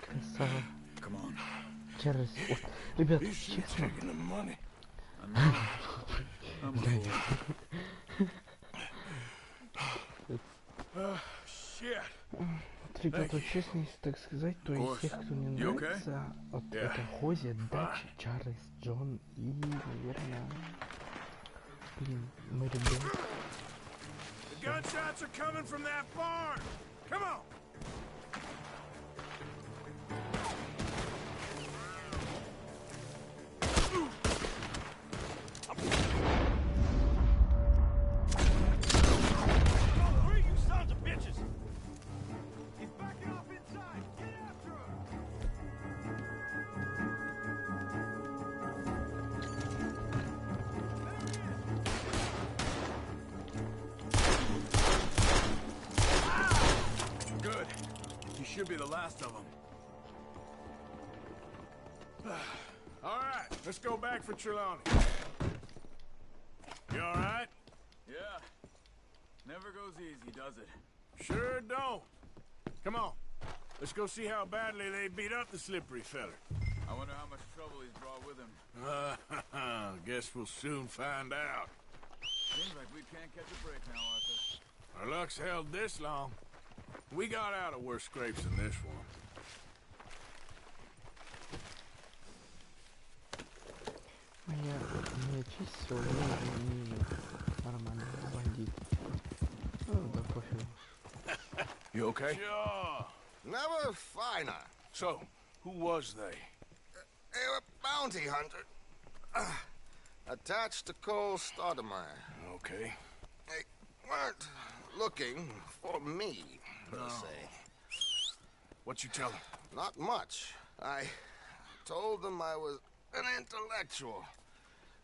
Красава. Come on. Чарльз. Вот, ребят, честно. Вот, ребят, вот честно, если так сказать, то из тех, кто мне нравится, вот это Хози, Дач, Чарльз, Джон и, наверное, блин, мой ребенок. Gunshots are coming from that barn. Come on. Where you sons of bitches? He's backing up inside. Get after him. There he is. should be the last of them. All right, let's go back for Trelawney. You all right? Yeah. Never goes easy, does it? Sure don't. Come on. Let's go see how badly they beat up the slippery feller. I wonder how much trouble he's brought with him. Guess we'll soon find out. Seems like we can't catch a break now, Arthur. Our luck's held this long. We got out of worse scrapes than this one. Моя честь все равно нормально, бандит. Ну, да пофиг. You okay? Sure. Never finer. So, who was they? They were bounty hunter. Attached to Cole Stoudemire. Okay. They weren't looking for me, per se. What you tell them? Not much. I told them I was an intellectual.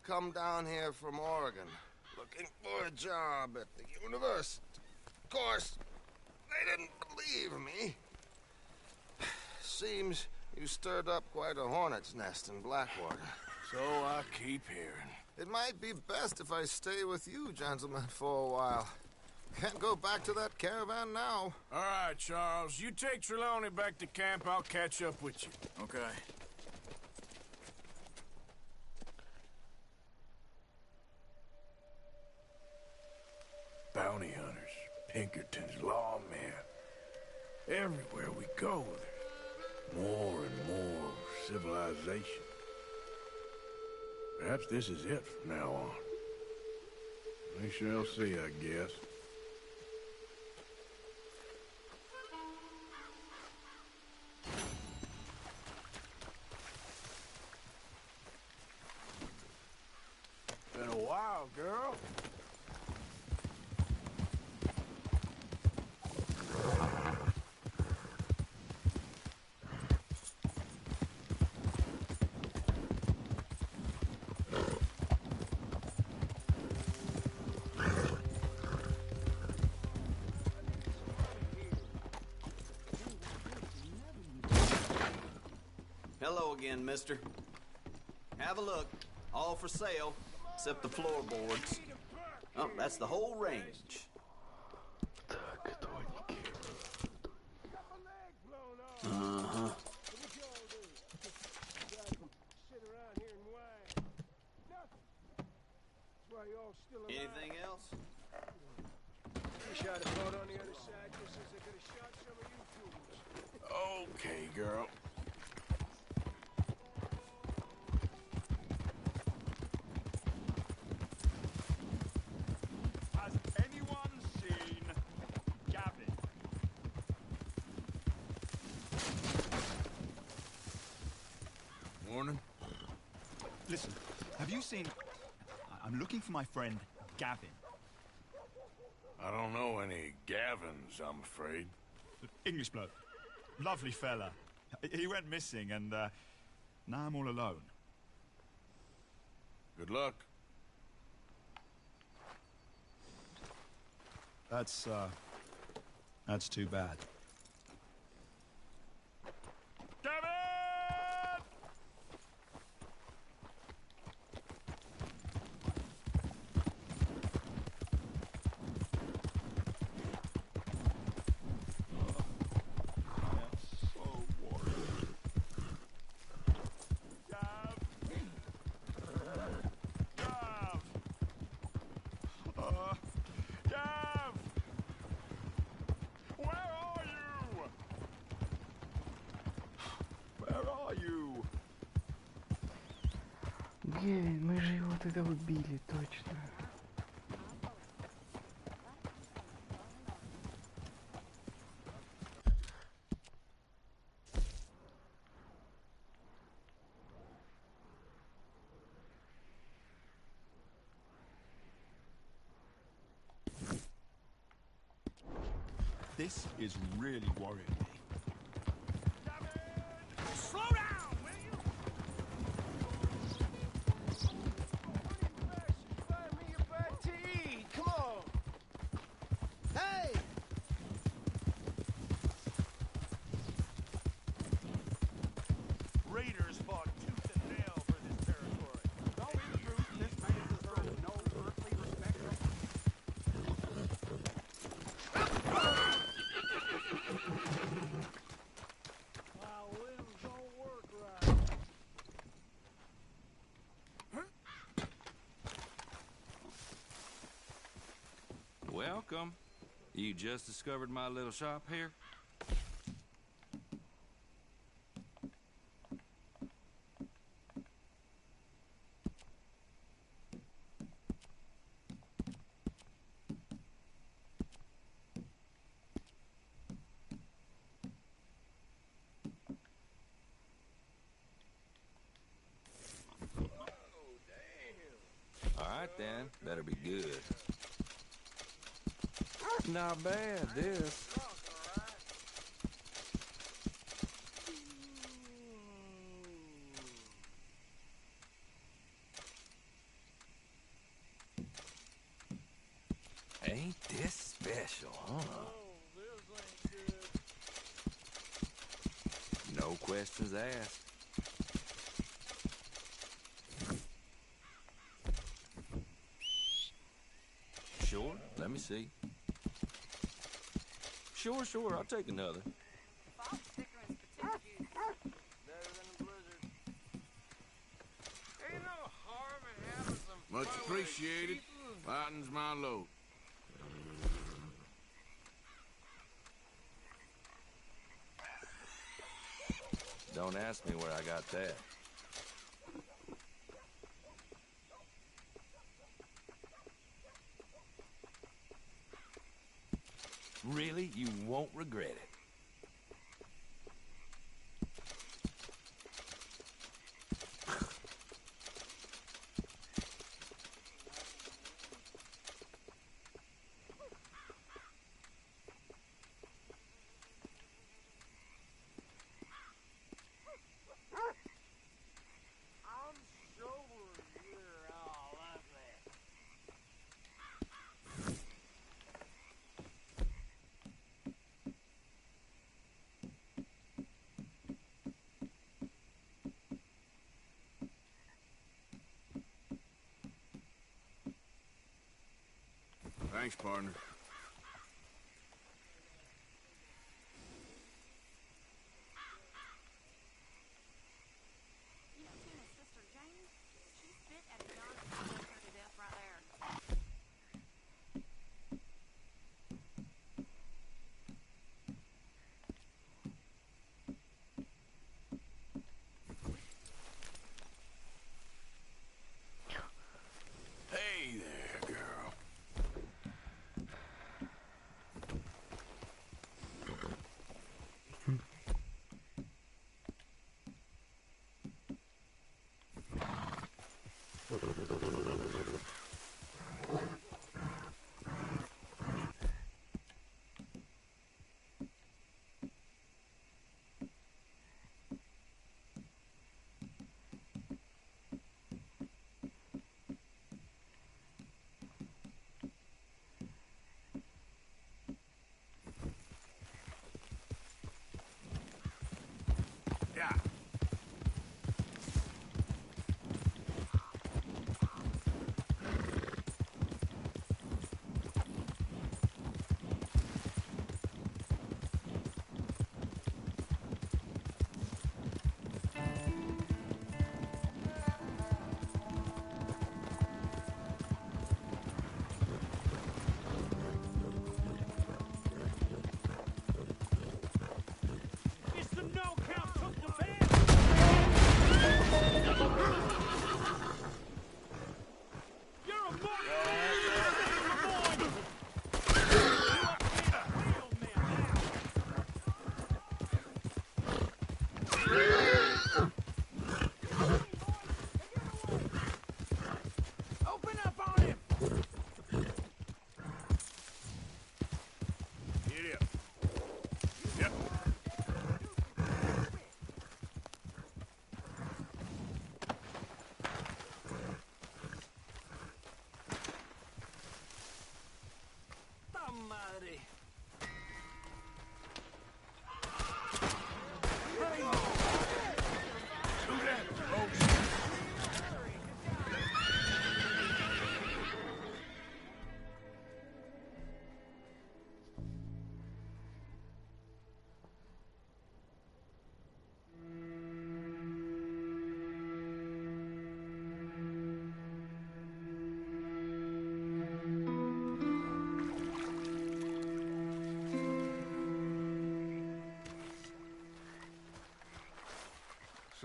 Come down here from Oregon, looking for a job at the university. Of course, they didn't believe me. Seems you stirred up quite a hornet's nest in Blackwater. So I keep hearing. It might be best if I stay with you, gentlemen, for a while. Can't go back to that caravan now. All right, Charles. You take Trelawney back to camp. I'll catch up with you. Okay. Bounty hunters, Pinkertons, lawmen. Everywhere we go, there's more and more civilization. Perhaps this is it from now on. We shall see, I guess. Been a while, girl. Hello again, mister. Have a look. All for sale, except the floorboards. Oh, that's the whole range. Uh-huh. Anything else? Wish I'd have fought on the other side just as I could have shot some of you fools. Okay, girl. Has anyone seen Gavin? Morning. Listen, have you seen... I'm looking for my friend, Gavin. I don't know any Gavins, I'm afraid. English bloke. Lovely fella. He went missing and now I'm all alone. Good luck. That's too bad. Gavin! Гевин, мы же его тогда убили, точно. This is really worrying me. Slow down, will you? Find me a bite to eat. Come on. Hey! welcome. You just discovered my little shop here? All right, then. Better be good. Not bad, this. Ain't this special, huh? No questions asked. Sure, let me see. Sure, I'll take another. Much appreciated. Lightens my load. Don't ask me where I got that. Really? You won't regret it. Thanks, partner. Hey there, girl.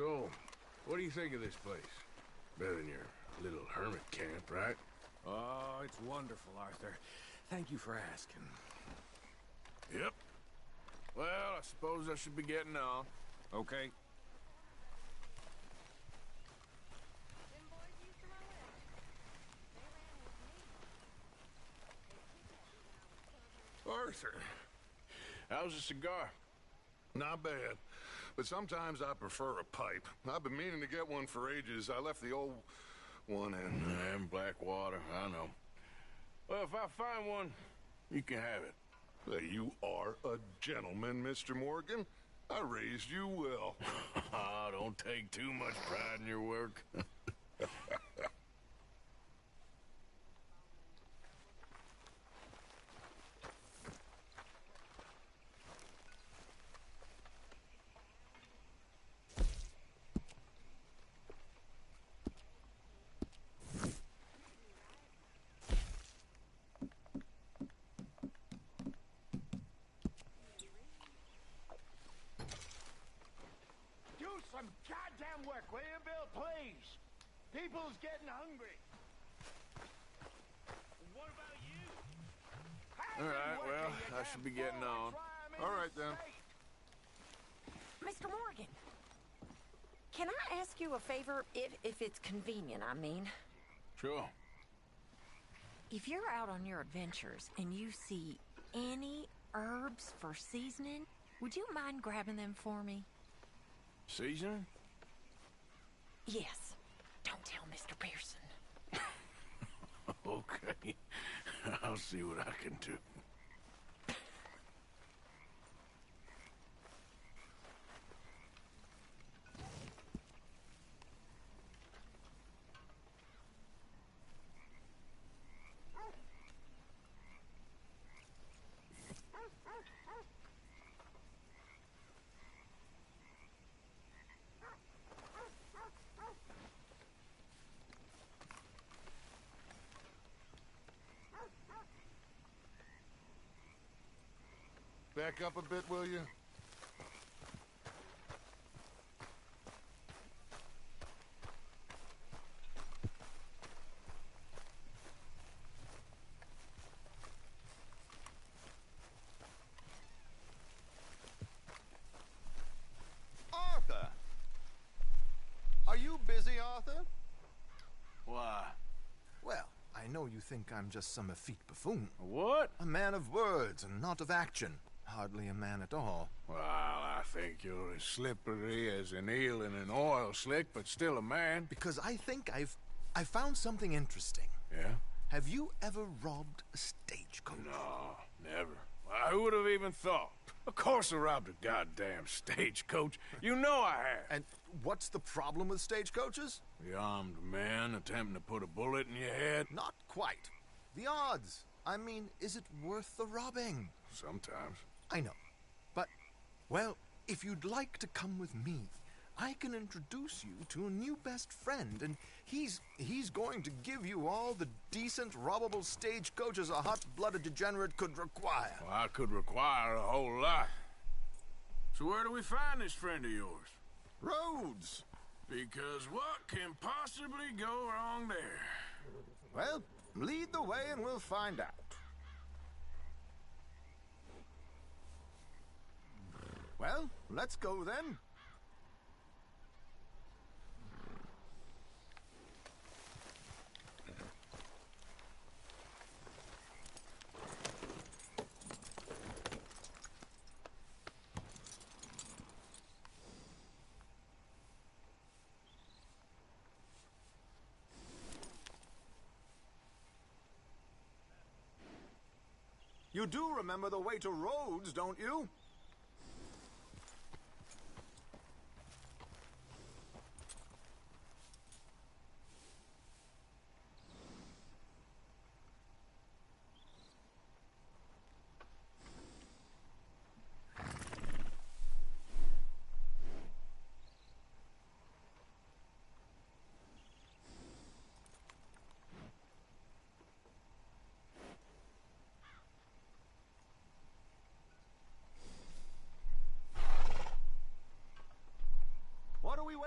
So, what do you think of this place? Better than your little hermit camp, right? Oh, it's wonderful, Arthur. Thank you for asking. Yep. Well, I suppose I should be getting on. Okay. Arthur, how's the cigar? Not bad. But sometimes I prefer a pipe. I've been meaning to get one for ages. I left the old one in. And Blackwater, I know. Well, if I find one, you can have it. You are a gentleman, Mr. Morgan. I raised you well. Don't take too much pride in your work. Some goddamn work, will you, Bill, please? People's getting hungry. What about you? All right, well, I should be getting on. All right, then. Mr. Morgan, can I ask you a favor, if it's convenient, I mean? Sure. If you're out on your adventures and you see any herbs for seasoning, would you mind grabbing them for me? Seasoning? Yes. Don't tell Mr. Pearson. Okay. I'll see what I can do. Back up a bit, will you? Arthur! Are you busy, Arthur? Why? Well, I know you think I'm just some effete buffoon. What? A man of words and not of action. Hardly a man at all. Well, I think you're as slippery as an eel in an oil slick, but still a man. Because I think I found something interesting. Yeah? Have you ever robbed a stagecoach? No, never. Why, who would have even thought? Of course I robbed a goddamn stagecoach. You know I have. And what's the problem with stagecoaches? The armed man attempting to put a bullet in your head? Not quite. The odds. I mean, is it worth the robbing? Sometimes. I know. But, well, if you'd like to come with me, I can introduce you to a new best friend, and he's going to give you all the decent, robbable stagecoaches a hot-blooded degenerate could require. Well, I could require a whole lot. So where do we find this friend of yours? Roads. Because what can possibly go wrong there? Well, lead the way and we'll find out. Well, let's go then. You do remember the way to Rhodes, don't you?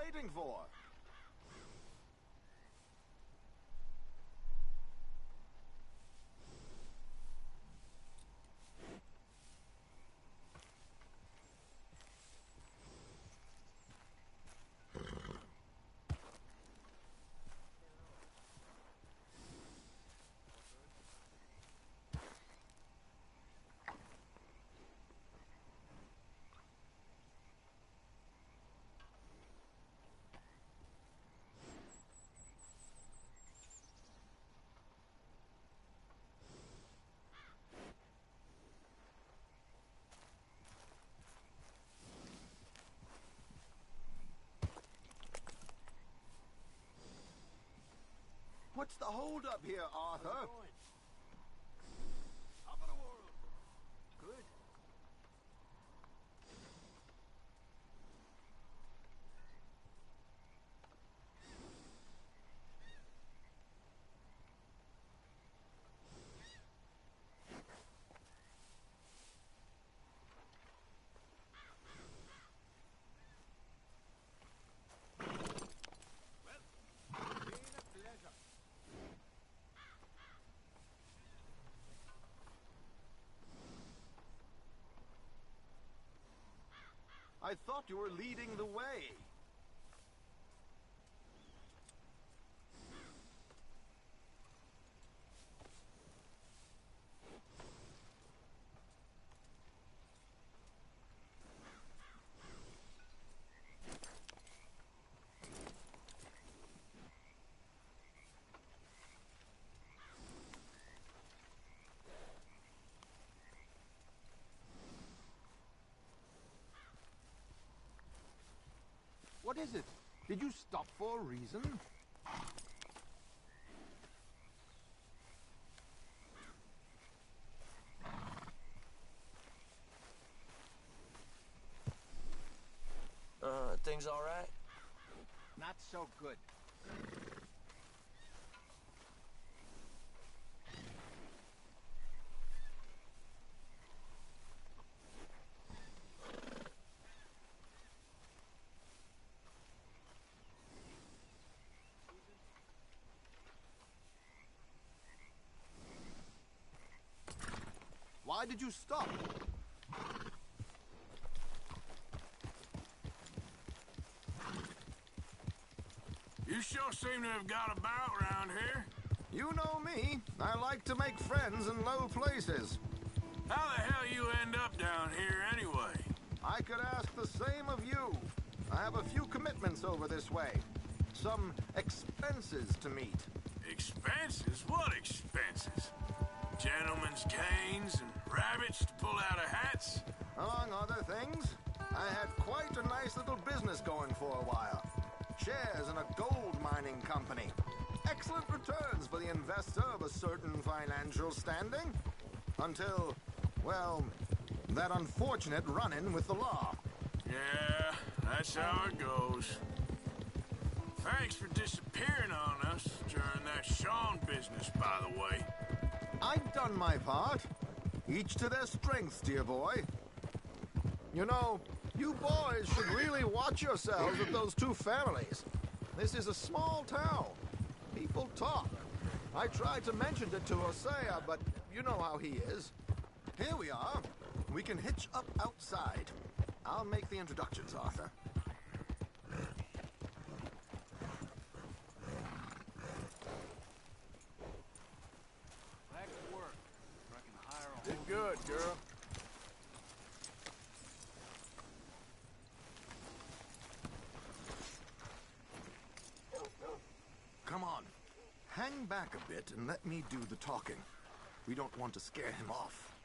waiting for? What's the hold up here, Arthur? Top of the world. Good. I thought you were leading the way. What is it? Did you stop for a reason? Things all right? Not so good. Why did you stop? You sure seem to have got about around here. You know me. I like to make friends in low places. How the hell you end up down here anyway? I could ask the same of you. I have a few commitments over this way. Some expenses to meet. Expenses? What expenses? Gentlemen's canes and rabbits to pull out of hats? Among other things, I had quite a nice little business going for a while. Shares in a gold mining company. Excellent returns for the investor of a certain financial standing. Until, well, that unfortunate run-in with the law. Yeah, that's how it goes. Thanks for disappearing on us during that Sean business, by the way. I've done my part. Each to their strengths, dear boy. You know, you boys should really watch yourselves with those two families. This is a small town. People talk. I tried to mention it to Hosea, but you know how he is. Here we are. We can hitch up outside. I'll make the introductions, Arthur. Back to work. I can hire a Did good, girl. Come on. Hang back a bit and let me do the talking. We don't want to scare him off.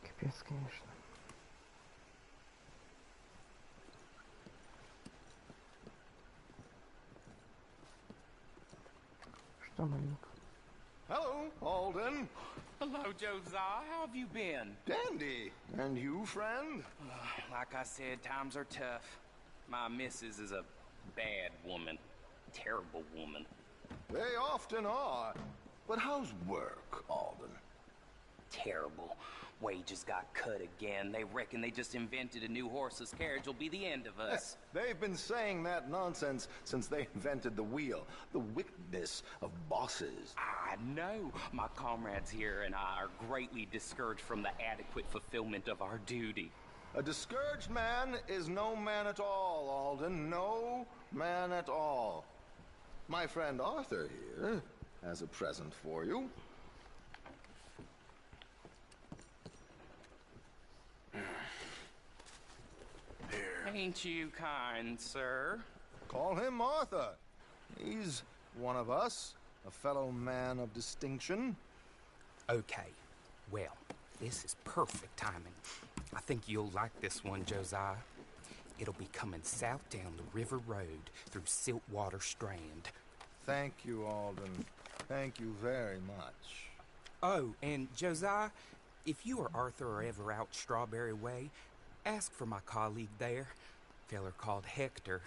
Капец, конечно. Что, маленько? Hello, Alden. Hello, Josiah. How have you been? Dandy. And you, friend? Like I said, times are tough. My missus is a bad woman. terrible woman. They often are. But how's work, Alden? Terrible. Wages got cut again. They reckon they just invented a new horseless carriage will be the end of us. They've been saying that nonsense since they invented the wheel. The wickedness of bosses. I know. My comrades here and I are greatly discouraged from the adequate fulfillment of our duty. A discouraged man is no man at all, Alden. No man at all. My friend Arthur here has a present for you. Ain't you kind, sir? Call him Arthur. He's one of us, a fellow man of distinction. Okay, well, this is perfect timing. I think you'll like this one, Josiah. It'll be coming south down the river road through Siltwater Strand. Thank you, Alden. Thank you very much. Oh, and Josiah, if you or Arthur are ever out Strawberry Way, ask for my colleague there, feller called Hector.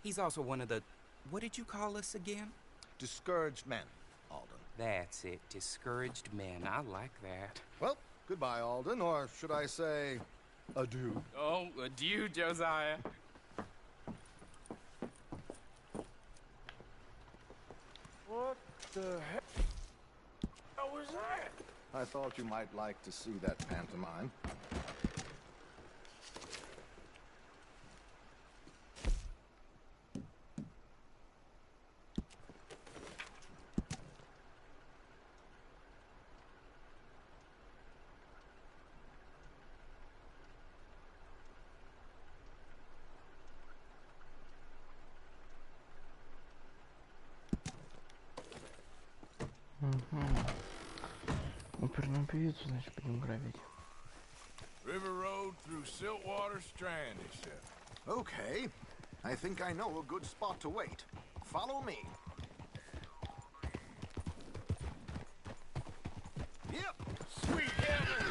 He's also one of the, what did you call us again? Discouraged men, Alden. That's it, discouraged men. I like that. Well, goodbye, Alden, or should I say, adieu. Oh, adieu, Josiah. What the heck? What was that? I thought you might like to see that pantomime. Оперную певицу, значит, будем грабить. River road through Siltwater Strand, he said. Okay. I think I know a good spot to wait. Follow me. Yep. Sweet heaven!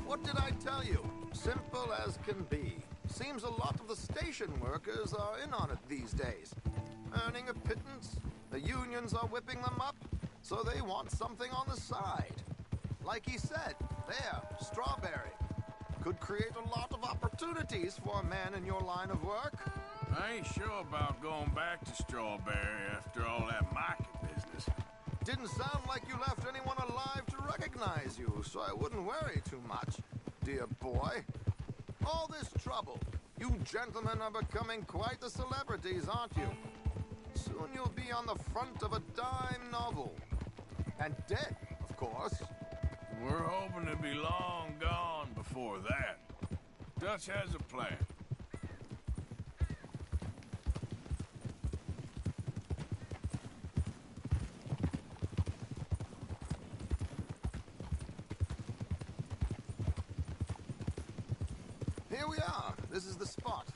What did I tell you? Simple as can be. Seems a lot of the station workers are in on it these days. Earning a pittance. The unions are whipping them up, so they want something on the side. Like he said, there, Strawberry. Could create a lot of opportunities for a man in your line of work. I ain't sure about going back to Strawberry after all that market business. Didn't sound like you left anyone alive to recognize you, so I wouldn't worry too much, dear boy. All this trouble. You gentlemen are becoming quite the celebrities, aren't you? Soon you'll be on the front of a dime novel. And dead, of course. We're hoping to be long gone before that. Dutch has a plan. Here we are. This is the spot.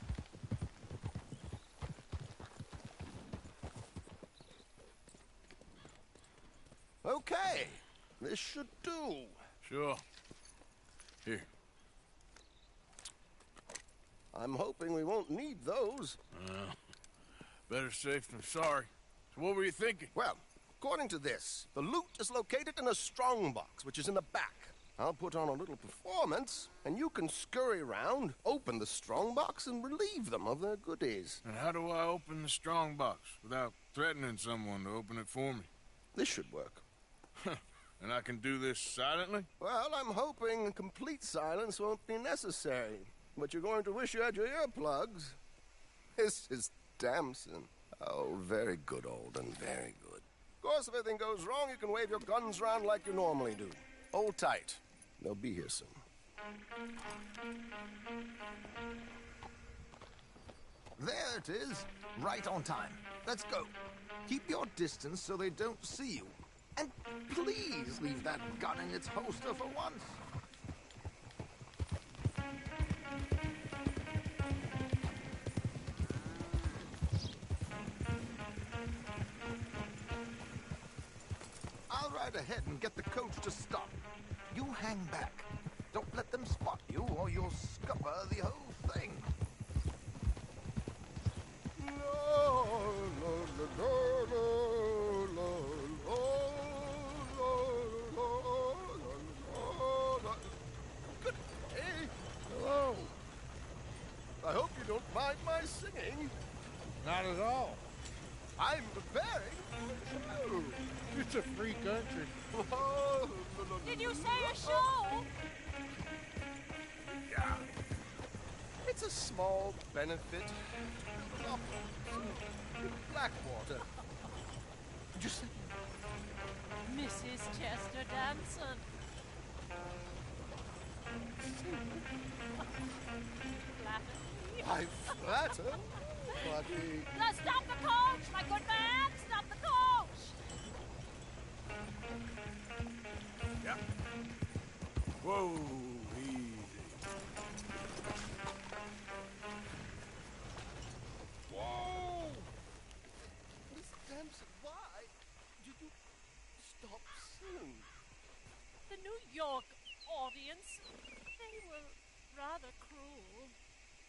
Okay. This should do. Sure. Here. I'm hoping we won't need those. Better safe than sorry. So what were you thinking? Well, according to this, the loot is located in a strongbox, which is in the back. I'll put on a little performance, and you can scurry around, open the strongbox, and relieve them of their goodies. And how do I open the strongbox without threatening someone to open it for me? This should work. And I can do this silently? Well, I'm hoping complete silence won't be necessary. But you're going to wish you had your earplugs. This is Damson. Oh, very good, Alden, very good. Of course, if anything goes wrong, you can wave your guns around like you normally do. Hold tight. They'll be here soon. There it is. Right on time. Let's go. Keep your distance so they don't see you. And please leave that gun in its holster for once. I'll ride ahead and get the coach to stop. You hang back. Don't let them spot you or you'll scupper the whole thing. mind my singing? Not at all. I'm preparing for a show. It's a free country. Oh, Did you say a show? Yeah. It's a small benefit. Blackwater. Just Mrs. Chester Damson. I flatter. But Stop the coach, my good man! Stop the coach! Yeah. Whoa, easy. Whoa! Miss Damson, why did you stop soon? The New York audience, they were rather cruel.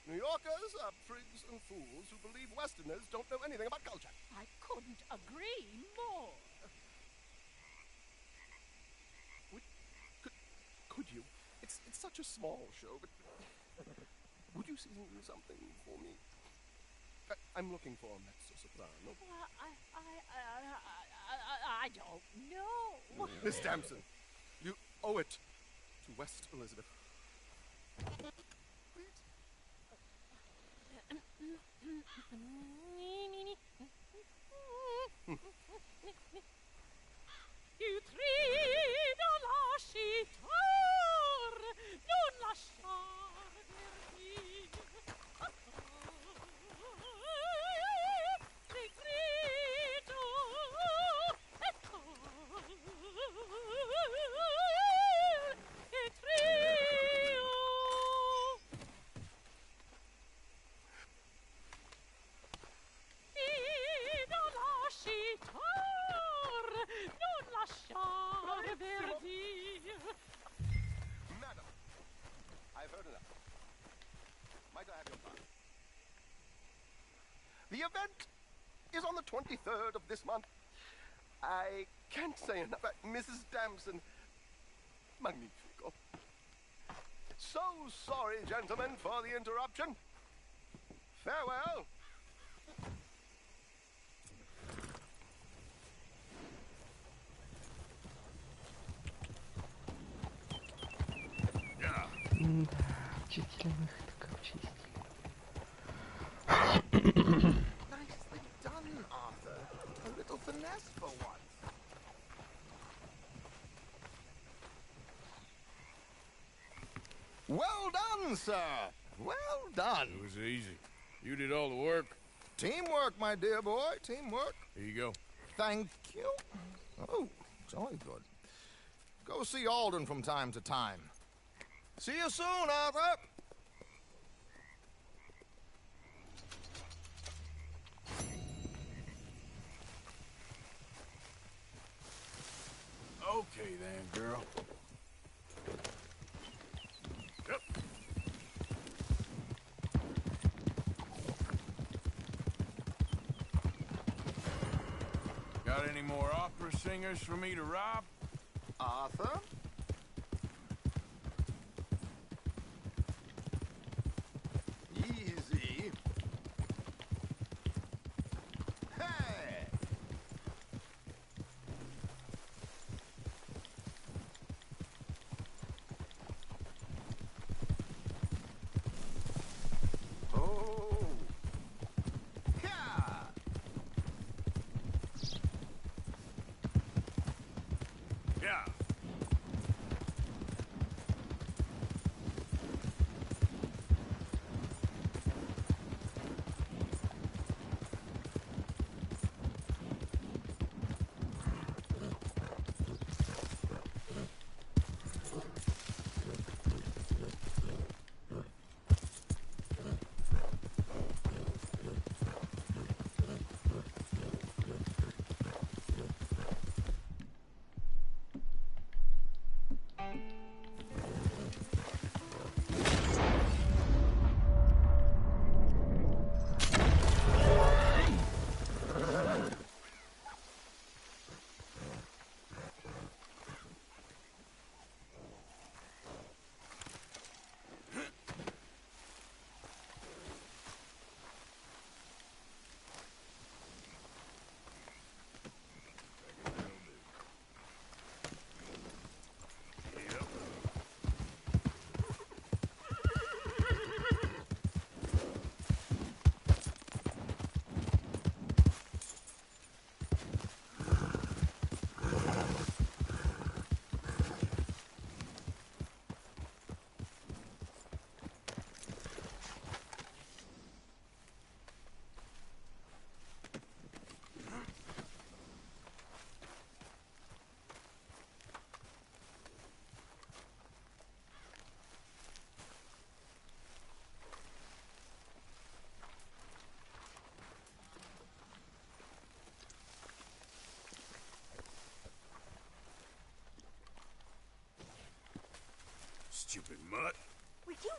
New Yorkers are prigs and fools who believe Westerners don't know anything about culture. I couldn't agree more. Could you? It's such a small show, but would you sing something for me? I'm looking for a mezzo-soprano. I don't know. Miss Damson, you owe it to West Elizabeth. Io trido lasciar, non lasciarmi. Ritrido e trio. Trido lasciar, non lasciar verdir. Madam, I've heard enough. Might I have your pardon? The event is on the 23rd of this month. I can't say enough. Mrs. Damson, magnifico. So sorry, gentlemen, for the interruption. Farewell. Учителя выход, как чистить. Nicely done, Arthur. A little finesse for once. Well done, sir. Well done. It was easy. You did all the work. Teamwork, my dear boy. Teamwork. Here you go. Thank you. Oh, jolly good. Go see Alden from time to time. See you soon, Arthur. Okay then, girl. Yep. Got any more opera singers for me to rob? Arthur? Easy. Hey! Oh! Yeah! Yeah.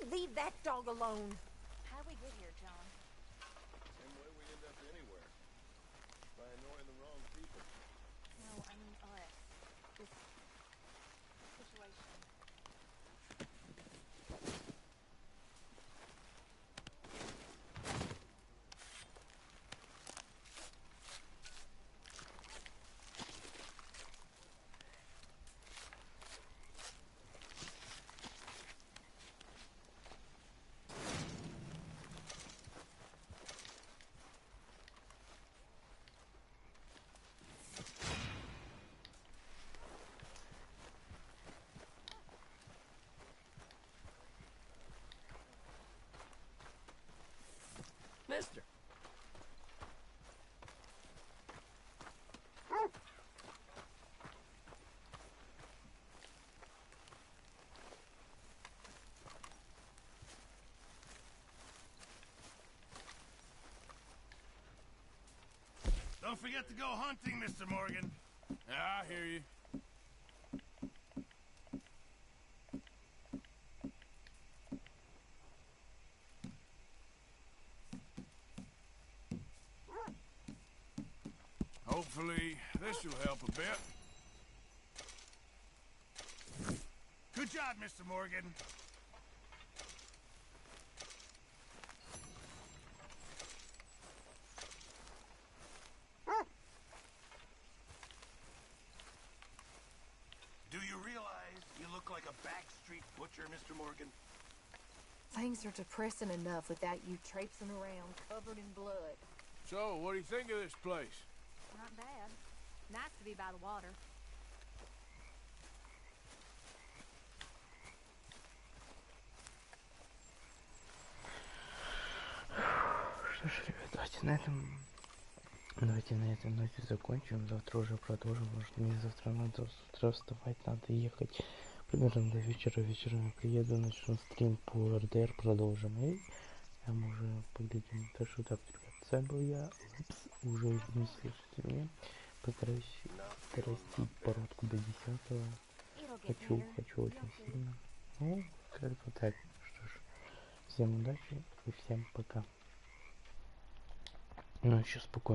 leave that dog alone? How'd we get here, John? Same way we end up anywhere. By annoying the wrong people. No, I mean us. This situation. Mister. Don't forget to go hunting, Mr. Morgan. I hear you. Hopefully, this will help a bit. Good job, Mr. Morgan. Do you realize you look like a backstreet butcher, Mr. Morgan? Things are depressing enough without you traipsing around covered in blood. So, what do you think of this place? Not bad. Nice to be by the water. Что ж, ребят, давайте на этой ноте закончим. Завтра уже продолжим, потому что мне завтра надо с утра вставать, надо ехать примерно до вечера. Вечером я приеду, начну стрим по РДР, продолжим. И там уже поглядим. Так что так, ребят, с вами был я, Лапс, уже не слышите меня. Постараюсь растить породку до 10-го. Хочу очень сильно. Ну, как-то так. Что ж, всем удачи и всем пока. Ну, еще спокойно.